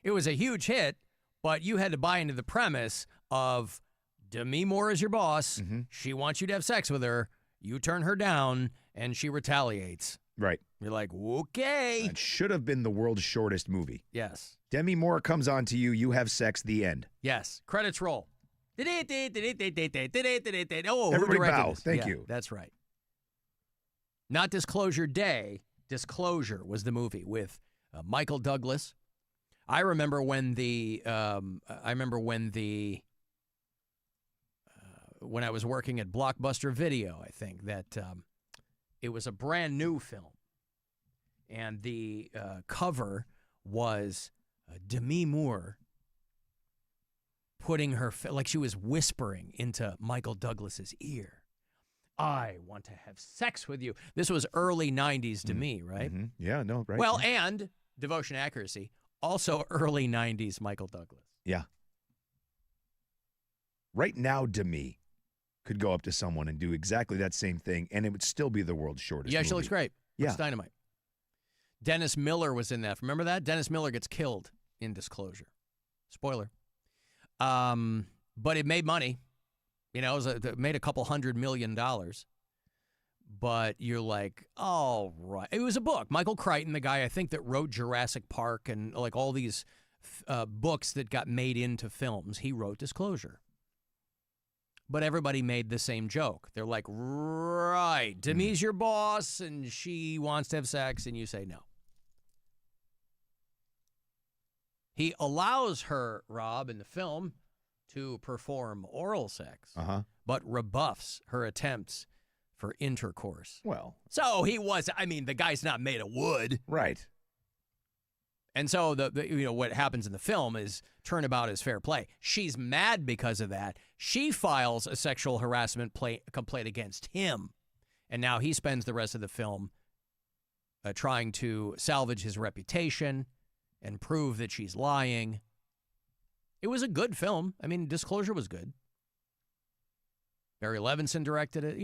It was a huge hit, but you had to buy into the premise of Demi Moore is your boss. Mm-hmm. She wants you to have sex with her. You turn her down, and she retaliates. Right. You're like, okay. It should have been the world's shortest movie. Yes. Demi Moore comes on to you. You have sex. The end. Yes. Credits roll. Oh, Everybody who directed bow. this? Thank Yeah, you. That's right. Not Disclosure Day. Disclosure was the movie with Michael Douglas. I remember when when I was working at Blockbuster Video, I think that it was a brand new film, and the cover was Demi Moore putting her like she was whispering into Michael Douglas's ear. I want to have sex with you. This was early 90s Demi, right? Mm-hmm. Yeah, no, right. Well, and Devotion Accuracy, also early 90s Michael Douglas. Yeah. Right now, Demi could go up to someone and do exactly that same thing, and it would still be the world's shortest movie. She looks great. Yeah. Looks dynamite. Dennis Miller was in that. Remember that? Dennis Miller gets killed in Disclosure. Spoiler. But it made money. You know, it made a couple $100 million. But you're like, all right. It was a book. Michael Crichton, the guy I think that wrote Jurassic Park and like all these books that got made into films, he wrote Disclosure. But everybody made the same joke. They're like, right, Demi's your boss and she wants to have sex, and you say no. He allows her, Rob, in the film to perform oral sex, but rebuffs her attempts for intercourse. Well. So he was, the guy's not made of wood. Right. And so what happens in the film is turnabout is fair play. She's mad because of that. She files a sexual harassment complaint against him. And now he spends the rest of the film trying to salvage his reputation and prove that she's lying. It was a good film. Disclosure was good. Barry Levinson directed it.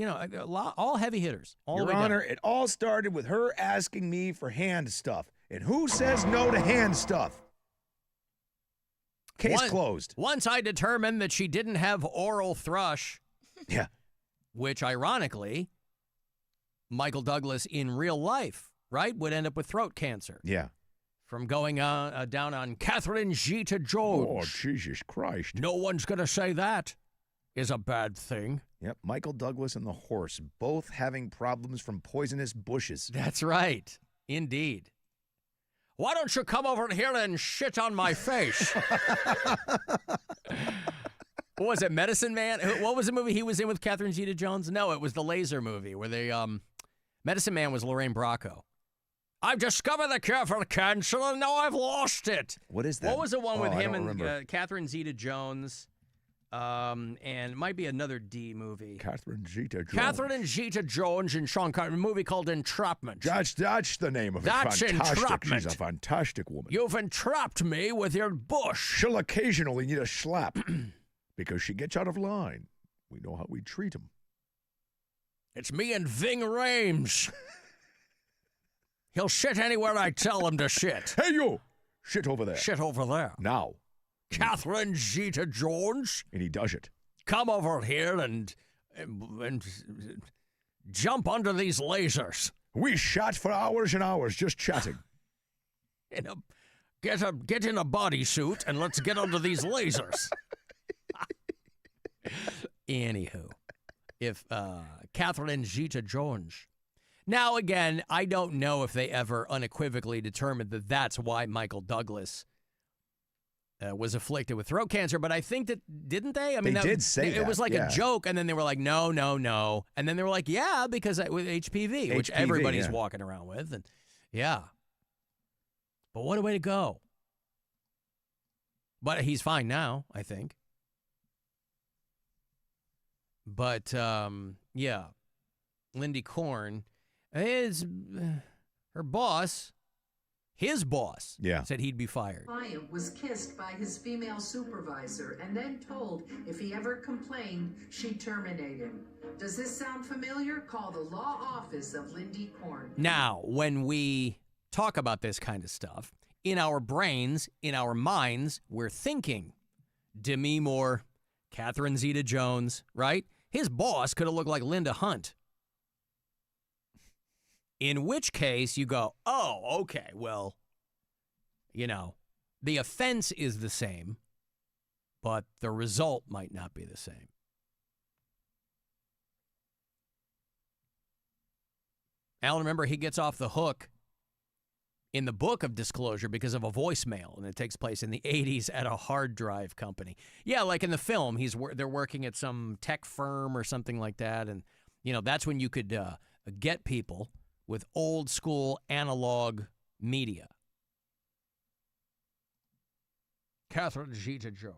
All heavy hitters. Your Honor, it all started with her asking me for hand stuff. And who says no to hand stuff? Case closed. Once I determined that she didn't have oral thrush. Yeah. Which, ironically, Michael Douglas in real life, right, would end up with throat cancer. Yeah. From going down on Catherine Zeta-Jones. Oh, Jesus Christ. No one's going to say that is a bad thing. Yep, Michael Douglas and the horse, both having problems from poisonous bushes. That's right. Indeed. Why don't you come over here and shit on my face? What was it, Medicine Man? What was the movie he was in with Catherine Zeta-Jones? No, it was the laser movie where they, Medicine Man was Lorraine Bracco. I've discovered the cure for cancer, and now I've lost it. What is that? What was the one with him and remember. Catherine Zeta-Jones? And it might be another D movie. Catherine Zeta-Jones. Catherine and Zeta-Jones and Sean Connery, a movie called Entrapment. That's the name of it. That's fantastic. Entrapment. She's a fantastic woman. You've entrapped me with your bush. She'll occasionally need a slap because she gets out of line. We know how we treat them. It's me and Ving Rhames. He'll shit anywhere I tell him to shit. Hey, you! Shit over there. Shit over there. Now. Catherine Zeta-Jones. And he does it. Come over here and jump under these lasers. We shot for hours and hours just chatting. Get in a bodysuit and let's get under these lasers. Anywho, if Catherine Zeta-Jones. Now, again, I don't know if they ever unequivocally determined that that's why Michael Douglas was afflicted with throat cancer, but I think that, didn't they? They did say that. It was like yeah. a joke, and then they were like, no. And then they were like, yeah, because with HPV, which everybody's walking around with. And yeah. But what a way to go. But he's fine now, I think. But, yeah. Lindy Korn, her boss, his boss, said he'd be fired. Client was kissed by his female supervisor and then told if he ever complained, she'd terminate him. Does this sound familiar? Call the law office of Lindy Korn. Now, when we talk about this kind of stuff, in our brains, in our minds, we're thinking Demi Moore, Catherine Zeta-Jones, right? His boss could have looked like Linda Hunt. In which case you go, oh, okay, well, the offense is the same, but the result might not be the same. Alan, remember, he gets off the hook in the book of disclosure because of a voicemail, and it takes place in the 80s at a hard drive company. Yeah, like in the film, they're working at some tech firm or something like that, and that's when you could get people with old school analog media. Catherine Zeta-Jones.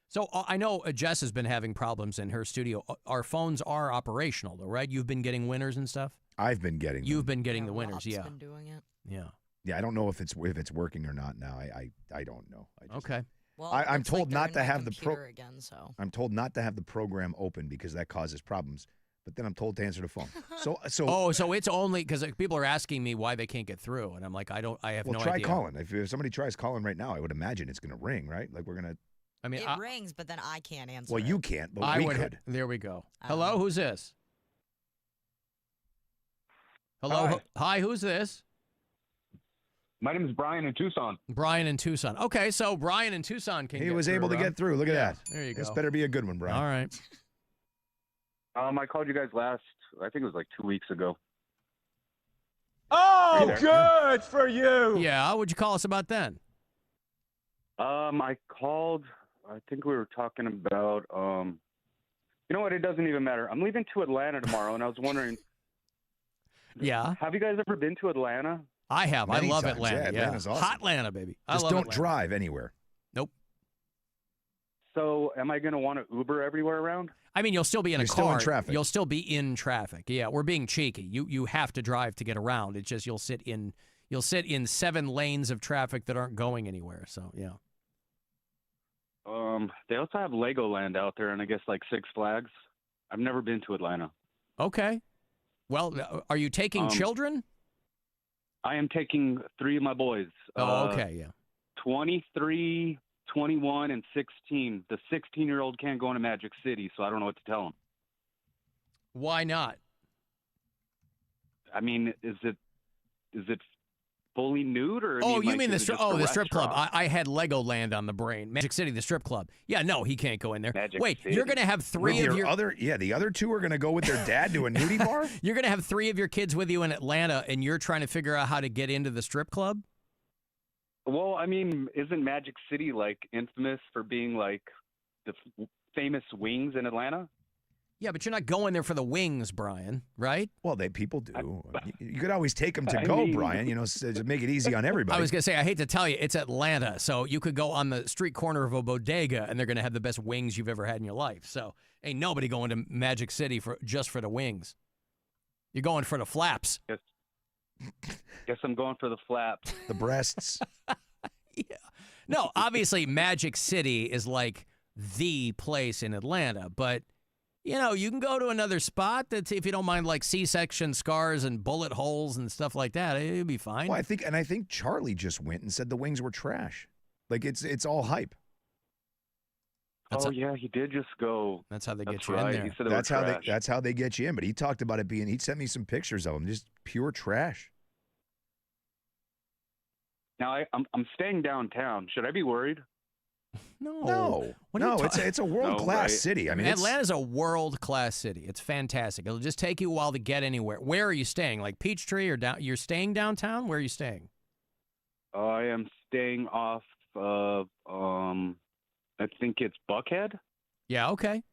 So I know Jess has been having problems in her studio. Our phones are operational, though, right? You've been getting winners and stuff? I've been getting them. You've been getting the winners, Rob's yeah. been doing it. Yeah. Yeah, I don't know if it's working or not now. I don't know. Okay. Well, I'm looks told like they're not in to my have computer again, so. I'm told not to have the program open because that causes problems. But then I'm told to answer the phone. So so it's only because people are asking me why they can't get through, and I'm like, I have no idea. Well, try calling. If somebody tries calling right now, I would imagine it's going to ring, right? Like we're going to. I mean, it rings, but then I can't answer. Well, it. you can't, but we could. There we go. Hello, who's this? Hello, hi, who's this? My name is Brian in Tucson. Brian in Tucson. Okay, so Brian in Tucson can. He was able to get through. Look at that. There you go. This better be a good one, Brian. All right. I called you guys I think it was like 2 weeks ago. Oh, good for you. Yeah, what'd you call us about then? I called, I think we were talking about, you know what, it doesn't even matter. I'm leaving to Atlanta tomorrow, and I was wondering. Yeah. Have you guys ever been to Atlanta? I have. Many I love times. Atlanta. Yeah, Atlanta's awesome. Hot Atlanta, baby. Just I love don't Atlanta. drive anywhere. Nope. So am I going to want to Uber everywhere around? I mean, you'll still be in a You're car. still in traffic. You'll still be in traffic. Yeah, we're being cheeky. You have to drive to get around. It's just you'll sit in 7 lanes of traffic that aren't going anywhere. So yeah. They also have Legoland out there, and I guess like Six Flags. I've never been to Atlanta. Okay. Well, are you taking children? I am taking 3 of my boys. Oh, okay, yeah. 23, 21, and 16. The 16-year-old can't go into Magic City, so I don't know what to tell him. Why not? I mean, is it fully nude or? Oh, you like, mean the strip? Oh, the strip club. restaurant? I had Legoland on the brain. Magic City, the strip club. Yeah, no, he can't go in there. Magic Wait, City. you're going to have 3 of your the other 2 are going to go with their dad to a nudie bar? You're going to have 3 of your kids with you in Atlanta, and you're trying to figure out how to get into the strip club? Well, I mean, isn't Magic City like infamous for being like the famous wings in Atlanta? Yeah, but you're not going there for the wings, Brian, right? Well, people do. You could always take them to go, Brian, to make it easy on everybody. I was going to say, I hate to tell you, it's Atlanta, so you could go on the street corner of a bodega, and they're going to have the best wings you've ever had in your life. So ain't nobody going to Magic City just for the wings. You're going for the flaps. Guess I'm going for the flaps. The breasts. Yeah. No, obviously Magic City is like the place in Atlanta, but you can go to another spot that's, if you don't mind, like C-section scars and bullet holes and stuff like that. It'd be fine. Well, I think Charlie just went and said the wings were trash. Like it's all hype. Yeah, he did just go. That's how they get you in there. He said That's how they get you in. But he talked about it being. He sent me some pictures of them, just pure trash. Now I'm staying downtown. Should I be worried? No. It's a world-class city. I mean, Atlanta's a world-class city. It's fantastic. It'll just take you a while to get anywhere. Where are you staying? Like Peachtree or down? You're staying downtown? Where are you staying? I am staying off of I think it's Buckhead. Yeah. Okay.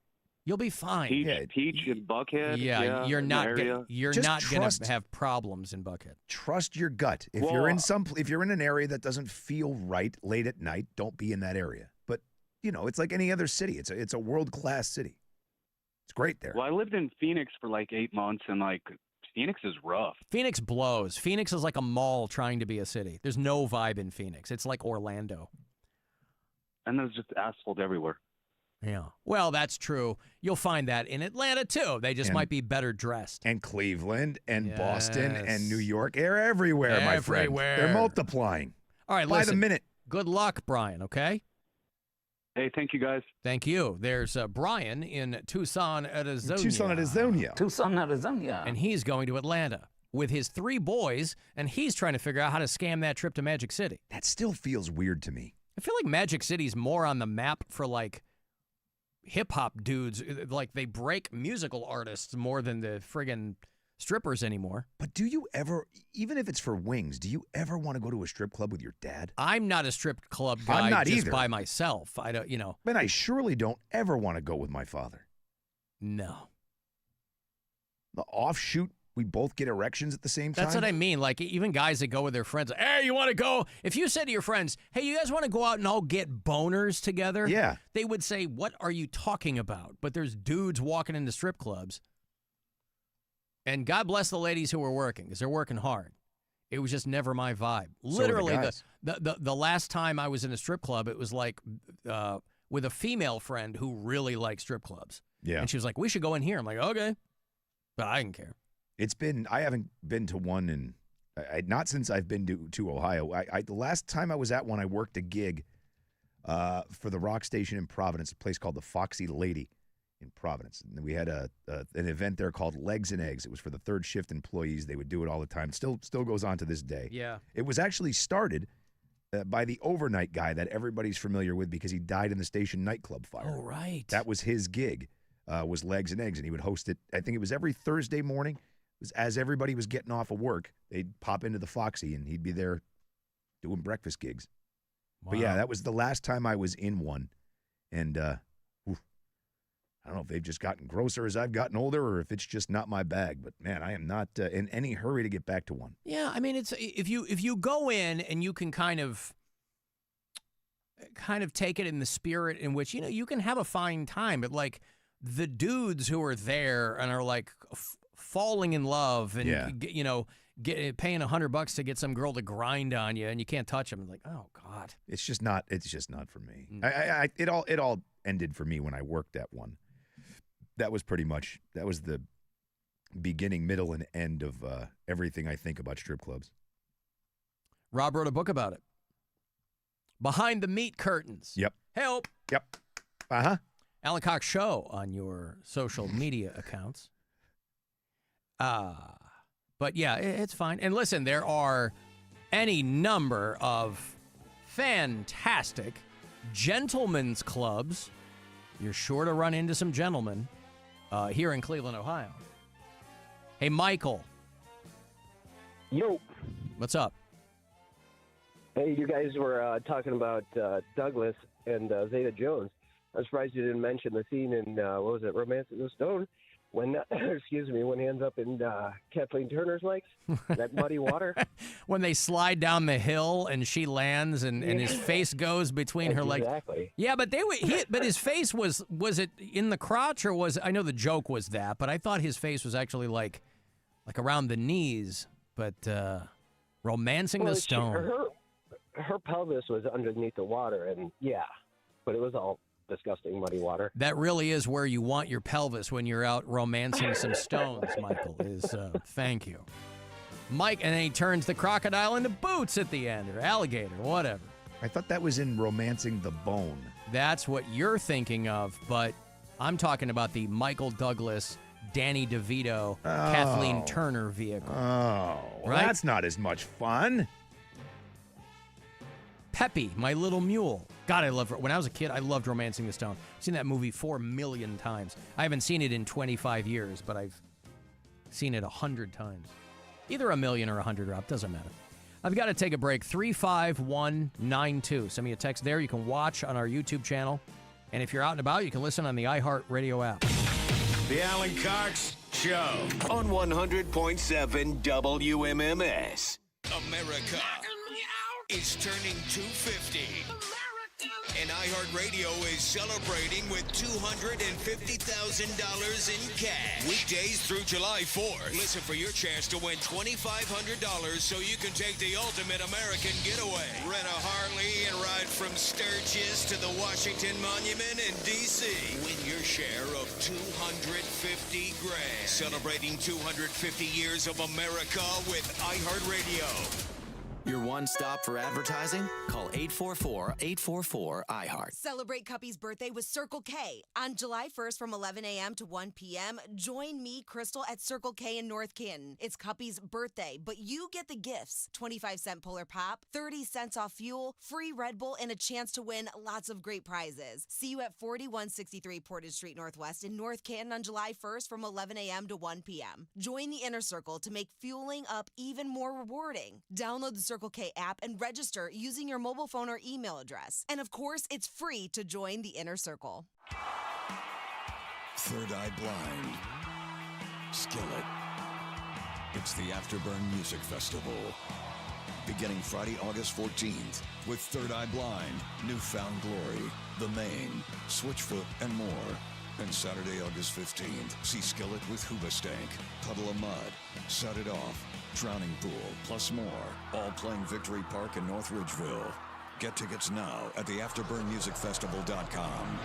You'll be fine. Peach and Buckhead. Yeah, you're not gonna Just have problems in Buckhead. Trust your gut. If you're in an area that doesn't feel right late at night, don't be in that area. But it's like any other city. It's a world-class city. It's great there. Well, I lived in Phoenix for like 8 months, and like Phoenix is rough. Phoenix blows. Phoenix is like a mall trying to be a city. There's no vibe in Phoenix. It's like Orlando. And there's just asphalt everywhere. Yeah. Well, that's true. You'll find that in Atlanta, too. They just might be better dressed. And Cleveland and Boston and New York. They're everywhere, my friend. Everywhere. They're multiplying. All right, By listen. the minute. Good luck, Brian, okay? Hey, thank you, guys. Thank you. There's Brian in Tucson, Arizona. Tucson, Arizona. And he's going to Atlanta. with his 3 boys, and he's trying to figure out how to scam that trip to Magic City. That still feels weird to me. I feel like Magic City's more on the map for like hip-hop dudes. Like they break musical artists more than the friggin' strippers anymore. But do you ever, even if it's for wings, do you ever want to go to a strip club with your dad? I'm not a strip club guy. I'm not just either. by myself. I don't, you know. Man, I surely don't ever want to go with my father. No. The offshoot, we both get erections at the same time? That's what I mean. Like, even guys that go with their friends, hey, you want to go? If you said to your friends, hey, you guys want to go out and all get boners together? Yeah. They would say, what are you talking about? But there's dudes walking into strip clubs. And God bless the ladies who were working, because they're working hard. It was just never my vibe. Literally, the last time I was in a strip club, it was like with a female friend who really liked strip clubs. Yeah. And she was like, we should go in here. I'm like, okay. But I didn't care. I haven't been to one in, not since I've been to Ohio. The last time I was at one, I worked a gig for the rock station in Providence, a place called the Foxy Lady in Providence. And we had an event there called Legs and Eggs. It was for the third shift employees. They would do it all the time. Still goes on to this day. Yeah. It was actually started by the overnight guy that everybody's familiar with because he died in the station nightclub fire. Oh, right. That was his gig, was Legs and Eggs, and he would host it. I think it was every Thursday morning. It was as everybody was getting off of work, they'd pop into the Foxy, and he'd be there doing breakfast gigs. Wow. But yeah, that was the last time I was in one, and I don't know if they've just gotten grosser as I've gotten older or if it's just not my bag. But, man, I am not in any hurry to get back to one. Yeah, I mean, it's if you go in and you can kind of take it in the spirit in which, you know, you can have a fine time. But, like, the dudes who are there and are, like, falling in love and, you know, paying $100 to get some girl to grind on you and you can't touch them. Like, oh, God. It's just not for me. It all ended for me when I worked at one. That was the beginning, middle, and end of everything I think about strip clubs. Rob wrote a book about it. Behind the Meat Curtains. Yep. Help. Yep. Uh-huh. Alan Cox Show on your social media accounts. But yeah, it's fine. And listen, there are any number of fantastic gentlemen's clubs. You're sure to run into some gentlemen here in Cleveland, Ohio. Hey, Michael. Yo. What's up? Hey, you guys were talking about Douglas and Zeta Jones. I'm surprised you didn't mention the scene in, Romancing the Stone, when, when he ends up in Kathleen Turner's legs, that muddy water. When they slide down the hill and she lands and his face goes between her legs. Exactly. Yeah, but but his face was it in the crotch or I know the joke was that, but I thought his face was actually like around the knees, but Romancing the Stone. Her pelvis was underneath the water, and but it was all disgusting muddy water. That really is where you want your pelvis when you're out romancing some stones, Michael, thank you. Mike, and then he turns the crocodile into boots at the end, or alligator, whatever. I thought that was in Romancing the Bone. That's what you're thinking of, but I'm talking about the Michael Douglas, Danny DeVito, Kathleen Turner vehicle. Oh, right? That's not as much fun. Peppy, My Little Mule. God, when I was a kid, I loved Romancing the Stone. I've seen that movie 4 million times. I haven't seen it in 25 years, but I've seen it 100 times. Either a million or 100, Rob, doesn't matter. I've got to take a break. 35192. Send me a text there. You can watch on our YouTube channel. And if you're out and about, you can listen on the iHeartRadio app. The Alan Cox Show on 100.7 WMMS. America is turning 250. And iHeartRadio is celebrating with $250,000 in cash. Weekdays through July 4th. Listen for your chance to win $2,500 so you can take the ultimate American getaway. Rent a Harley and ride from Sturgis to the Washington Monument in D.C. Win your share of $250,000. Celebrating 250 years of America with iHeartRadio. Your one stop for advertising? Call 844-844-iHeart. Celebrate Cuppy's birthday with Circle K. On July 1st from 11 a.m. to 1 p.m., join me, Crystal, at Circle K in North Canton. It's Cuppy's birthday, but you get the gifts. 25-cent Polar Pop, 30 cents off fuel, free Red Bull, and a chance to win lots of great prizes. See you at 4163 Portage Street Northwest in North Canton on July 1st from 11 a.m. to 1 p.m. Join the Inner Circle to make fueling up even more rewarding. Download the Circle K app and register using your mobile phone or email address. And of course, it's free to join the Inner Circle. Third Eye Blind. Skillet. It's the Afterburn Music Festival. Beginning Friday, August 14th with Third Eye Blind, Newfound Glory, The Maine, Switchfoot, and more. And Saturday, August 15th, see Skillet with Hoobastank, Puddle of Mud, Set It Off, Drowning Pool, plus more, all playing Victory Park in North Ridgeville. Get tickets now at theafterburnmusicfestival.com.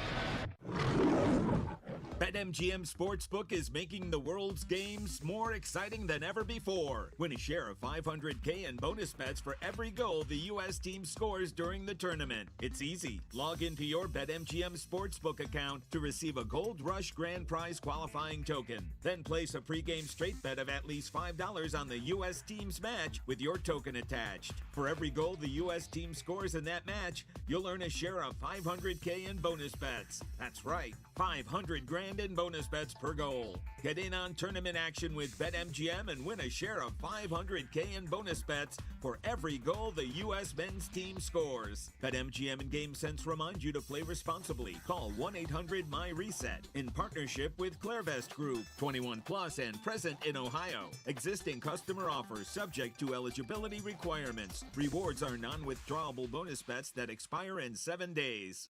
BetMGM Sportsbook is making the world's games more exciting than ever before. Win a share of $500K in bonus bets for every goal the U.S. team scores during the tournament. It's easy. Log into your BetMGM Sportsbook account to receive a Gold Rush Grand Prize qualifying token. Then place a pregame straight bet of at least $5 on the U.S. team's match with your token attached. For every goal the U.S. team scores in that match, you'll earn a share of $500K in bonus bets. That's right, $500,000 in bonus bets per goal. Get in on tournament action with BetMGM and win a share of $500K in bonus bets for every goal the U.S. men's team scores. BetMGM and GameSense remind you to play responsibly. Call 1-800-MY-RESET in partnership with Clairvest Group. 21 plus and present in Ohio. Existing customer offers subject to eligibility requirements. Rewards are non-withdrawable bonus bets that expire in 7 days.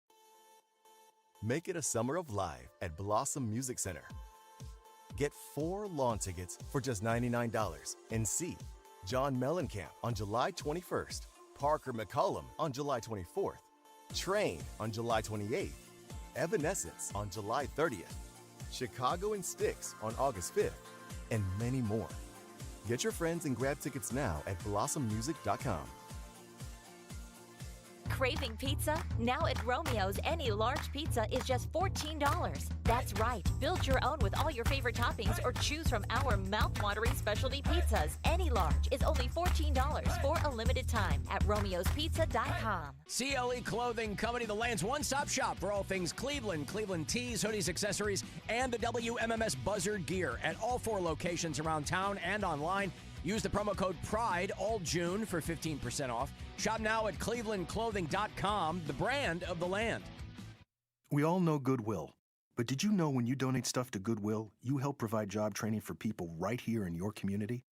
Make it a summer of live at Blossom Music Center. Get 4 lawn tickets for just $99 and see John Mellencamp on July 21st, Parker McCollum on July 24th, Train on July 28th, Evanescence on July 30th, Chicago and Styx on August 5th, and many more. Get your friends and grab tickets now at blossommusic.com. Craving pizza? Now at Romeo's, any large pizza is just $14. That's right. Build your own with all your favorite toppings or choose from our mouth-watering specialty pizzas. Any large is only $14 for a limited time at romeospizza.com. CLE Clothing Company, the land's one-stop shop for all things Cleveland. Cleveland tees, hoodies, accessories, and the WMMS Buzzard gear at all 4 locations around town and online. Use the promo code PRIDE all June for 15% off. Shop now at clevelandclothing.com, the brand of the land. We all know Goodwill. But did you know when you donate stuff to Goodwill, you help provide job training for people right here in your community?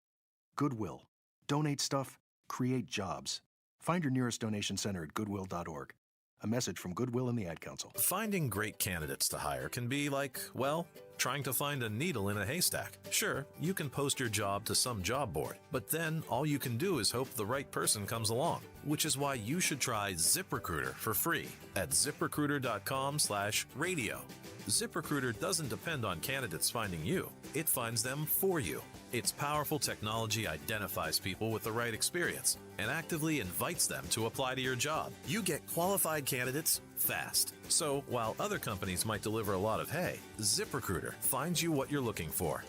Goodwill. Donate stuff, create jobs. Find your nearest donation center at goodwill.org. A message from Goodwill and the Ad Council. Finding great candidates to hire can be like, well, trying to find a needle in a haystack. Sure, you can post your job to some job board, but then all you can do is hope the right person comes along, which is why you should try ZipRecruiter for free at ZipRecruiter.com/radio. ZipRecruiter doesn't depend on candidates finding you. It finds them for you. Its powerful technology identifies people with the right experience and actively invites them to apply to your job. You get qualified candidates fast. So while other companies might deliver a lot of hay, ZipRecruiter finds you what you're looking for.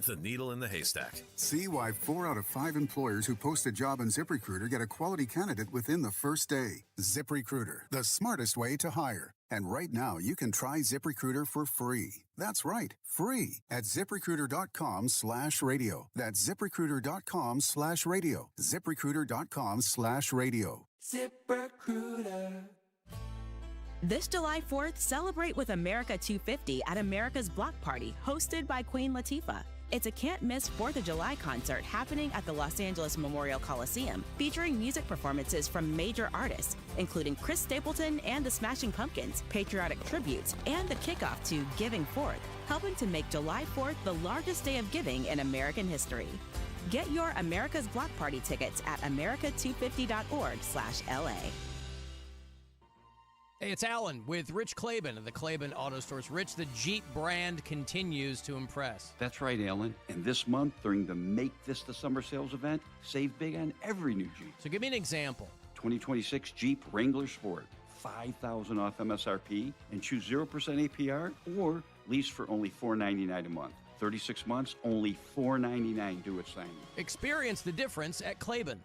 The needle in the haystack. See why 4 out of 5 employers who post a job on ZipRecruiter get a quality candidate within the first day. ZipRecruiter, the smartest way to hire. And right now, you can try ZipRecruiter for free. That's right, free at ZipRecruiter.com/radio. That's ZipRecruiter.com/radio. ZipRecruiter.com/radio. ZipRecruiter. This July 4th, celebrate with America 250 at America's Block Party, hosted by Queen Latifah. It's a can't-miss 4th of July concert happening at the Los Angeles Memorial Coliseum, featuring music performances from major artists, including Chris Stapleton and the Smashing Pumpkins, patriotic tributes, and the kickoff to Giving Forth, helping to make July 4th the largest day of giving in American history. Get your America's Block Party tickets at america250.org/LA. Hey, it's Alan with Rich Klaben of the Klaben Auto Stores. Rich, the Jeep brand continues to impress. That's right, Alan. And this month, during the Make This the Summer sales event, save big on every new Jeep. So give me an example. 2026 Jeep Wrangler Sport, $5,000 off MSRP, and choose 0% APR or lease for only $499 a month. 36 months, only $499 due at signing. Experience the difference at Klaben.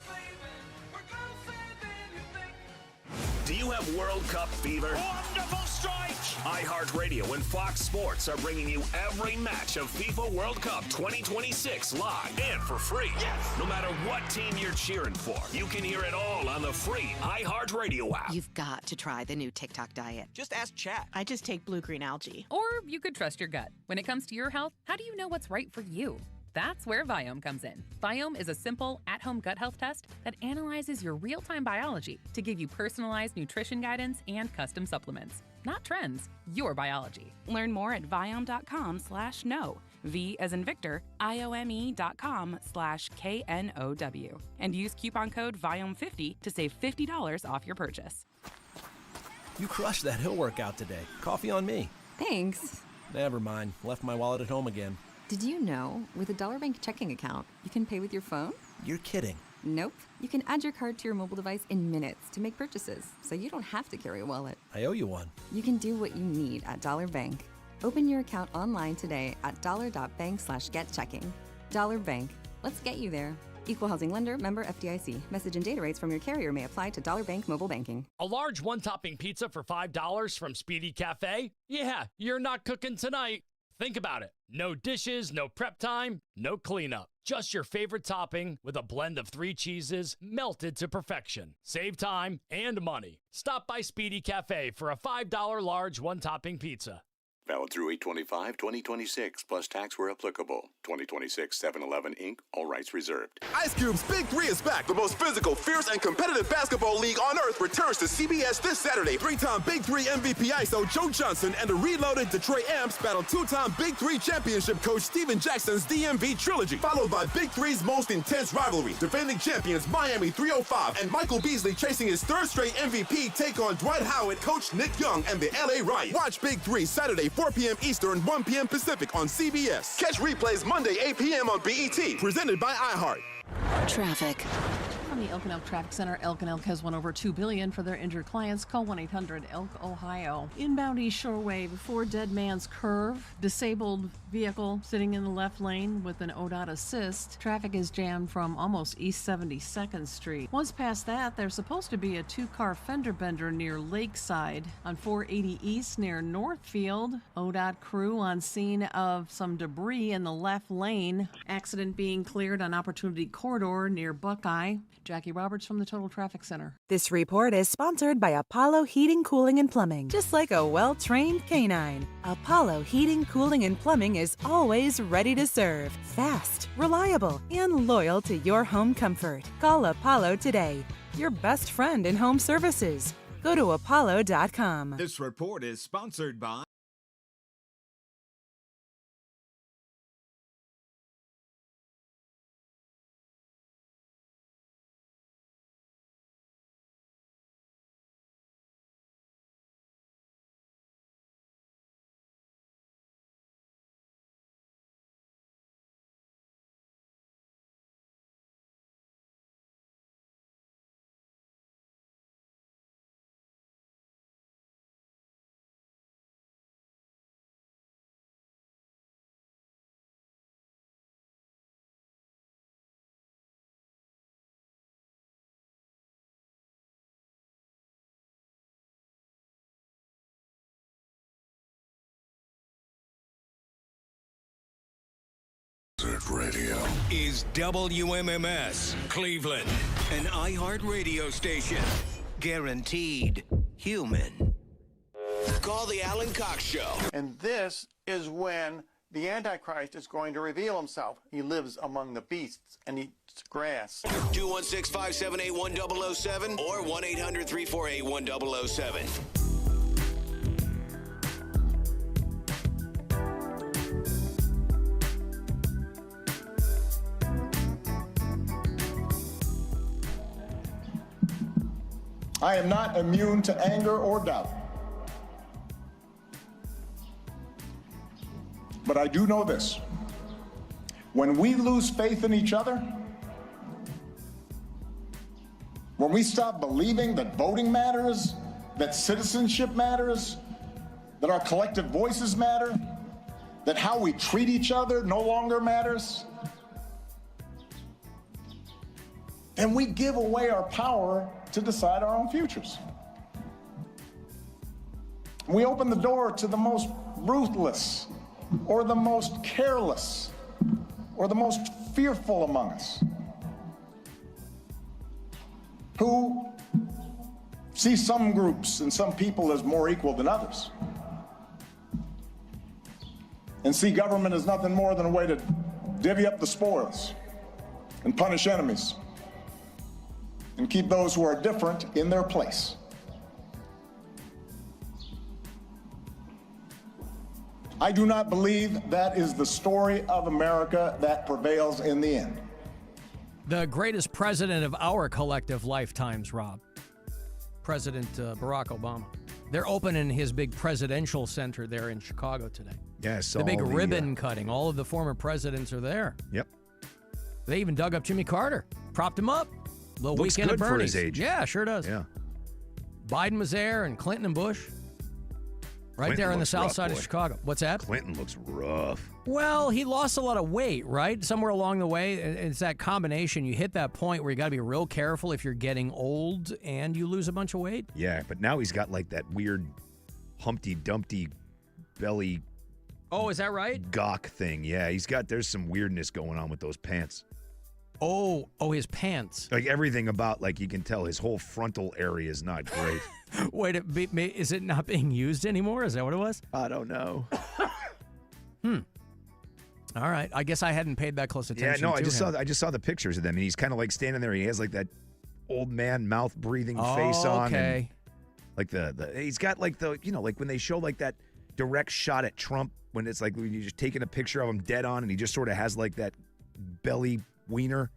Do you have World Cup fever? Wonderful strike! iHeartRadio and Fox Sports are bringing you every match of FIFA World Cup 2026 live and for free. Yes! No matter what team you're cheering for, you can hear it all on the free iHeartRadio app. You've got to try the new TikTok diet. Just ask chat. I just take blue-green algae. Or you could trust your gut. When it comes to your health, how do you know what's right for you? That's where Viome comes in. Viome is a simple, at-home gut health test that analyzes your real-time biology to give you personalized nutrition guidance and custom supplements. Not trends, your biology. Learn more at Viome.com/know. V as in Victor, IOME.com/KNOW. And use coupon code Viome50 to save $50 off your purchase. You crushed that hill workout today. Coffee on me. Thanks. Never mind. Left my wallet at home again. Did you know, with a Dollar Bank checking account, you can pay with your phone? You're kidding. Nope. You can add your card to your mobile device in minutes to make purchases, so you don't have to carry a wallet. I owe you one. You can do what you need at Dollar Bank. Open your account online today at dollar.bank/getchecking. Dollar Bank. Let's get you there. Equal housing lender, member FDIC. Message and data rates from your carrier may apply to Dollar Bank mobile banking. A large one-topping pizza for $5 from Speedy Cafe? Yeah, you're not cooking tonight. Think about it. No dishes, no prep time, no cleanup. Just your favorite topping with a blend of 3 cheeses melted to perfection. Save time and money. Stop by Speedy Cafe for a $5 large one-topping pizza. Valid through 8/25/2026, plus tax where applicable. 2026 7-Eleven, Inc., all rights reserved. Ice Cube's Big 3 is back. The most physical, fierce, and competitive basketball league on earth returns to CBS this Saturday. 3-time Big 3 MVP ISO Joe Johnson and the reloaded Detroit Amps battle 2-time Big 3 championship coach Steven Jackson's DMV trilogy, followed by Big 3's most intense rivalry. Defending champions Miami 305 and Michael Beasley chasing his 3rd straight MVP take on Dwight Howard, coach Nick Young, and the LA Riot. Watch Big 3 Saturday, 4 p.m. Eastern, 1 p.m. Pacific on CBS. Catch replays Monday, 8 p.m. on BET. Presented by iHeart. Traffic. From the Elk and Elk Traffic Center, Elk and Elk has won over $2 billion for their injured clients. Call 1-800-ELK, Ohio. Inbound East Shoreway before Dead Man's Curve. Disabled vehicle sitting in the left lane with an ODOT assist. Traffic is jammed from almost East 72nd Street. Once past that, there's supposed to be a 2-car fender bender near Lakeside. On 480 East near Northfield, ODOT crew on scene of some debris in the left lane. Accident being cleared on Opportunity Corridor near Buckeye. Jackie Roberts from the Total Traffic Center. This report is sponsored by Apollo Heating, Cooling, and Plumbing. Just like a well-trained canine, Apollo Heating, Cooling, and Plumbing is always ready to serve. Fast, reliable, and loyal to your home comfort. Call Apollo today, your best friend in home services. Go to apollo.com. This report is sponsored by Radio is WMMS Cleveland, an iHeart radio station. Guaranteed human. Call the Alan Cox Show. And this is when the Antichrist is going to reveal himself. He lives among the beasts and eats grass. 216-578-1007 or 1-800-348-1007. I am not immune to anger or doubt. But I do know this. When we lose faith in each other, when we stop believing that voting matters, that citizenship matters, that our collective voices matter, that how we treat each other no longer matters, then we give away our power to decide our own futures. We open the door to the most ruthless, or the most careless, or the most fearful among us, who see some groups and some people as more equal than others, and see government as nothing more than a way to divvy up the spoils and punish enemies and keep those who are different in their place. I do not believe that is the story of America that prevails in the end. The greatest president of our collective lifetimes, Rob. President Barack Obama. They're opening his big presidential center there in Chicago today. Yes. The big ribbon cutting. All of the former presidents are there. Yep. They even dug up Jimmy Carter. Propped him up. Little Looks weekend good at for Bernie's. his age. Yeah, sure does. Yeah. Biden was there, and Clinton and Bush. Right Clinton there on the looks south rough, side boy. of Chicago. What's that? Clinton looks rough. Well, he lost a lot of weight, right? Somewhere along the way. It's that combination. You hit that point where you got to be real careful if you're getting old and you lose a bunch of weight. Yeah, but now he's got like that weird Humpty Dumpty belly. Oh, is that right? Gawk thing. Yeah, there's some weirdness going on with those pants. Oh, his pants. Like everything about, like you can tell his whole frontal area is not great. Wait, is it not being used anymore? Is that what it was? I don't know. All right. I guess I hadn't paid that close attention. Yeah, no, to I just saw the pictures of them, and he's kind of like standing there. He has like that old man mouth breathing face on. Okay. And like he's got like like when they show like that direct shot at Trump when it's like when you're just taking a picture of him dead on, and he just sort of has like that belly wiener.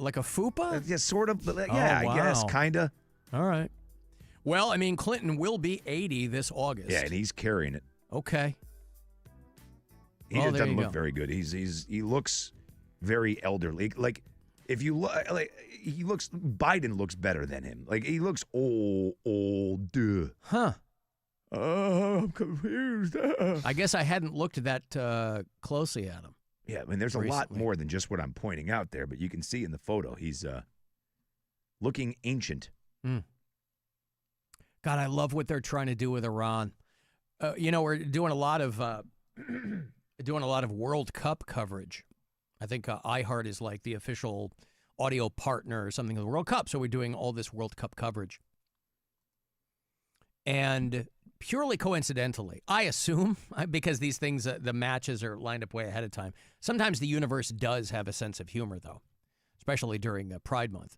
Like a fupa? Yeah, sort of. But yeah, wow. I guess, kind of. All right. Well, I mean, Clinton will be 80 this August. Yeah, and he's carrying it. Okay. He Well, just there doesn't you look go. very good. He looks very elderly. Like if you look, like Biden looks better than him. Like he looks old. Huh. I'm confused. I guess I hadn't looked that closely at him. Yeah, I mean, there's a lot Recently. more than just what I'm pointing out there, but you can see in the photo he's looking ancient. God, I love what they're trying to do with Iran. We're doing a lot of World Cup coverage. I think iHeart is like the official audio partner or something of the World Cup, so we're doing all this World Cup coverage. And purely coincidentally, I assume, because these things, the matches are lined up way ahead of time, sometimes the universe does have a sense of humor, though, especially during Pride Month.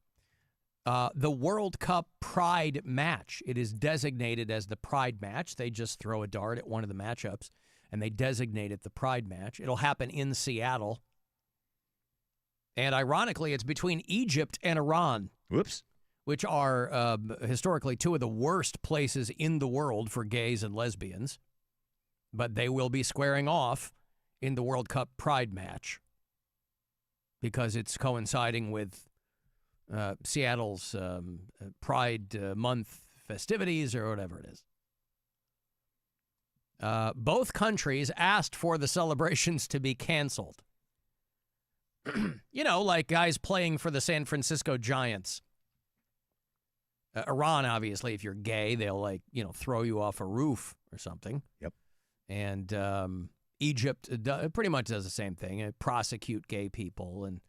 The World Cup Pride match, it is designated as the Pride match. They just throw a dart at one of the matchups, and they designate it the Pride match. It'll happen in Seattle. And ironically, it's between Egypt and Iran. Whoops. Which are historically two of the worst places in the world for gays and lesbians. But they will be squaring off in the World Cup Pride match because it's coinciding with Seattle's Pride Month festivities or whatever it is. Both countries asked for the celebrations to be canceled. Like guys playing for the San Francisco Giants. Iran, obviously, if you're gay, they'll throw you off a roof or something. Yep. And Egypt pretty much does the same thing. Prosecute gay people, and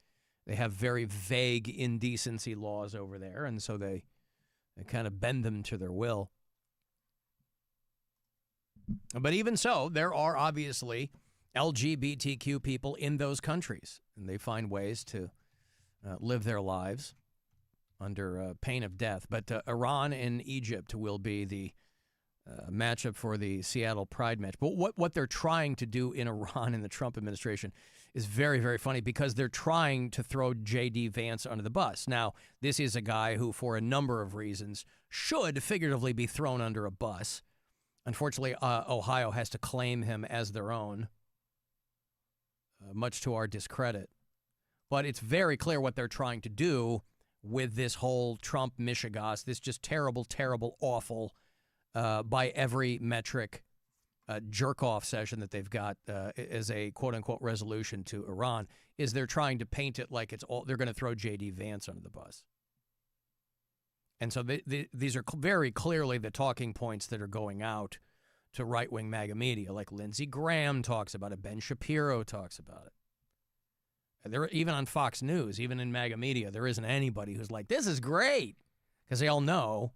they have very vague indecency laws over there, and so they kind of bend them to their will. But even so, there are obviously LGBTQ people in those countries, and they find ways to live their lives under pain of death. But Iran and Egypt will be the matchup for the Seattle Pride match. But what they're trying to do in Iran in the Trump administration is very, very funny because they're trying to throw J.D. Vance under the bus. Now, this is a guy who, for a number of reasons, should figuratively be thrown under a bus. Unfortunately, Ohio has to claim him as their own. much to our discredit. But it's very clear what they're trying to do with this whole Trump mishegas, this just terrible, terrible, awful, by every metric, jerk-off session that they've got as a quote-unquote resolution to Iran, is they're trying to paint it like it's all, they're going to throw J.D. Vance under the bus. And so these are very clearly the talking points that are going out to right-wing MAGA media, like Lindsey Graham talks about it, Ben Shapiro talks about it. There, even on Fox News, even in MAGA media, there isn't anybody who's like, this is great, because they all know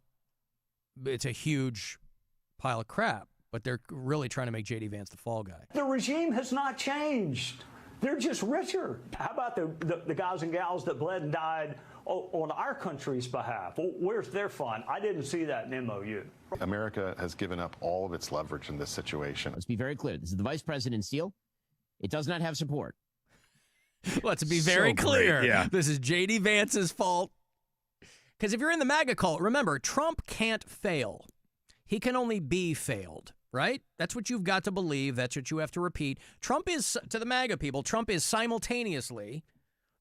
it's a huge pile of crap, but they're really trying to make J.D. Vance the fall guy. The regime has not changed. They're just richer. How about the guys and gals that bled and died on our country's behalf? Well, where's their fun? I didn't see that in MOU. America has given up all of its leverage in this situation. Let's be very clear. This is the vice president's seal. It does not have support. Let's be very clear. Yeah. This is J.D. Vance's fault. Because if you're in the MAGA cult, remember, Trump can't fail. He can only be failed, right? That's what you've got to believe. That's what you have to repeat. Trump is, to the MAGA people, Trump is simultaneously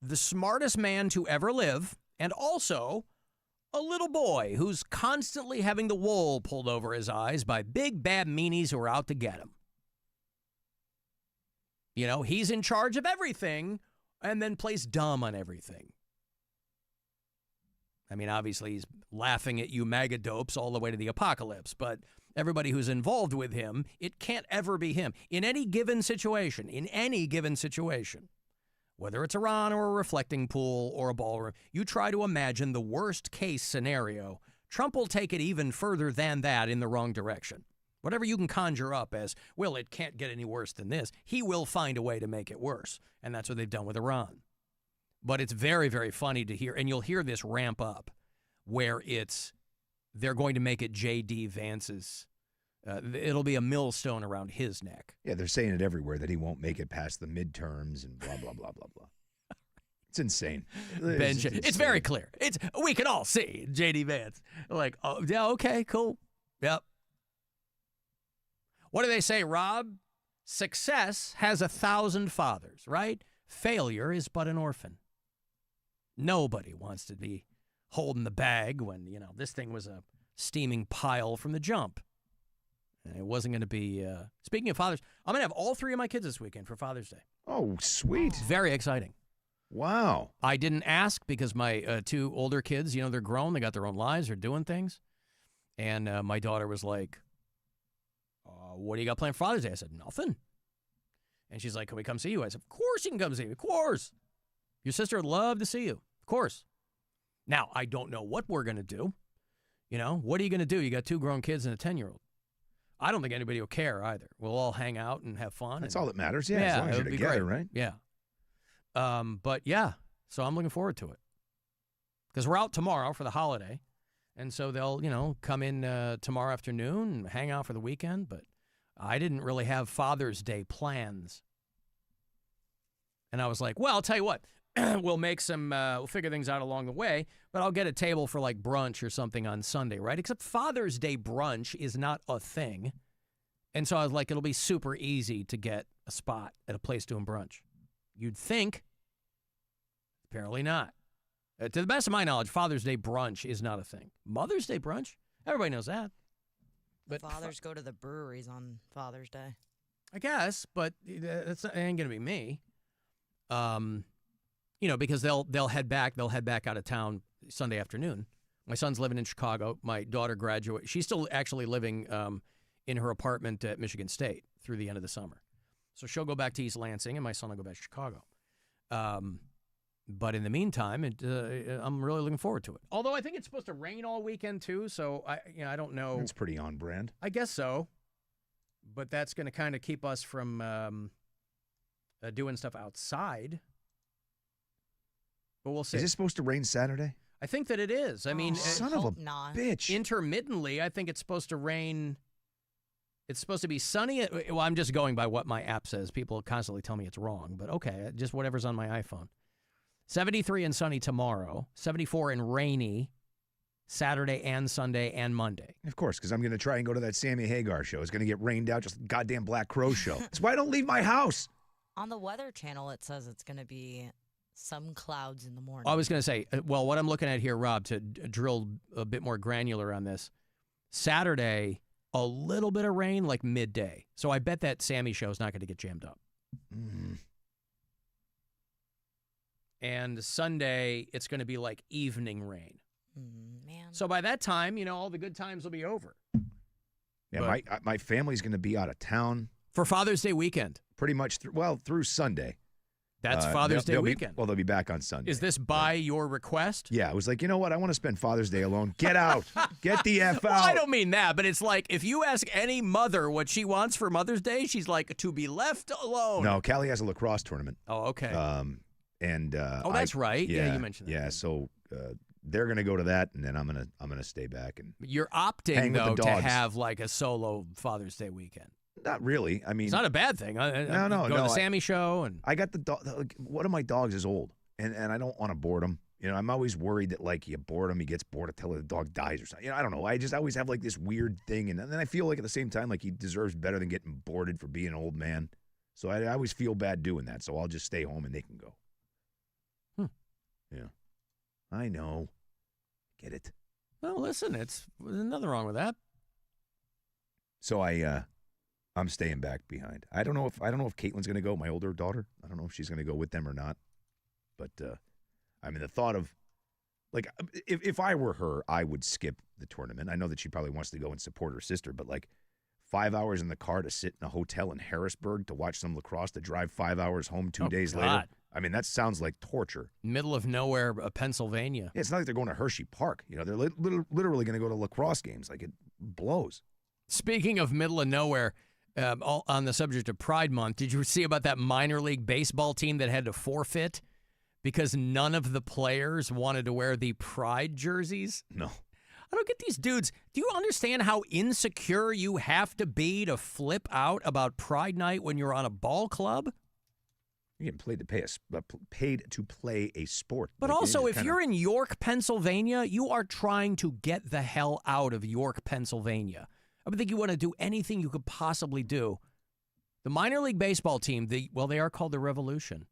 the smartest man to ever live and also a little boy who's constantly having the wool pulled over his eyes by big bad meanies who are out to get him. You know, he's in charge of everything and then plays dumb on everything. I mean, obviously, he's laughing at you MAGA dopes all the way to the apocalypse, but everybody who's involved with him, it can't ever be him. In any given situation, whether it's Iran or a reflecting pool or a ballroom, you try to imagine the worst case scenario, Trump will take it even further than that in the wrong direction. Whatever you can conjure up as, well, it can't get any worse than this, he will find a way to make it worse. And that's what they've done with Iran. But it's very, very funny to hear, and you'll hear this ramp up, where they're going to make it J.D. Vance's, it'll be a millstone around his neck. Yeah, they're saying it everywhere that he won't make it past the midterms and blah, blah, blah, blah, blah. It's insane. It's very clear. We can all see J.D. Vance. Like, oh, yeah, okay, cool. Yep. What do they say, Rob? Success has 1,000 fathers, right? Failure is but an orphan. Nobody wants to be holding the bag when, you know, this thing was a steaming pile from the jump. And it wasn't going to be, speaking of fathers, I'm going to have all 3 of my kids this weekend for Father's Day. Oh, sweet. Very exciting. Wow. I didn't ask because my 2 older kids, you know, they're grown. They got their own lives. They're doing things. And my daughter was like, what do you got planned for Father's Day? I said, nothing. And she's like, can we come see you? I said, of course you can come see me. Of course. Your sister would love to see you. Of course. Now, I don't know what we're going to do. You know, what are you going to do? You got 2 grown kids and a 10-year-old. I don't think anybody will care either. We'll all hang out and have fun. That's all that matters. Yeah, as long as you're together, right? Yeah. But yeah, so I'm looking forward to it. Because we're out tomorrow for the holiday. And so they'll, you know, come in tomorrow afternoon and hang out for the weekend. But I didn't really have Father's Day plans. And I was like, well, I'll tell you what. We'll make we'll figure things out along the way, but I'll get a table for like brunch or something on Sunday, right? Except Father's Day brunch is not a thing. And so I was like, it'll be super easy to get a spot at a place doing brunch. You'd think. Apparently not. To the best of my knowledge, Father's Day brunch is not a thing. Mother's Day brunch? Everybody knows that. But fathers go to the breweries on Father's Day. I guess, but that ain't going to be me. You know, because they'll head back out of town Sunday afternoon. My son's living in Chicago. My daughter graduated. She's still actually living in her apartment at Michigan State through the end of the summer. So she'll go back to East Lansing, and my son will go back to Chicago. But in the meantime, I'm really looking forward to it. Although I think it's supposed to rain all weekend too, so I don't know. It's pretty on brand. I guess so. But that's going to kind of keep us from doing stuff outside. But we'll see. Is it supposed to rain Saturday? I think that it is. I mean, son of a bitch. Intermittently, I think it's supposed to rain. It's supposed to be sunny. Well, I'm just going by what my app says. People constantly tell me it's wrong, but okay, just whatever's on my iPhone. 73 and sunny tomorrow. 74 and rainy Saturday and Sunday and Monday. Of course, because I'm going to try and go to that Sammy Hagar show. It's going to get rained out, just a goddamn Black Crow show. That's why I don't leave my house. On the Weather Channel, it says it's going to be some clouds in the morning. I was going to say, well, what I'm looking at here, Rob, to drill a bit more granular on this, Saturday, a little bit of rain, like midday. So I bet that Sammy show is not going to get jammed up. Mm. And Sunday, it's going to be like evening rain. Man. So by that time, all the good times will be over. Yeah, my family's going to be out of town. For Father's Day weekend. Pretty much, through Sunday. That's Father's Day weekend. They'll be back on Sunday. Is this by your request? Yeah, I was like, you know what? I want to spend Father's Day alone. Get out. Get the F out. Well, I don't mean that, but it's like if you ask any mother what she wants for Mother's Day, she's like, to be left alone. No, Callie has a lacrosse tournament. Oh, okay. That's right. Yeah, you mentioned that. Yeah, so they're going to go to that, and then I'm gonna stay back and You're opting, though, to have like a solo Father's Day weekend. Not really. I mean, it's not a bad thing. No. Go to the Sammy show, and I got the dog. One of my dogs is old, and I don't want to board him. I'm always worried that like you board him, he gets bored until the dog dies or something. I don't know. I just always have like this weird thing, and then I feel like at the same time like he deserves better than getting boarded for being an old man. So I always feel bad doing that. So I'll just stay home and they can go. Yeah, I know. Get it. Well, listen, there's nothing wrong with that. So I'm staying back behind. I don't know if Caitlin's going to go, my older daughter. I don't know if she's going to go with them or not. But I mean, the thought of like if I were her, I would skip the tournament. I know that she probably wants to go and support her sister, but like 5 hours in the car to sit in a hotel in Harrisburg to watch some lacrosse, to drive 5 hours home 2 days later. I mean, that sounds like torture. Middle of nowhere, Pennsylvania. Yeah, it's not like they're going to Hershey Park. They're literally going to go to lacrosse games. Like, it blows. Speaking of middle of nowhere, on the subject of Pride Month, did you see about that minor league baseball team that had to forfeit because none of the players wanted to wear the Pride jerseys? No. I don't get these dudes. Do you understand how insecure you have to be to flip out about Pride Night when you're on a ball club? You're getting paid to play a sport. But also, if you're in York, Pennsylvania, you are trying to get the hell out of York, Pennsylvania. I would think you want to do anything you could possibly do. The minor league baseball team, they are called the Revolution.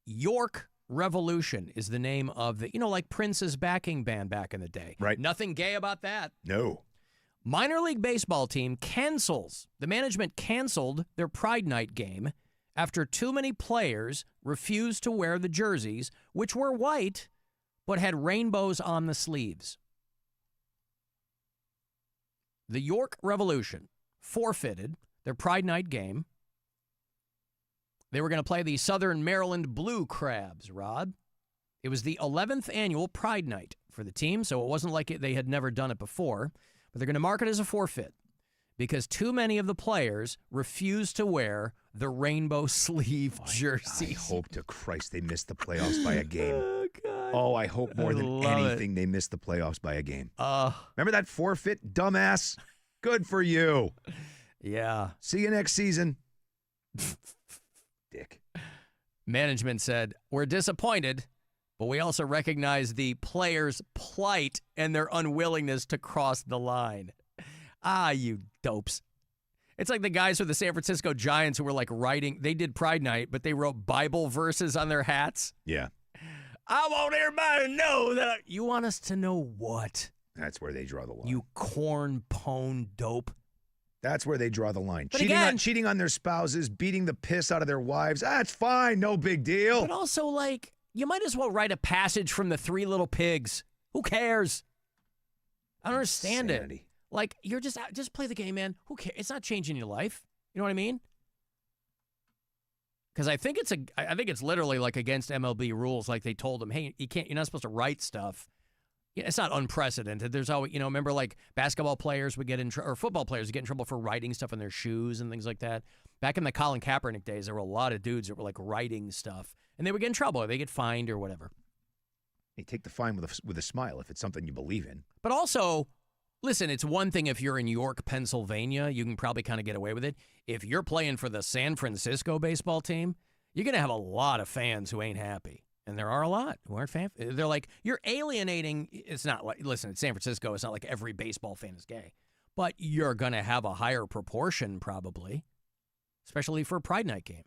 York Revolution is the name of the, like Prince's backing band back in the day. Right. Nothing gay about that. No. Minor league baseball team cancels. The management canceled their Pride Night game after too many players refused to wear the jerseys, which were white but had rainbows on the sleeves. The York Revolution forfeited their Pride Night game. They were going to play the Southern Maryland Blue Crabs, Rod. It was the 11th annual Pride Night for the team, so it wasn't like they had never done it before. But they're going to mark it as a forfeit because too many of the players refused to wear the rainbow sleeve jerseys. I hope to Christ they missed the playoffs by a game. Oh, God. Oh, I hope more than anything they missed the playoffs by a game. Remember that forfeit, dumbass? Good for you. Yeah. See you next season. Dick. Management said, "We're disappointed, but we also recognize the players' plight and their unwillingness to cross the line." You dopes. It's like the guys for the San Francisco Giants who were like writing, they did Pride Night, but they wrote Bible verses on their hats. Yeah. I want everybody to know that. You want us to know what? That's where they draw the line. You corn-pone dope. That's where they draw the line. But Cheating on their spouses, beating the piss out of their wives. That's fine. No big deal. But also, like, you might as well write a passage from the Three Little Pigs. Who cares? I don't understand it. Like, you're just play the game, man. Who cares? It's not changing your life. You know what I mean? Because I think it's literally like against MLB rules. Like they told them, hey, you're not supposed to write stuff. Yeah, it's not unprecedented. There's always, remember like basketball players would get in or football players would get in trouble for writing stuff on their shoes and things like that. Back in the Colin Kaepernick days, there were a lot of dudes that were like writing stuff, and they would get in trouble or they get fined or whatever. Hey, take the fine with a smile if it's something you believe in. But also, listen, it's one thing if you're in York, Pennsylvania, you can probably kind of get away with it. If you're playing for the San Francisco baseball team, you're going to have a lot of fans who ain't happy. And there are a lot who aren't fans. They're like, you're alienating. It's not like, listen, it's San Francisco. It's not like every baseball fan is gay. But you're going to have a higher proportion probably, especially for a Pride Night game.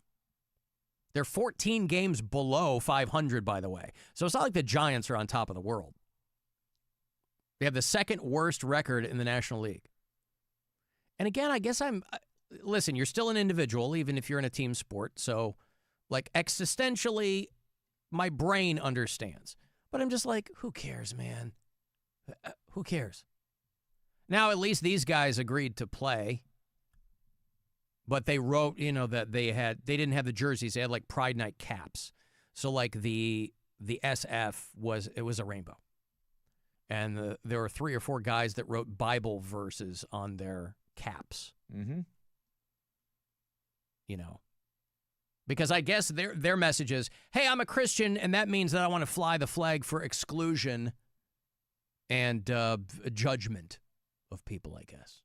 They're 14 games below 500, by the way. So it's not like the Giants are on top of the world. They have the second worst record in the National League. And again, I guess listen, you're still an individual, even if you're in a team sport. So, like, existentially, my brain understands. But I'm just like, who cares, man? Who cares? Now, at least these guys agreed to play. But they wrote, that they didn't have the jerseys. They had, like, Pride Night caps. So, like, the SF was a rainbow. And there were 3 or 4 guys that wrote Bible verses on their caps. Mm-hmm. Because I guess their message is, hey, I'm a Christian, and that means that I want to fly the flag for exclusion and judgment of people, I guess.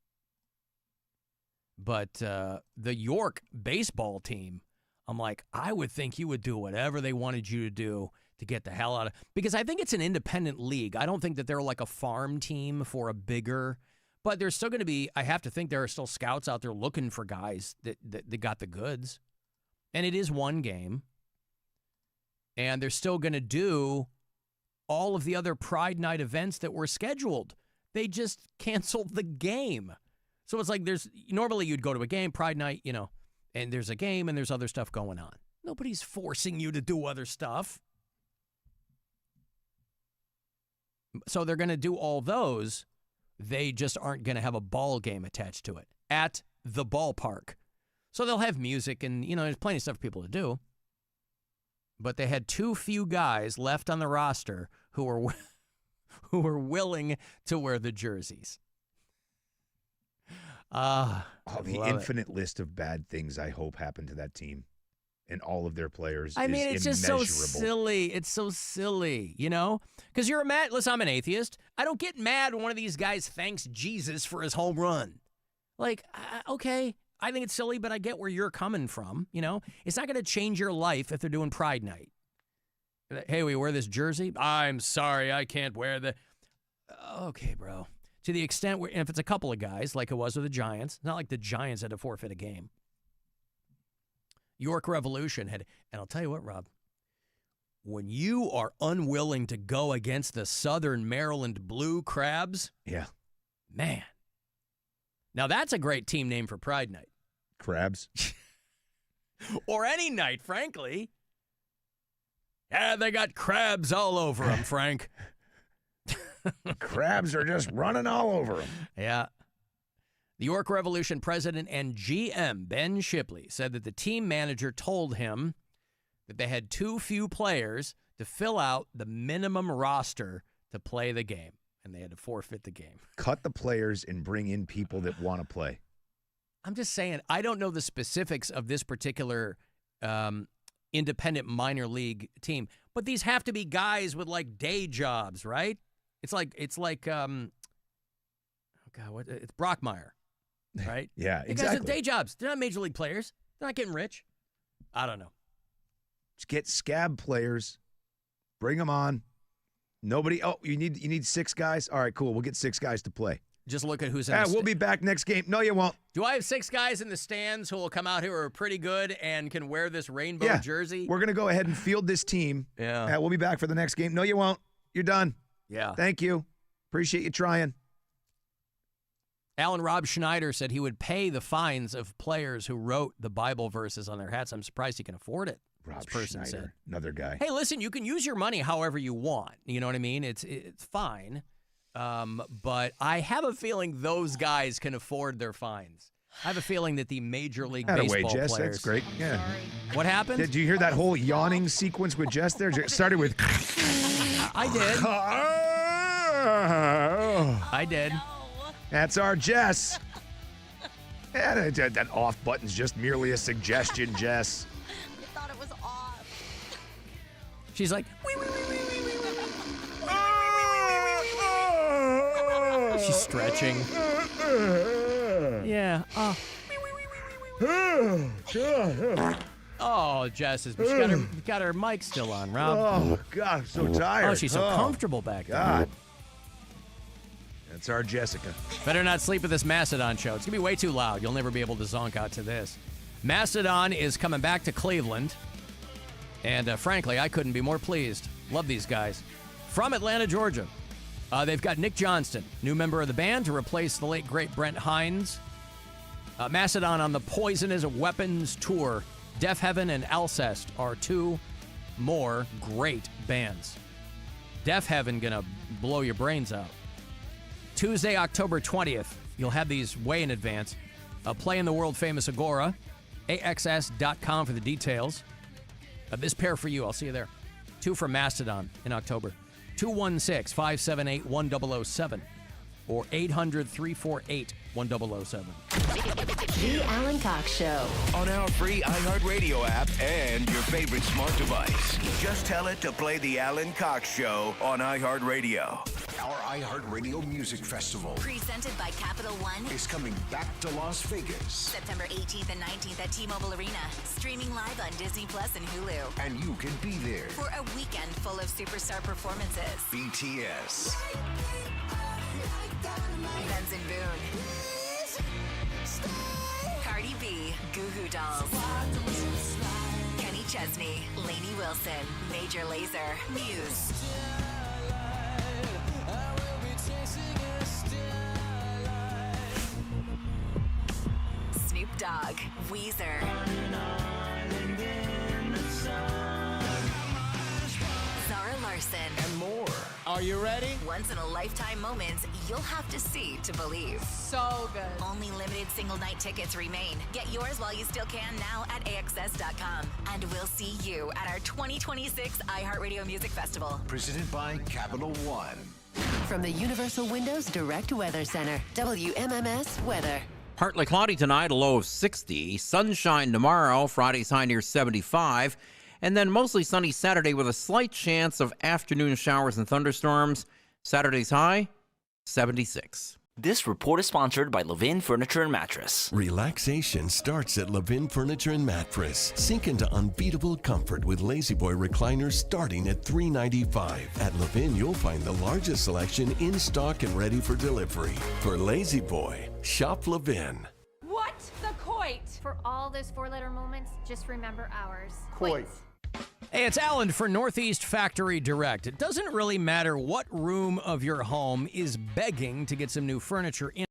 But the York baseball team, I'm like, I would think you would do whatever they wanted you to do to get the hell out of, because I think it's an independent league. I don't think that they're like a farm team for a bigger, but there's still going to be, I have to think there are still scouts out there looking for guys that got the goods. And it is one game. And they're still going to do all of the other Pride Night events that were scheduled. They just canceled the game. So it's like normally you'd go to a game, Pride Night, and there's a game and there's other stuff going on. Nobody's forcing you to do other stuff. So they're going to do all those. They just aren't going to have a ball game attached to it at the ballpark. So they'll have music and, there's plenty of stuff for people to do. But they had too few guys left on the roster who were willing to wear the jerseys. The infinite list of bad things I hope happen to that team and all of their players. It's just so silly. It's so silly, Because you're mad. Listen, I'm an atheist. I don't get mad when one of these guys thanks Jesus for his home run. Like, okay, I think it's silly, but I get where you're coming from, It's not going to change your life if they're doing Pride Night. Hey, we wear this jersey? I'm sorry, I can't wear the... Okay, bro. To the extent where, if it's a couple of guys, like it was with the Giants, not like the Giants had to forfeit a game. York Revolution had, and I'll tell you what, Rob, when you are unwilling to go against the Southern Maryland Blue Crabs, yeah, man. Now that's a great team name for Pride Night. Crabs. Or any night, frankly. Yeah, they got crabs all over them, Frank. Crabs are just running all over them. Yeah. The York Revolution president and GM, Ben Shipley, said that the team manager told him that they had too few players to fill out the minimum roster to play the game, and they had to forfeit the game. Cut the players and bring in people that want to play. I'm just saying, I don't know the specifics of this particular independent minor league team, but these have to be guys with, like, day jobs, right? It's like it's Brockmire, right? Yeah, The exactly. guys with day jobs. They're not major league players. They're not getting rich. I don't know. Just get scab players. Bring them on. Nobody. Oh, you need 6 guys? All right, cool. We'll get 6 guys to play. Just look at who's in the we'll be back next game. No, you won't. Do I have 6 guys in the stands who will come out here who are pretty good and can wear this rainbow jersey? We're going to go ahead and field this team. Yeah. We'll be back for the next game. No, you won't. You're done. Yeah. Thank you. Appreciate you trying. Alan Rob Schneider said he would pay the fines of players who wrote the Bible verses on their hats. I'm surprised he can afford it. Rob this person Schneider, said. Another guy. Hey, listen, you can use your money however you want. You know what I mean? It's fine. But I have a feeling those guys can afford their fines. I have a feeling that the Major League Baseball Jess. players. That's great. Yeah. What happened? Did you hear that whole yawning sequence with Jess there? It started with... I did. I did. That's our Jess. Yeah, that off button's just merely a suggestion, Jess. I thought it was off. She's like, she's stretching. Yeah. Oh, Jess has got her mic still on, Rob. Oh, God, I'm so tired. Oh, she's so comfortable back there. God. That's our Jessica. Better not sleep with this Mastodon show. It's going to be way too loud. You'll never be able to zonk out to this. Mastodon is coming back to Cleveland. And frankly, I couldn't be more pleased. Love these guys. From Atlanta, Georgia. They've got Nick Johnston, new member of the band to replace the late, great Brent Hines. Mastodon on the Poisonous Weapons tour. Deaf Heaven and Alcest are two more great bands. Deaf Heaven gonna blow your brains out. Tuesday, October 20th. You'll have these way in advance. Play in the world-famous Agora. AXS.com for the details. This pair for you. I'll see you there. 2 from Mastodon in October. 216-578-1007 or 800-348-1007. The Alan Cox Show. On our free iHeartRadio app and your favorite smart device. Just tell it to play The Alan Cox Show on iHeartRadio. Our iHeartRadio Music Festival Presented by Capital One is coming back to Las Vegas. September 18th and 19th at T-Mobile Arena. Streaming live on Disney Plus and Hulu. And you can be there. For a weekend full of superstar performances. BTS. Benson Boone. Cardi B. Goo Goo Dolls. Kenny Chesney. Lainey Wilson. Major Lazer. Muse. Snoop Dogg. Weezer. Zara Larson. And more. Are you ready? Once-in-a-lifetime moments you'll have to see to believe. So good. Only limited single-night tickets remain. Get yours while you still can now at AXS.com. And we'll see you at our 2026 iHeartRadio Music Festival. Presented by Capital One. From the Universal Windows Direct Weather Center, WMMS Weather. Partly cloudy tonight, a low of 60. Sunshine tomorrow, Friday's high near 75. And then mostly sunny Saturday with a slight chance of afternoon showers and thunderstorms. Saturday's high, 76. This report is sponsored by Levin Furniture and Mattress. Relaxation starts at Levin Furniture and Mattress. Sink into unbeatable comfort with Lazy Boy recliners starting at $395. At Levin, you'll find the largest selection in stock and ready for delivery. For Lazy Boy, shop Levin. What? The Coit. For all those four-letter moments, just remember ours. Coit. Hey, it's Alan for Northeast Factory Direct. It doesn't really matter what room of your home is begging to get some new furniture in.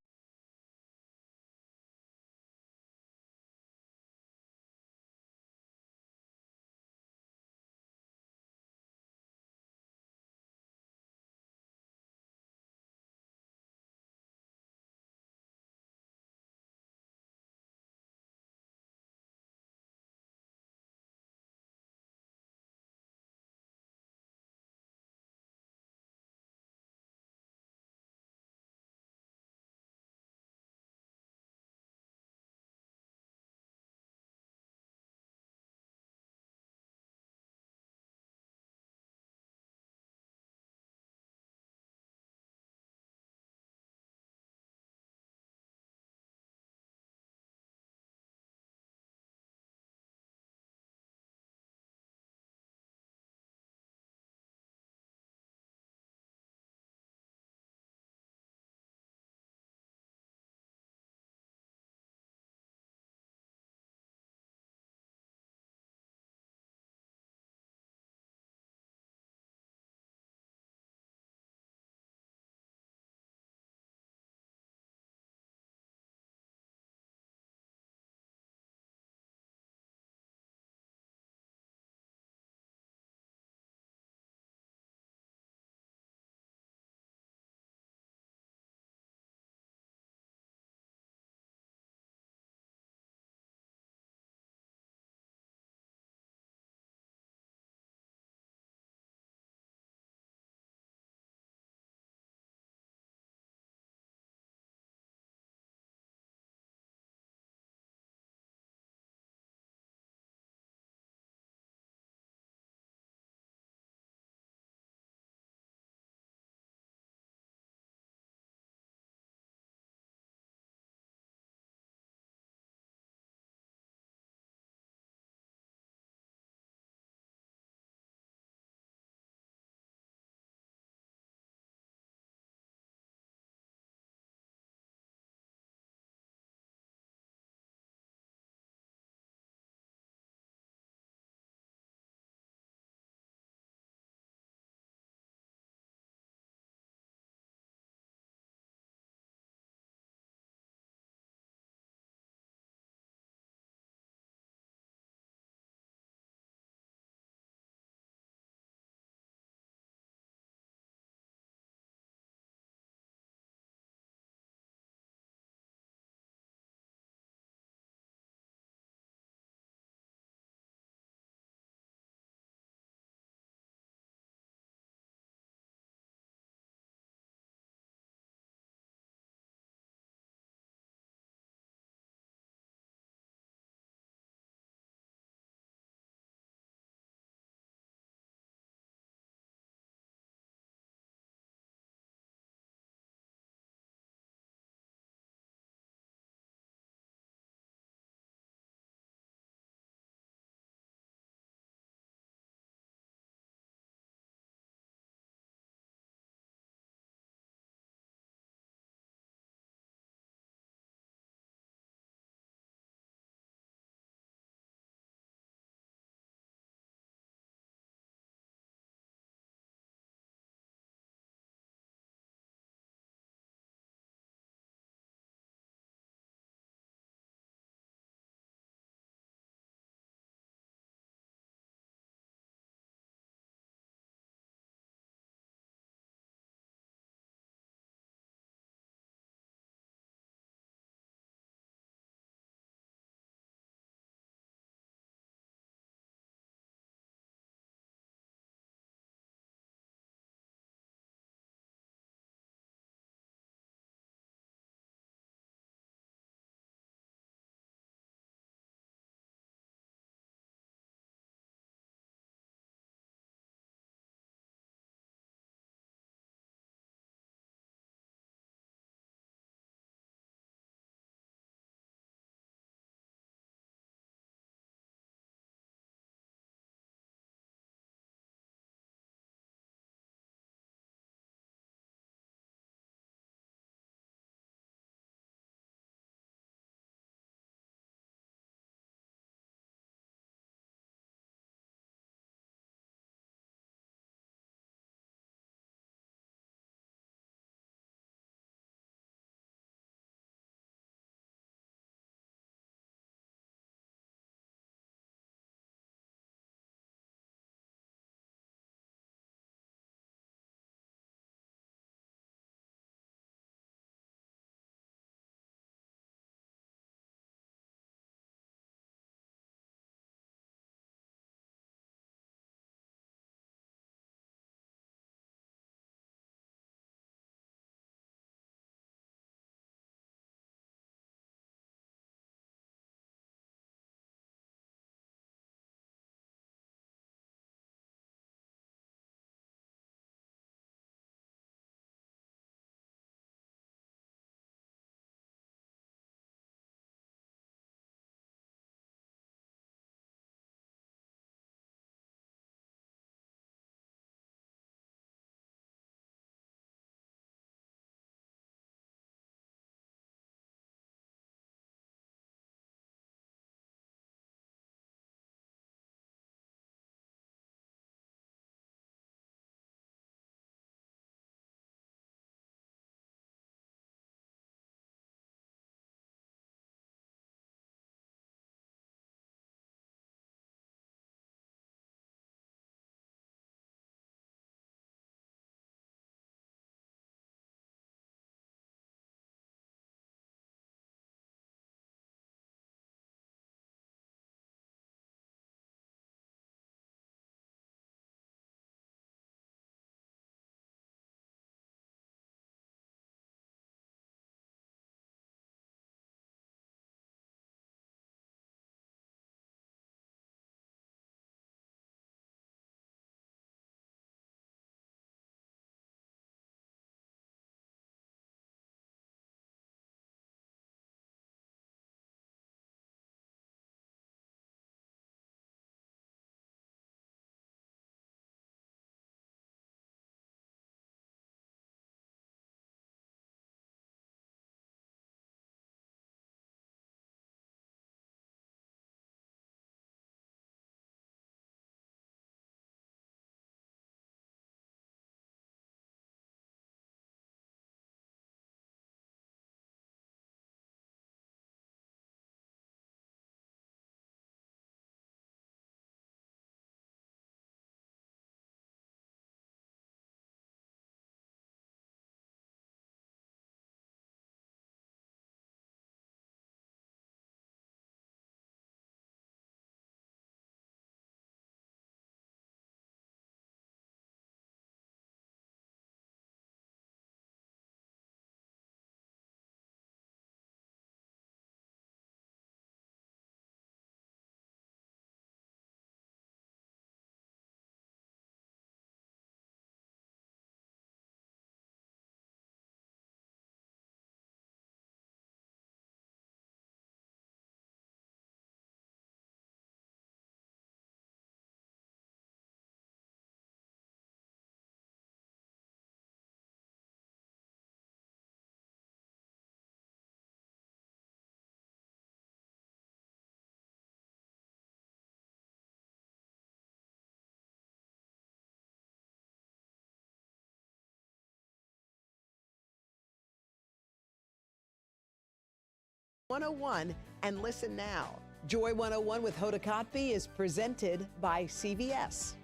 101 and listen now. Joy 101 with Hoda Kotb is presented by CVS.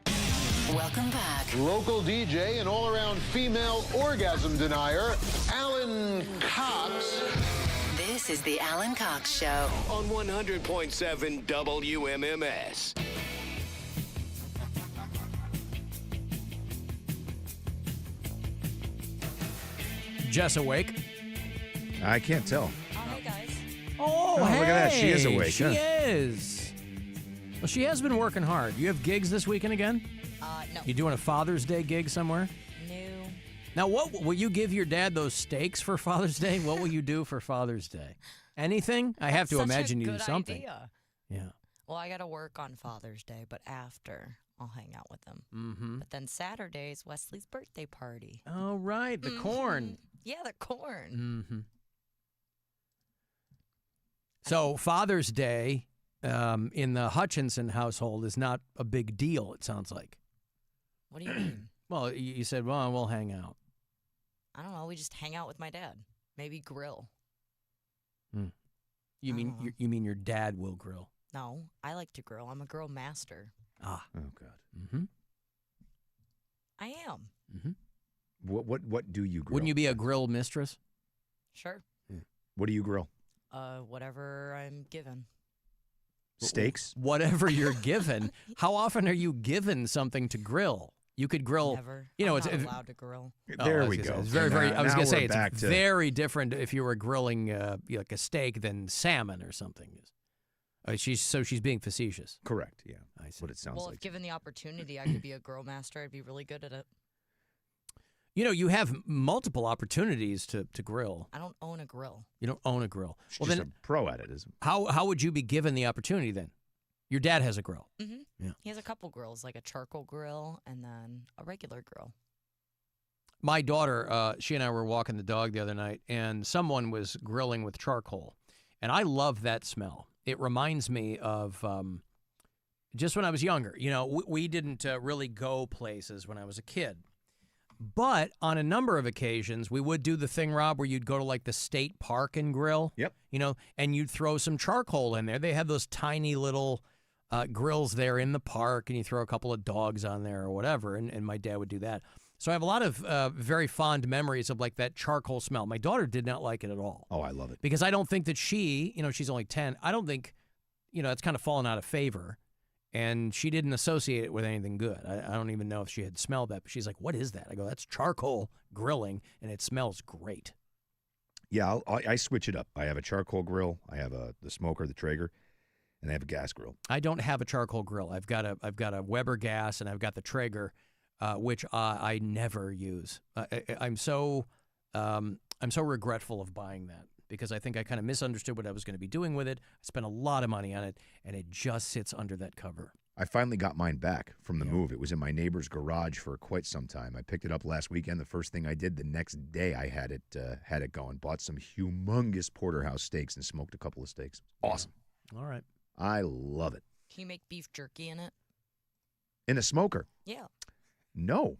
Welcome back. Local DJ and all-around female orgasm denier, Alan Cox. This is the Alan Cox Show on 100.7 WMMS. Jess awake? I can't tell. Hey, guys. Oh, look at that. She is hey, awake. She is. Well, she has been working hard. You have gigs this weekend again? No. You doing a Father's Day gig somewhere? No. Now, what will you give your dad those steaks for Father's Day? What will you do for Father's Day? Anything? I have to Such imagine a you do good something. idea. Yeah. Well, I got to work on Father's Day, but after I'll hang out with them. Mm-hmm. But then Saturday is Wesley's birthday party. Oh, right. The corn. Yeah, the corn. Mm-hmm. So Father's Day in the Hutchinson household is not a big deal, it sounds like. What do you mean? Well, you said, well, we'll hang out. I don't know. We just hang out with my dad. Maybe grill. You mean your dad will grill? No, I like to grill. I'm a grill master. Ah. Oh, God. Mm-hmm. I am. Mm-hmm. What do you grill? Wouldn't you be a grill mistress? Sure. What do you grill? Whatever I'm given. Steaks? Whatever you're given. How often are you given something to grill? You could grill. Never. You know, I'm it's not allowed to grill. There we go. It's very. I was gonna say back it's to- very different if you were grilling like a steak than salmon or something. She's being facetious. Correct. Yeah. I see. What it sounds Well, like. if given the opportunity, I could be a grill master. I'd be really good at it. You know, you have multiple opportunities to grill. I don't own a grill. You don't own a grill. She's just a pro at it, isn't it? How would you be given the opportunity then? Your dad has a grill. Mm-hmm. Yeah. He has a couple grills, like a charcoal grill and then a regular grill. My daughter, she and I were walking the dog the other night, and someone was grilling with charcoal. And I love that smell. It reminds me of just when I was younger. You know, we didn't really go places when I was a kid. But on a number of occasions, we would do the thing, Rob, where you'd go to like the state park and grill. Yep. You know, and you'd throw some charcoal in there. They have those tiny little grills there in the park, and you throw a couple of dogs on there or whatever. And my dad would do that. So I have a lot of very fond memories of like that charcoal smell. My daughter did not like it at all. Oh, I love it. Because I don't think that she, you know, she's only 10. I don't think, you know, it's kind of fallen out of favor. And she didn't associate it with anything good. I don't even know if she had smelled that. But she's like, what is that? I go, that's charcoal grilling, and it smells great. Yeah, I switch it up. I have a charcoal grill. I have the smoker, the Traeger, and I have a gas grill. I don't have a charcoal grill. I've got a Weber gas, and I've got the Traeger, which I never use. I'm so regretful of buying that, because I think I kind of misunderstood what I was going to be doing with it. I spent a lot of money on it, and it just sits under that cover. I finally got mine back from the move. It was in my neighbor's garage for quite some time. I picked it up last weekend. The first thing I did the next day, I had it going. Bought some humongous porterhouse steaks and smoked a couple of steaks. Awesome. All right. I love it. Can you make beef jerky in it? In a smoker? Yeah. No.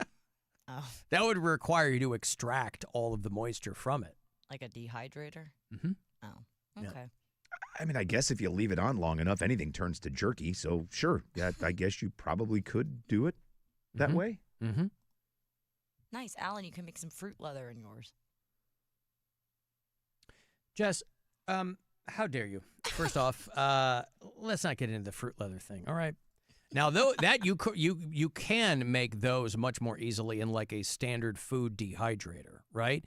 Oh, That would require you to extract all of the moisture from it. like a dehydrator? Mm-hmm. Oh, okay. I mean, I guess if you leave it on long enough, anything turns to jerky. So, sure, yeah, I guess you probably could do it that way. Mm-hmm. Nice. Alan, you can make some fruit leather in yours. Jess, how dare you? First off, let's not get into the fruit leather thing, all right? Now, though that you can make those much more easily in like a standard food dehydrator, right?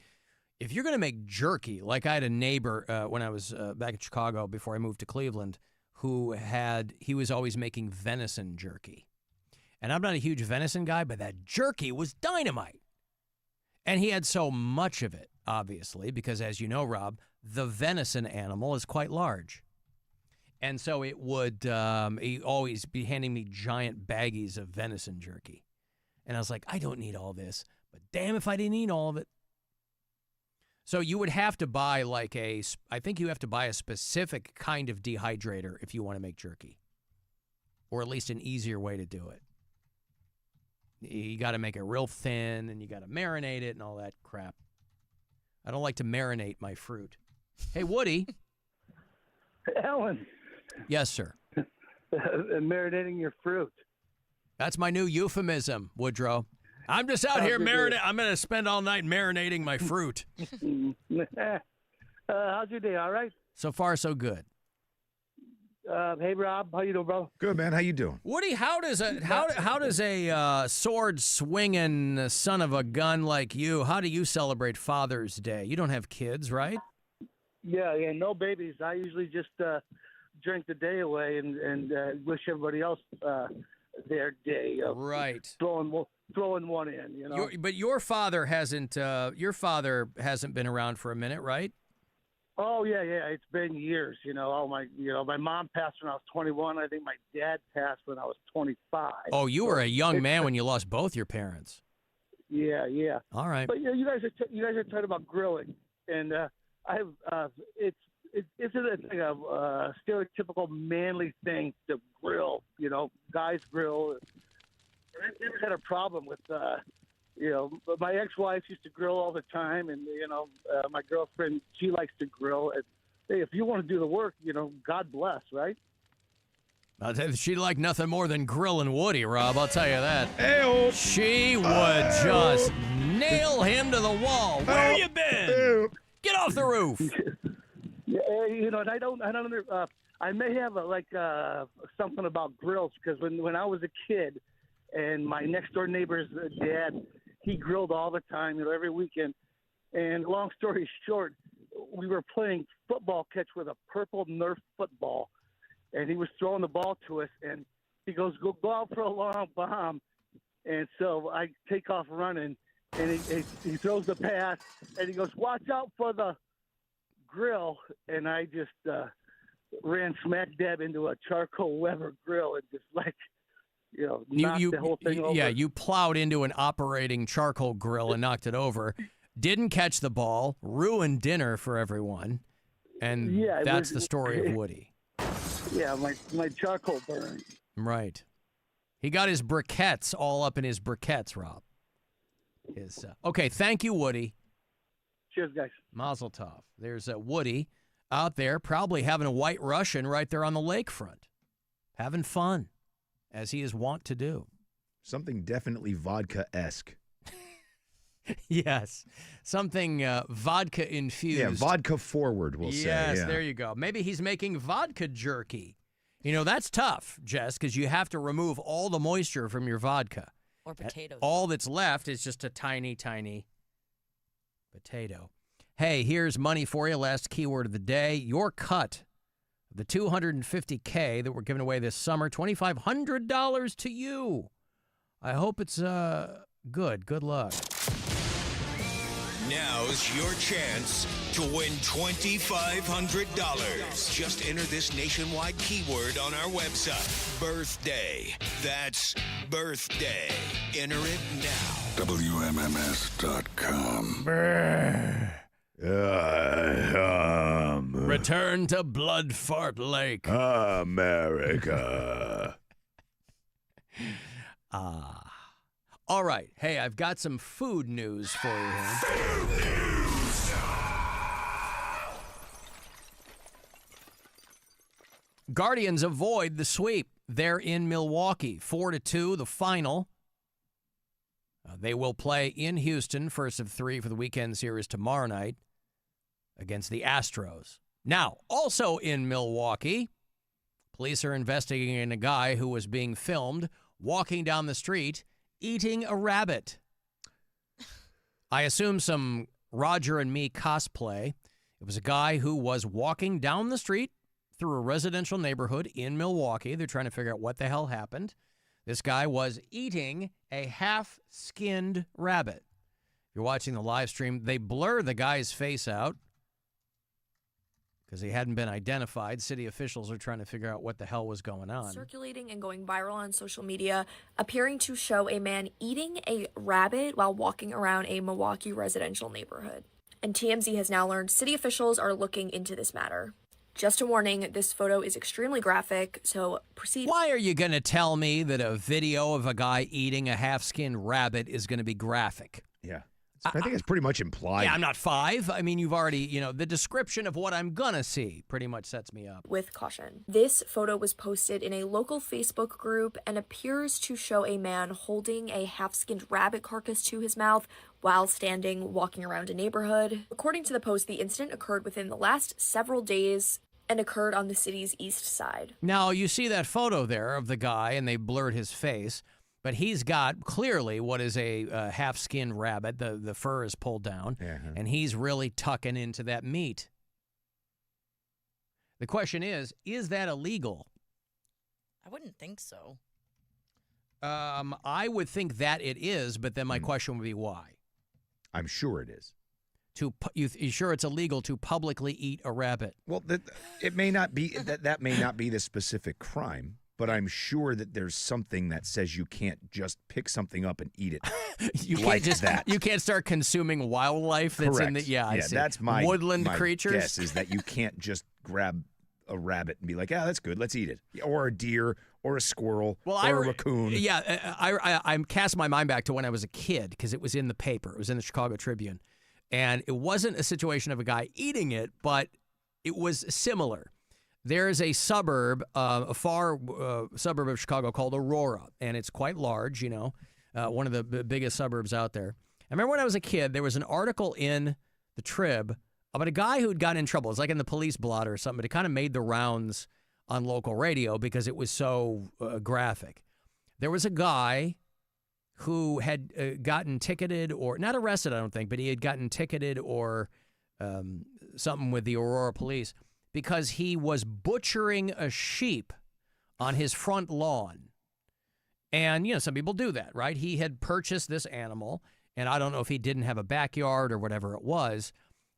If you're going to make jerky, like I had a neighbor when I was back in Chicago before I moved to Cleveland, he was always making venison jerky. And I'm not a huge venison guy, but that jerky was dynamite. And he had so much of it, obviously, because as you know, Rob, the venison animal is quite large. And so it would he'd always be handing me giant baggies of venison jerky. And I was like, I don't need all this, but damn if I didn't eat all of it. So you would have to buy I think you have to buy a specific kind of dehydrator if you want to make jerky. Or at least an easier way to do it. You got to make it real thin, and you got to marinate it and all that crap. I don't like to marinate my fruit. Hey, Woody. Alan, Yes, sir. marinating your fruit. That's my new euphemism, Woodrow. I'm just out here marinating. I'm going to spend all night marinating my fruit. How's your day? All right? So far, so good. Hey, Rob. How you doing, bro? Good, man. How you doing? Woody, how does a sword swinging son of a gun like you? How do you celebrate Father's Day? You don't have kids, right? Yeah, no babies. I usually just drink the day away and wish everybody else their day. Right. Throwing one in, you know. But your father hasn't. Your father hasn't been around for a minute, right? Oh yeah. It's been years, you know. My mom passed when I was 21. I think my dad passed when I was 25. Oh, you were a young man when you lost both your parents. Yeah. All right. But you guys are talking about grilling, and it's like a stereotypical manly thing to grill. You know, guys grill. I've never had a problem with. But my ex-wife used to grill all the time, and my girlfriend, she likes to grill. And hey, if you want to do the work, God bless, right? I'll tell you, she'd like nothing more than grilling Woody, Rob. I'll tell you that. Hey-o. She would just nail him to the wall. Where you been? Get off the roof. Yeah, and I don't. I may have something about grills because when I was a kid, and my next door neighbor's dad, he grilled all the time, every weekend. And long story short, we were playing football catch with a purple Nerf football, and he was throwing the ball to us, and he goes, "Go out for a long bomb." And so I take off running, and he throws the pass, and he goes, "Watch out for the grill." And I just ran smack dab into a charcoal Weber grill and just knocked the whole thing over. Yeah, you plowed into an operating charcoal grill and knocked it over. Didn't catch the ball, ruined dinner for everyone, and that's the story of Woody. Yeah, my charcoal burned. Right. He got his briquettes all up in his briquettes, Rob. Okay, thank you, Woody. Cheers, guys. Mazel tov. There's Woody out there probably having a White Russian right there on the lakefront, having fun, as he is wont to do. Something definitely vodka-esque. Yes. Something vodka-infused. Yeah, vodka forward, we'll say. Yes, there you go. Maybe he's making vodka jerky. That's tough, Jess, because you have to remove all the moisture from your vodka. Or potatoes. All that's left is just a tiny, tiny potato. Hey, here's money for you. Last keyword of the day. Your cut. The $250K that we're giving away this summer, $2,500 to you. I hope it's good. Good luck. Now's your chance to win $2,500. Just enter this nationwide keyword on our website. Birthday. That's birthday. Enter it now. WMMS.com. Return to Blood Fart Lake. America. All right. Hey, I've got some food news for you here. Guardians avoid the sweep. They're in Milwaukee. 4-2, the final. They will play in Houston, first of 3 for the weekend series tomorrow night against the Astros. Now, also in Milwaukee, police are investigating a guy who was being filmed walking down the street eating a rabbit. I assume some Roger and Me cosplay. It was a guy who was walking down the street through a residential neighborhood in Milwaukee. They're trying to figure out what the hell happened. This guy was eating a half-skinned rabbit. If you're watching the live stream, they blur the guy's face out because he hadn't been identified. City officials are trying to figure out what the hell was going on. Circulating and going viral on social media, appearing to show a man eating a rabbit while walking around a Milwaukee residential neighborhood. And TMZ has now learned city officials are looking into this matter. Just a warning, this photo is extremely graphic, so proceed. Why are you going to tell me that a video of a guy eating a half-skinned rabbit is going to be graphic? Yeah. I think it's pretty much implied. Yeah, I'm not 5. I mean, you've already, the description of what I'm gonna see pretty much sets me up. With caution. This photo was posted in a local Facebook group and appears to show a man holding a half-skinned rabbit carcass to his mouth while walking around a neighborhood. According to the post, the incident occurred within the last several days and occurred on the city's east side. Now, you see that photo there of the guy, and they blurred his face. But he's got clearly what is a half-skinned rabbit. The fur is pulled down, and he's really tucking into that meat. The question is that illegal? I wouldn't think so. I would think that it is, but then my question would be why? I'm sure it is. You sure it's illegal to publicly eat a rabbit? Well, it may not be that may not be the specific crime. But I'm sure that there's something that says you can't just pick something up and eat it. You can't just that. You can't start consuming wildlife that's Correct. in the I see. That's my woodland creatures. Guess is that you can't just grab a rabbit and be like, yeah, that's good, let's eat it, or a deer, or a squirrel, or a raccoon. Yeah, I cast my mind back to when I was a kid because it was in the paper. It was in the Chicago Tribune, and it wasn't a situation of a guy eating it, but it was similar. There is a suburb, a far suburb of Chicago called Aurora, and it's quite large, one of the biggest suburbs out there. I remember when I was a kid, there was an article in the Trib about a guy who'd gotten in trouble. It's like in the police blotter or something, but it kind of made the rounds on local radio because it was so graphic. There was a guy who had gotten ticketed, or not arrested, I don't think, but he had gotten ticketed or something with the Aurora police because he was butchering a sheep on his front lawn. And, some people do that, right? He had purchased this animal, and I don't know if he didn't have a backyard or whatever it was,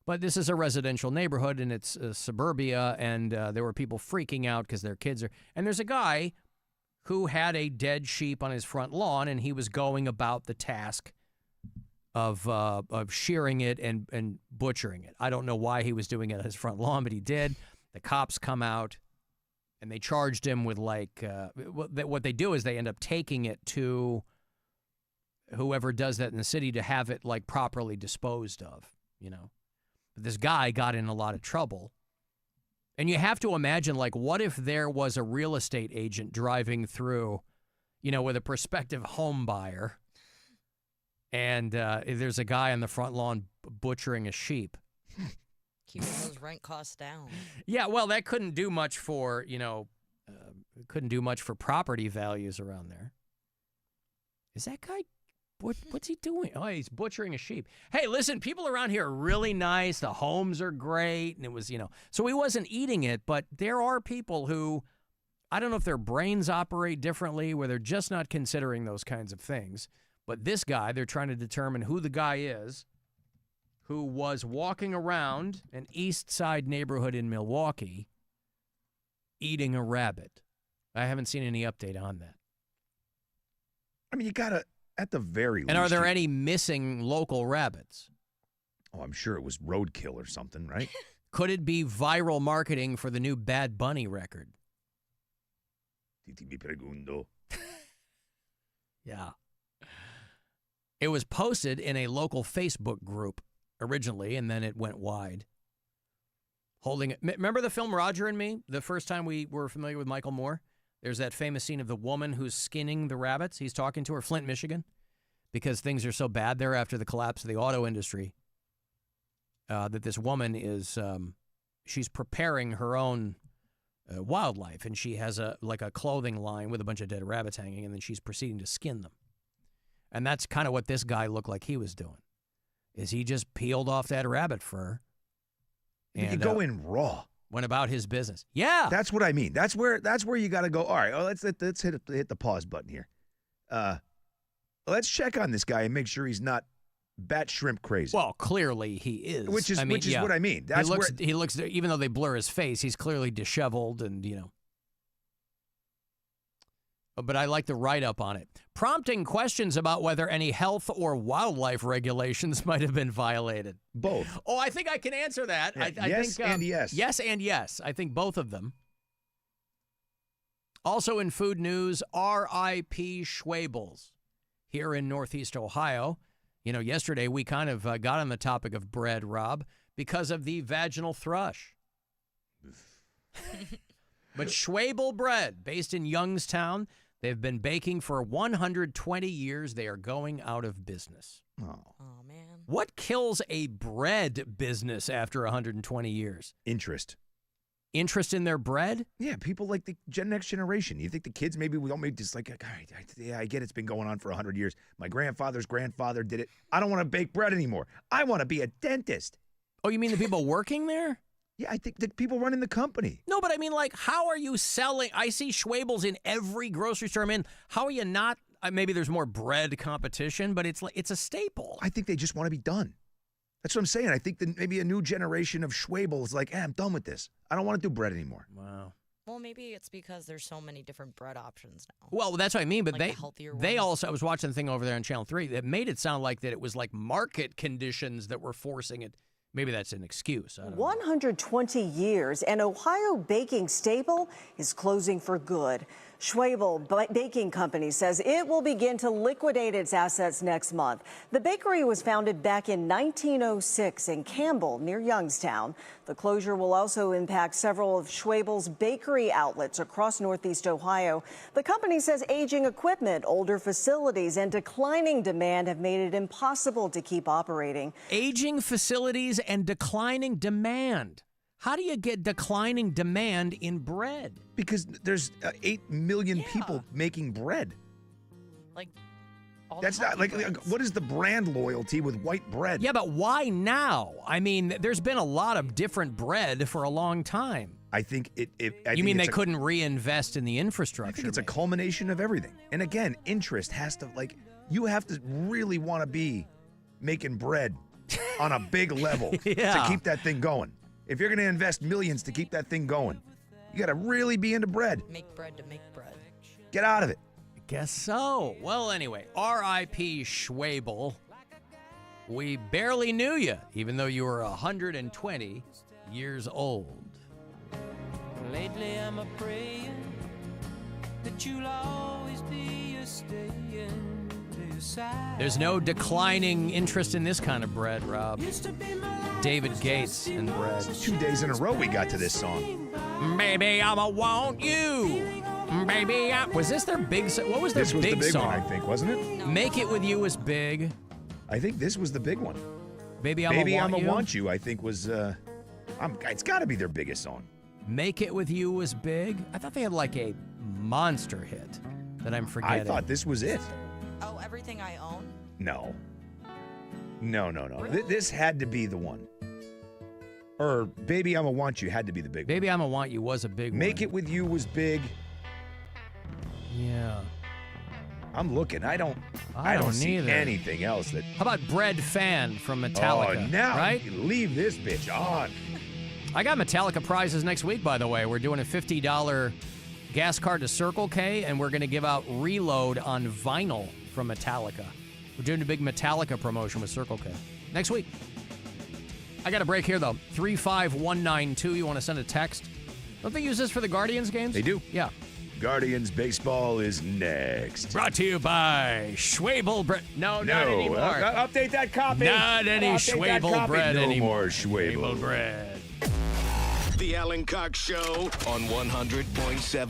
but this is a residential neighborhood, and it's suburbia, and there were people freaking out because their kids are... And there's a guy who had a dead sheep on his front lawn, and he was going about the task of shearing it and butchering it. I don't know why he was doing it on his front lawn, but he did. The cops come out, and they charged him with, what they do is they end up taking it to whoever does that in the city to have it, properly disposed of, But this guy got in a lot of trouble. And you have to imagine, what if there was a real estate agent driving through, with a prospective home buyer, and there's a guy on the front lawn butchering a sheep. Keeping those rent costs down. Yeah, well, that couldn't do much for, couldn't do much for property values around there. Is that guy, what's he doing? Oh, he's butchering a sheep. Hey, listen, people around here are really nice. The homes are great. And it was, so he wasn't eating it, but there are people who, I don't know if their brains operate differently, where they're just not considering those kinds of things. But this guy, they're trying to determine who the guy is who was walking around an East Side neighborhood in Milwaukee eating a rabbit. I haven't seen any update on that. I mean, you got to, at the very least. And are there any missing local rabbits? Oh, I'm sure it was roadkill or something, right? Could it be viral marketing for the new Bad Bunny record? Titi mi pregunto. Yeah. It was posted in a local Facebook group originally, and then it went wide. Holding it. Remember the film Roger and Me? The first time we were familiar with Michael Moore? There's that famous scene of the woman who's skinning the rabbits. He's talking to her, Flint, Michigan, because things are so bad there after the collapse of the auto industry, that this woman is, she's preparing her own wildlife, and she has a clothing line with a bunch of dead rabbits hanging, and then she's proceeding to skin them. And that's kind of what this guy looked like he was doing, is he just peeled off that rabbit fur. And you go in raw. Went about his business. Yeah. That's what I mean. That's where you got to go. All right, let's hit the pause button here. Let's check on this guy and make sure he's not bat shrimp crazy. Well, clearly he is. Which is what I mean. That's he looks, even though they blur his face, he's clearly disheveled and, But I like the write-up on it. Prompting questions about whether any health or wildlife regulations might have been violated. Both. Oh, I think I can answer that. Yeah, I yes think, and yes. Yes and yes. I think both of them. Also in food news, R.I.P. Schwabels. Here in Northeast Ohio, You know, yesterday we kind of got on the topic of bread, Rob, because of the vaginal thrush. But Schwabel bread, based in Youngstown, they've been baking for 120 years. They are going out of business. Oh, man. What kills a bread business after 120 years? Interest. Interest in their bread? Yeah, people like the next generation. You think the kids maybe we don't make just like, all right, yeah, I get it's been going on for 100 years. My grandfather's grandfather did it. I don't want to bake bread anymore. I want to be a dentist. Oh, you mean the people working there? Yeah, I think the people running the company. No, but I mean, like, how are you selling? I see Schwabels in every grocery store I'm in. How are you not? Maybe there's more bread competition, but it's a staple. I think they just want to be done. That's what I'm saying. I think that maybe a new generation of Schwabel is like, I'm done with this. I don't want to do bread anymore. Wow. Well, maybe it's because there's so many different bread options now. Well, that's what I mean. But like the healthier they ones. also, I was watching the thing over there on Channel 3 that made it sound like that it was like market conditions that were forcing it. Maybe that's an excuse. I don't know. 120 years, an Ohio baking staple is closing for good. Schwabel Baking Company says it will begin to liquidate its assets next month. The bakery was founded back in 1906 in Campbell, near Youngstown. The closure will also impact several of Schwabel's bakery outlets across Northeast Ohio. The company says aging equipment, older facilities, and declining demand have made it impossible to keep operating. Aging facilities and declining demand. How do you get declining demand in bread? Because there's 8 million people making bread. Like, that's not like what is the brand loyalty with white bread? Yeah, but why now? I mean, there's been a lot of different bread for a long time. I think You mean they couldn't reinvest in the infrastructure? I think it's a culmination of everything. And again, interest has to, like, you have to really want to be making bread on a big level to keep that thing going. If you're going to invest millions to keep that thing going, you got to really be into bread. Make bread to make bread. Get out of it. I guess so. Well, anyway, R.I.P. Schwabel. We barely knew you, even though you were 120 years old. Lately I'm a praying that you'll always be a staying to your side. There's no declining interest in this kind of bread, Rob. David Gates and bread. 2 days in a row we got to this song. Baby, I'ma want you. Baby, was this their big song? What was their This was big the big song? one, I think, wasn't it? No. Make It With You was big. I think this was the big one. Baby, I'ma Want You, I think was, it's got to be their biggest song. Make It With You was big. I thought they had like a monster hit that I'm forgetting. I thought this was it. Oh, Everything I Own? No. No. Really? This had to be the one. Or Baby, I'ma Want You had to be the big one. Baby, I'ma Want You was a big one. Make It With You was big. Yeah. I'm looking. I don't see either. anything else that. How about Bread Fan from Metallica? Oh, now right? leave this bitch on. I got Metallica prizes next week, by the way. We're doing a $50 gas card to Circle K, and we're going to give out Reload on vinyl from Metallica. We're doing a big Metallica promotion with Circle K next week. I got a break here, though. 35192. You want to send a text? Don't they use this for the Guardians games? They do. Yeah. Guardians baseball is next. Brought to you by Schwabel Bread. No, not anymore. Update that copy. Not any Schwabel bread no anymore. More Schwabel bread. The Alan Cox Show on 100.7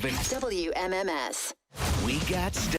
WMMS. We got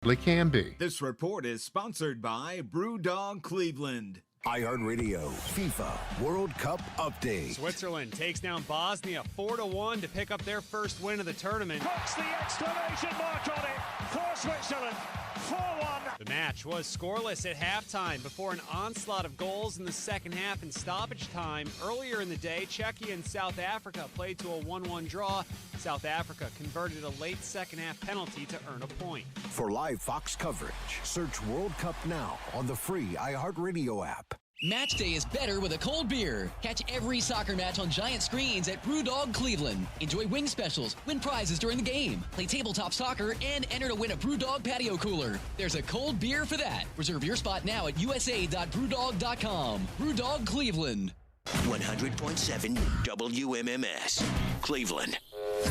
Can be. This report is sponsored by Brewdog Cleveland. iHeartRadio FIFA World Cup update. Switzerland takes down Bosnia 4-1 to pick up their first win of the tournament. Puts the exclamation mark on it for Switzerland. 4-1. The match was scoreless at halftime before an onslaught of goals in the second half and stoppage time. Earlier in the day, Czechia and South Africa played to a 1-1 draw. South Africa converted a late second half penalty to earn a point. For live Fox coverage, search World Cup now on the free iHeartRadio app. Match day is better with a cold beer. Catch every soccer match on giant screens at Brewdog Cleveland. Enjoy wing specials, win prizes during the game, play tabletop soccer, and enter to win a Brewdog patio cooler. There's a cold beer for that. Reserve your spot now at usa.brewdog.com. Brewdog Cleveland. 100.7 WMMS, Cleveland.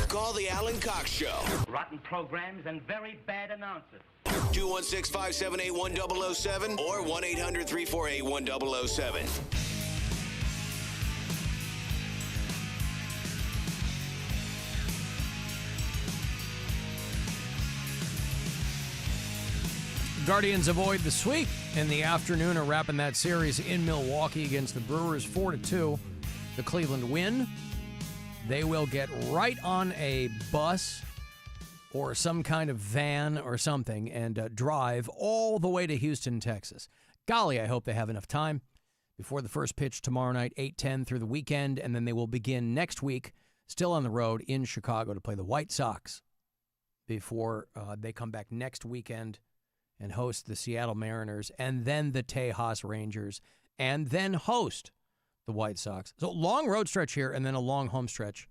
Call the Alan Cox Show. Rotten programs and very bad announcers. 216-578-1007 or 1-800-348-1007. Guardians avoid the sweep in the afternoon, are wrapping that series in Milwaukee against the Brewers 4-2. The Cleveland win. They will get right on a bus or some kind of van or something and drive all the way to Houston, Texas. Golly, I hope they have enough time before the first pitch tomorrow night, 8:10 through the weekend, and then they will begin next week, still on the road in Chicago to play the White Sox before they come back next weekend and host the Seattle Mariners and then the Tejas Rangers and then host the White Sox. So long road stretch here and then a long home stretch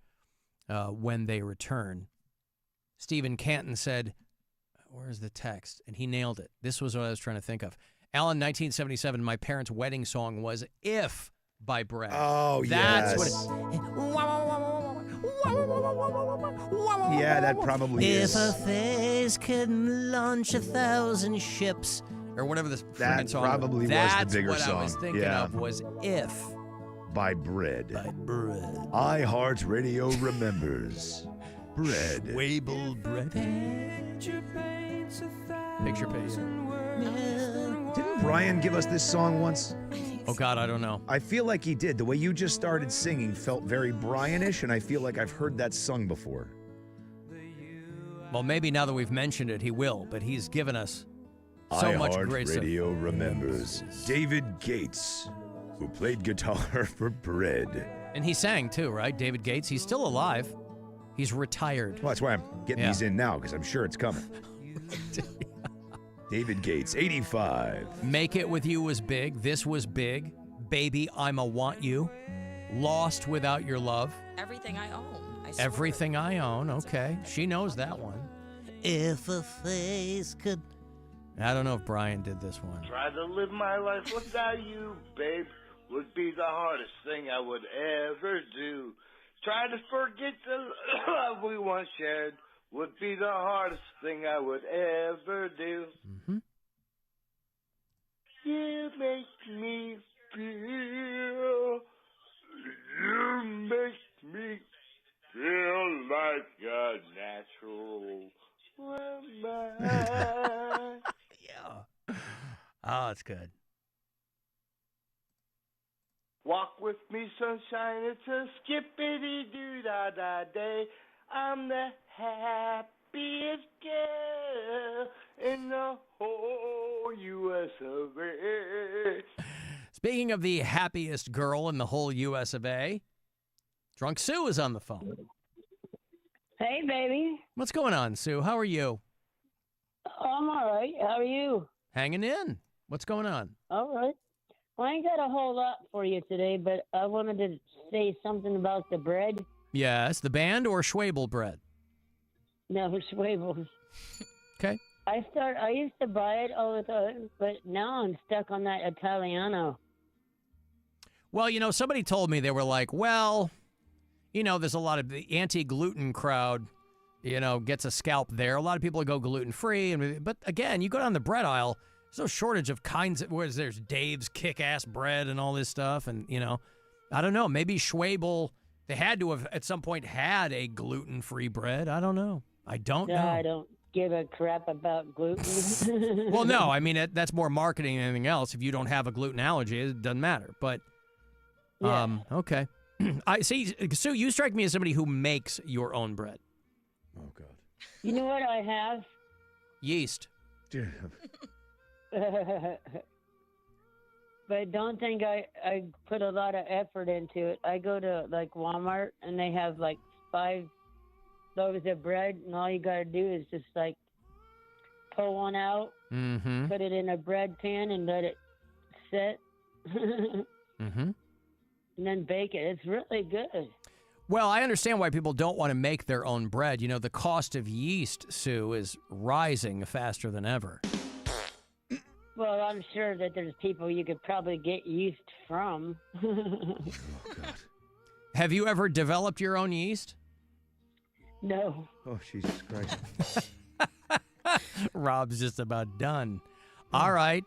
when they return. Stephen Canton said, where's the text? And he nailed it. This was what I was trying to think of. Alan, 1977, my parents' wedding song was If by Brett. Oh, That's yes. what it, Yeah, that probably is. If a face can launch 1,000 ships, or whatever this That song probably was the bigger That's what I was song. thinking Yeah. of was If. By Bread. By Bread. iHeartRadio remembers. Bread. Wable Bread. Picture page. Didn't Brian give us this song once? Oh, God, I don't know. I feel like he did. The way you just started singing felt very Brian-ish, and I feel like I've heard that sung before. Well, maybe now that we've mentioned it, he will, but he's given us so much great stuff. iHeartRadio remembers David Gates, who played guitar for Bread. And he sang, too, right? David Gates. He's still alive. He's retired. Well, that's why I'm getting these in now, because I'm sure it's coming. David Gates, 85. Make It With You was big. This was big. Baby, I'm a Want You. Lost Without Your Love. Everything I Own. I swear. Everything I Own. Okay. She knows that one. If a face could... I don't know if Brian did this one. Try to live my life without you, babe, would be the hardest thing I would ever do. Try to forget the love we once shared would be the hardest thing I would ever do. Mm-hmm. You make me feel, you make me feel like a natural woman. Yeah. Oh, it's good. Walk with me, sunshine, it's a skippity-doo-da-da day. I'm the happiest girl in the whole U.S. of A. Speaking of the happiest girl in the whole U.S. of A., Drunk Sue is on the phone. Hey, baby. What's going on, Sue? How are you? I'm all right. How are you? Hanging in. What's going on? All right. Well, I ain't got a whole lot for you today, but I wanted to say something about the bread. Yes, the band or Schwabel bread? No, Schwabel. Okay. I used to buy it all the time, but now I'm stuck on that Italiano. Well, you know, somebody told me, they were like, well, you know, there's a lot of the anti-gluten crowd, you know, gets a scalp there. A lot of people go gluten-free. But again, you go down the bread aisle, there's no shortage of kinds of, there's Dave's kick-ass bread and all this stuff. And, you know, I don't know. Maybe Schwabel, they had to have at some point had a gluten-free bread. I don't know. I don't know. I don't. give a crap about gluten. Well, no, I mean that's more marketing than anything else. If you don't have a gluten allergy, it doesn't matter. But okay. I see. Sue, you strike me as somebody who makes your own bread. Oh God. You know what I have? Yeast. But don't think I put a lot of effort into it. I go to like Walmart and they have like 5 loaves of bread, and all you gotta do is just like pull one out, put it in a bread pan, and let it sit, and then bake it. It's really good. Well, I understand why people don't want to make their own bread. You know, the cost of yeast, Sue, is rising faster than ever. Well, I'm sure that there's people you could probably get yeast from. Oh, God. Have you ever developed your own yeast? No. Oh, Jesus Christ. Rob's just about done. All right.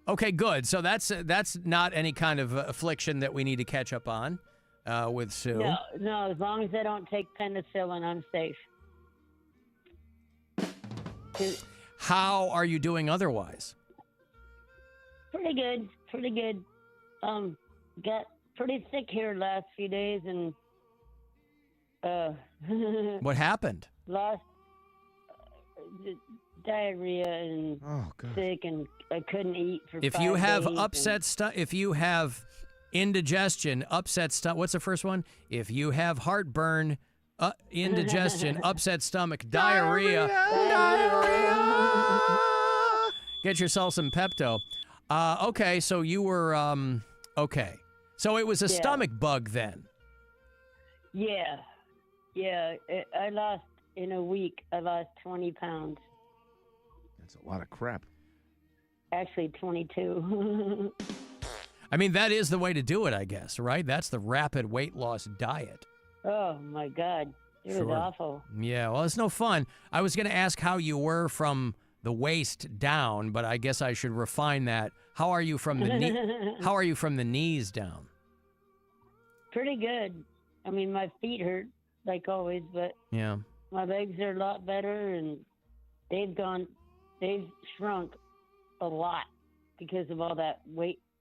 Okay, good. So that's not any kind of affliction that we need to catch up on with Sue. No, as long as I don't take penicillin, I'm safe. How are you doing otherwise? Pretty good. Got pretty sick here last few days, and what happened? Lost diarrhea and sick, and I couldn't eat for 5 days. If you have upset stomach, if you have indigestion, upset stomach, what's the first one? If you have heartburn, indigestion, upset stomach, diarrhea. Get yourself some Pepto. Okay, so you were, okay. So it was a stomach bug then? Yeah. I lost, in a week, I lost 20 pounds. That's a lot of crap. Actually, 22. I mean, that is the way to do it, I guess, right? That's the rapid weight loss diet. Oh, my God. It was awful. Yeah, well, it's no fun. I was going to ask how you were from the waist down, but I guess I should refine that. How are you from the How are you from the knees down? Pretty good. I mean, my feet hurt like always, but yeah, my legs are a lot better, and they've shrunk a lot because of all that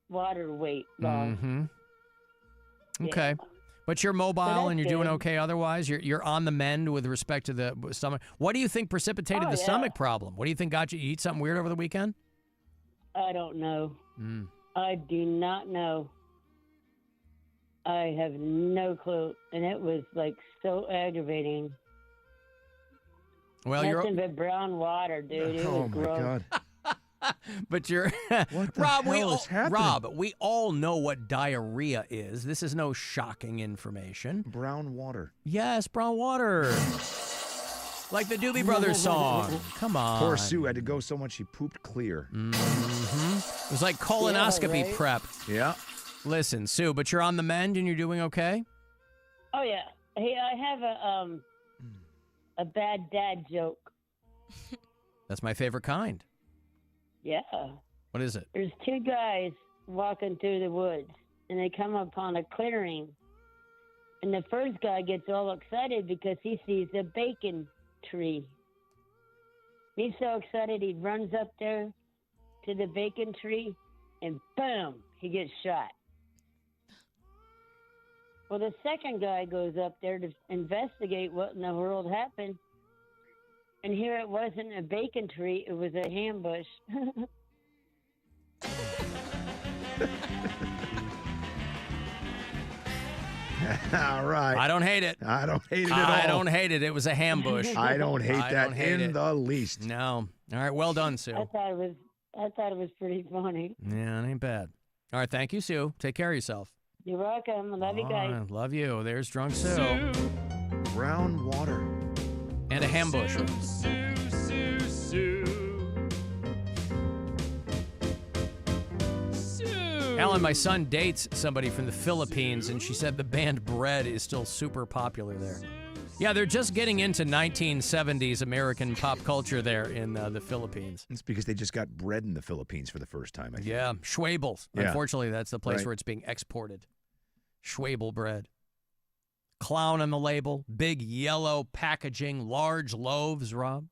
water weight loss. Okay. Yeah. But you're mobile and you're doing good. okay otherwise? You're on the mend with respect to the stomach. What do you think precipitated the stomach problem? What do you think got you eat something weird over the weekend? I don't know. I do not know. I have no clue. And it was like so aggravating. Well, Nothing but brown water, dude. It was gross. God. But you're what the Rob, hell is happening? Rob, we all know what diarrhea is. This is no shocking information. Brown water. Yes, brown water. Like the Doobie Brothers song. Come on. Poor Sue had to go so much she pooped clear. It was like colonoscopy prep. Yeah. Listen, Sue, but you're on the mend and you're doing okay? Oh, yeah. Hey, I have a bad dad joke. That's my favorite kind. Yeah. What is it? There's 2 guys walking through the woods, and they come upon a clearing. And the first guy gets all excited because he sees a bacon tree. He's so excited he runs up there to the bacon tree, and boom, he gets shot. Well, the second guy goes up there to investigate what in the world happened. And here it wasn't a bacon tree, it was a ambush. All right. I don't hate it. I don't hate it at all. I don't hate it. It was a hambush. I don't hate that in the least. No. All right. Well done, Sue. I thought it was pretty funny. Yeah, it ain't bad. All right. Thank you, Sue. Take care of yourself. You're welcome. I love you guys. Love you. There's Drunk Sue. Brown water. And a hambush. Alan, my son dates somebody from the Philippines, and she said the band Bread is still super popular there. Yeah, they're just getting into 1970s American pop culture there in the Philippines. It's because they just got bread in the Philippines for the first time, I think. Yeah, Schwabel. Yeah. Unfortunately, that's the place Right. where it's being exported. Schwabel bread. Clown on the label, big yellow packaging, large loaves, Rob.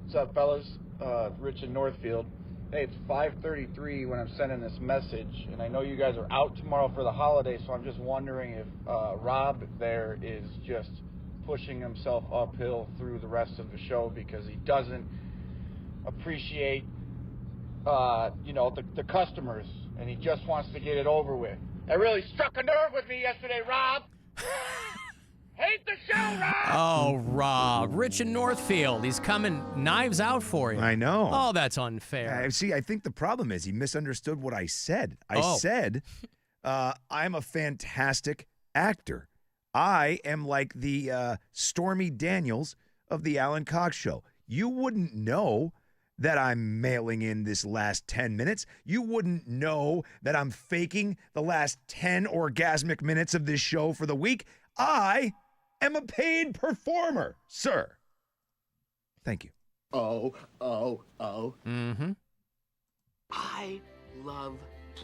What's up, fellas? Rich in Northfield. Hey, it's 5:33 when I'm sending this message, and I know you guys are out tomorrow for the holiday, so I'm just wondering if Rob there is just pushing himself uphill through the rest of the show because he doesn't appreciate, the customers, and he just wants to get it over with. That really struck a nerve with me yesterday, Rob. Hate the show, Rob! Oh, Rob. Rich in Northfield. He's coming knives out for you. I know. Oh, that's unfair. See, I think the problem is he misunderstood what I said. I said, I'm a fantastic actor. I am like the Stormy Daniels of the Alan Cox Show. You wouldn't know that I'm mailing in this last 10 minutes. You wouldn't know that I'm faking the last 10 orgasmic minutes of this show for the week. I am a paid performer, sir. Thank you. Oh. Mm-hmm. I love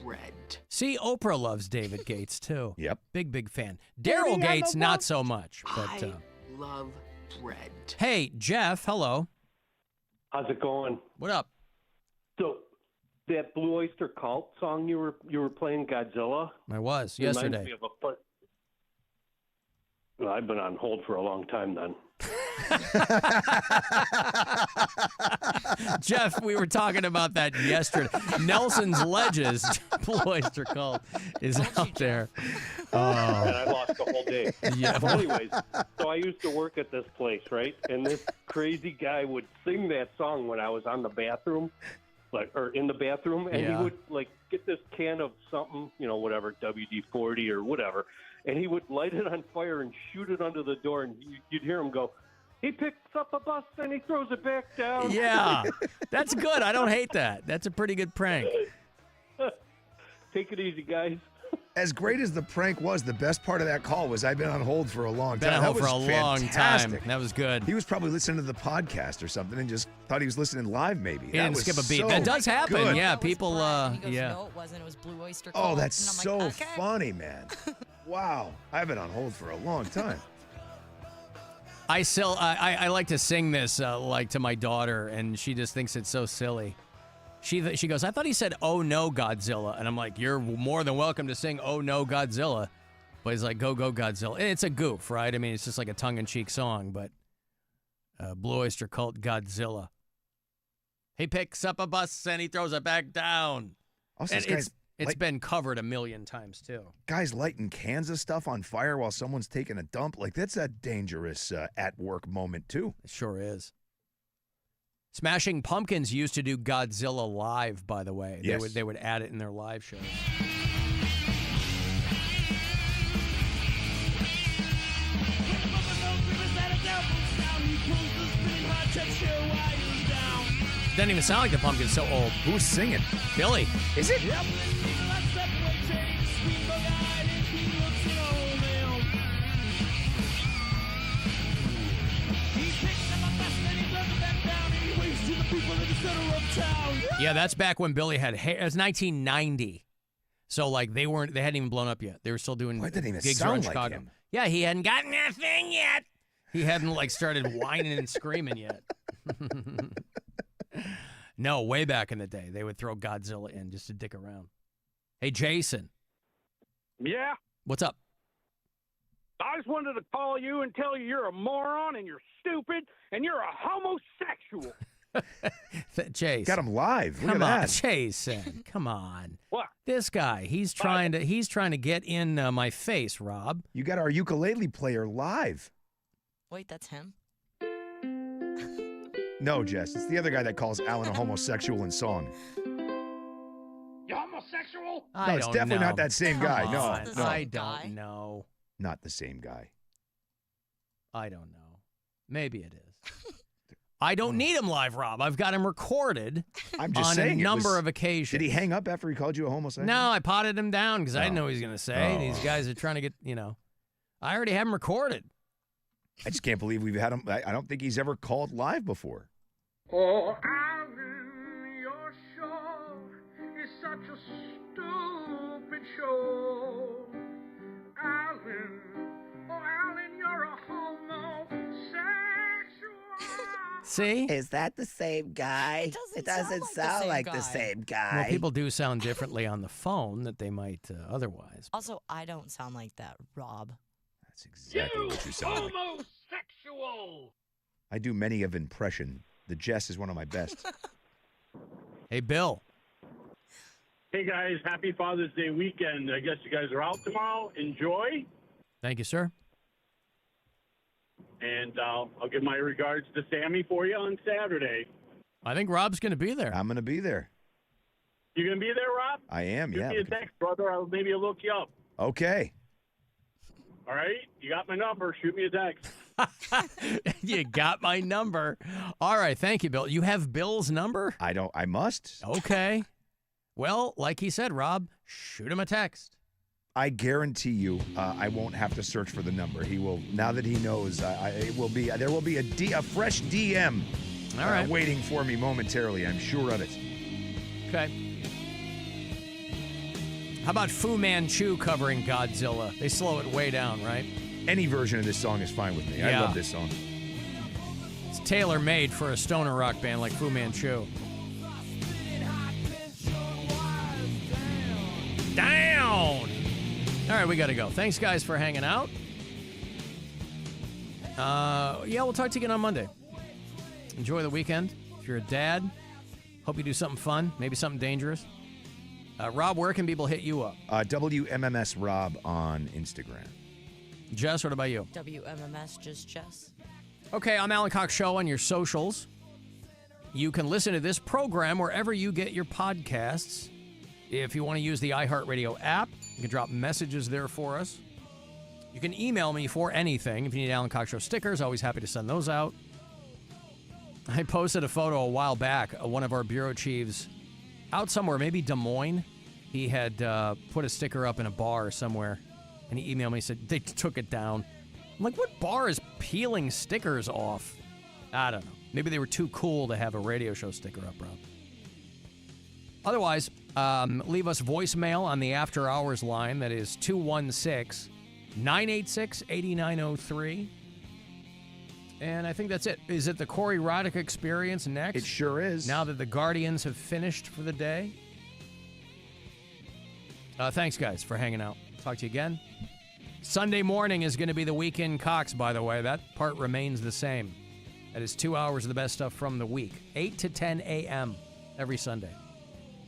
bread. See, Oprah loves David Gates, too. Yep. Big fan. Daryl Gates, not so much. But I love bread. Hey, Jeff, hello. How's it going? What up? So, that Blue Oyster Cult song you were playing, Godzilla? I was, reminds yesterday. me of Well, I've been on hold for a long time then. Jeff, we were talking about that yesterday. Nelson's Ledges, Blue Oyster Cult, is out there. And I lost the whole day. Yeah. But anyways, so I used to work at this place, right? And this crazy guy would sing that song when I was on the bathroom, or in the bathroom, and he would get this can of something, whatever, WD-40 or whatever, and he would light it on fire and shoot it under the door, and you'd hear him go, "He picks up a bus and he throws it back down." Yeah, that's good. I don't hate that. That's a pretty good prank. Take it easy, guys. As great as the prank was, the best part of that call was I've been on hold for a long time. Been on hold for a long fantastic. time. That was good. He was probably listening to the podcast or something and just thought he was listening live maybe. He didn't skip a beat. That does happen. Good. Yeah, people, He goes, no, it wasn't. It was Blue Oyster Cult. Oh, that's And so I'm like, okay. funny, man. Wow. I've been on hold for a long time. I like to sing this to my daughter, and she just thinks it's so silly. She goes, "I thought he said, 'Oh no, Godzilla,'" and I'm like, "You're more than welcome to sing 'Oh no, Godzilla,'" but he's like, "Go Godzilla," and it's a goof, right? I mean, it's just like a tongue-in-cheek song, but Blue Oyster Cult, Godzilla. He picks up a bus and he throws it back down. Also, and this it's been covered a million times too. Guys lighting cans of stuff on fire while someone's taking a dump, that's a dangerous at-work moment too. It sure is. Smashing Pumpkins used to do Godzilla live, by the way. Yes. They would add it in their live shows. Doesn't even sound like the Pumpkins, so old. Who's singing? Billy. Is it? Yep. Yeah, that's back when Billy had hair. It was 1990. So they hadn't even blown up yet. They were still doing gigs around Chicago. Him. Yeah, he hadn't gotten that thing yet. He hadn't started whining and screaming yet. No, way back in the day, they would throw Godzilla in just to dick around. Hey, Jason. Yeah? What's up? I just wanted to call you and tell you you're a moron and you're stupid and you're a homosexual. Chase. Got him live. Look Come at on, that. Jason. Come on. What? This guy, he's trying to get in my face, Rob. You got our ukulele player live. Wait, that's him? No, Jess. It's the other guy that calls Alan a homosexual in song. You homosexual? No, it's definitely not that same guy. Come No, on. no. I don't know. Not the same guy. I don't know. Maybe it is. I don't need him live, Rob. I've got him recorded I'm just on saying, a number of occasions. Did he hang up after he called you a homosexual? No, I potted him down because I didn't know what he was going to say. Oh. These guys are trying to get, I already have him recorded. I just can't believe we've had him. I don't think he's ever called live before. Oh, Alan, your show is such a stupid show. Alan, you're a homosexual. See? Is that the same guy? It doesn't sound like the same guy. Well, people do sound differently on the phone that they might otherwise. Also, I don't sound like that, Rob. That's exactly what you sound like. Homosexual! I do many of impression. The Jess is one of my best. Hey, Bill. Hey, guys. Happy Father's Day weekend. I guess you guys are out tomorrow. Enjoy. Thank you, sir. And I'll give my regards to Sammy for you on Saturday. I think Rob's going to be there. I'm going to be there. You going to be there, Rob? I am, Shoot me a text, brother. Maybe I'll look you up. Okay. All right? You got my number. Shoot me a text. You got my number. All right. Thank you, Bill. You have Bill's number? I must. Okay. Well, like he said, Rob, shoot him a text. I guarantee you, I won't have to search for the number. He will, now that he knows, there will be a fresh DM All right. waiting for me momentarily. I'm sure of it. Okay. How about Fu Manchu covering Godzilla? They slow it way down, right? Any version of this song is fine with me. Yeah. I love this song. It's tailor-made for a stoner rock band like Fu Manchu. Down! All right, we got to go. Thanks, guys, for hanging out. Yeah, we'll talk to you again on Monday. Enjoy the weekend. If you're a dad, hope you do something fun, maybe something dangerous. Rob, where can people hit you up? WMMS Rob on Instagram. Jess, what about you? WMMS, just Jess. Okay, I'm Alan Cox Show on your socials. You can listen to this program wherever you get your podcasts. If you want to use the iHeartRadio app, you can drop messages there for us. You can email me for anything. If you need Alan Cox Show stickers, always happy to send those out. I posted a photo a while back of one of our bureau chiefs out somewhere, maybe Des Moines. He had put a sticker up in a bar somewhere, and he emailed me and said they took it down. I'm like, what bar is peeling stickers off? I don't know. Maybe they were too cool to have a radio show sticker up, Rob. Otherwise, leave us voicemail on the After Hours line. That is 216-986-8903. And I think that's it. Is it the Corey Roddick Experience next? It sure is. Now that the Guardians have finished for the day. Thanks, guys, for hanging out. Talk to you again. Sunday morning is going to be the Weekend Cox, by the way. That part remains the same. That is 2 hours of the best stuff from the week. 8 to 10 a.m. every Sunday.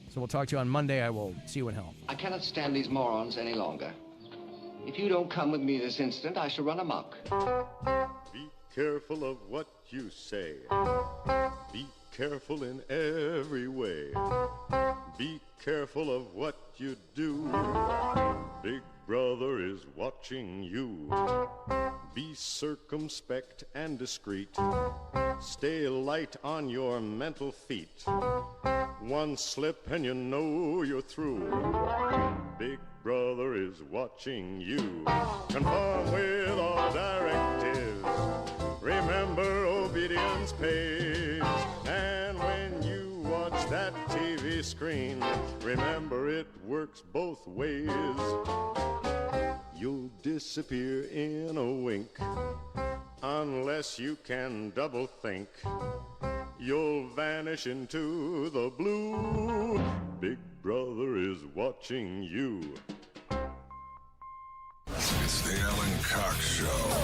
So we'll talk to you on Monday. I will see you in hell. I cannot stand these morons any longer. If you don't come with me this instant, I shall run amok. Be careful of what you say. Be careful in every way. Be careful of what you do. Big Brother is watching you. Be circumspect and discreet. Stay light on your mental feet. One slip and you know you're through. Big Brother is watching you. Conform with all directives. Remember, obedience pays. And when you watch that TV screen, remember it works both ways. You'll disappear in a wink unless you can double think. You'll vanish into the blue. Big Brother is watching you. It's the Alan Cox Show.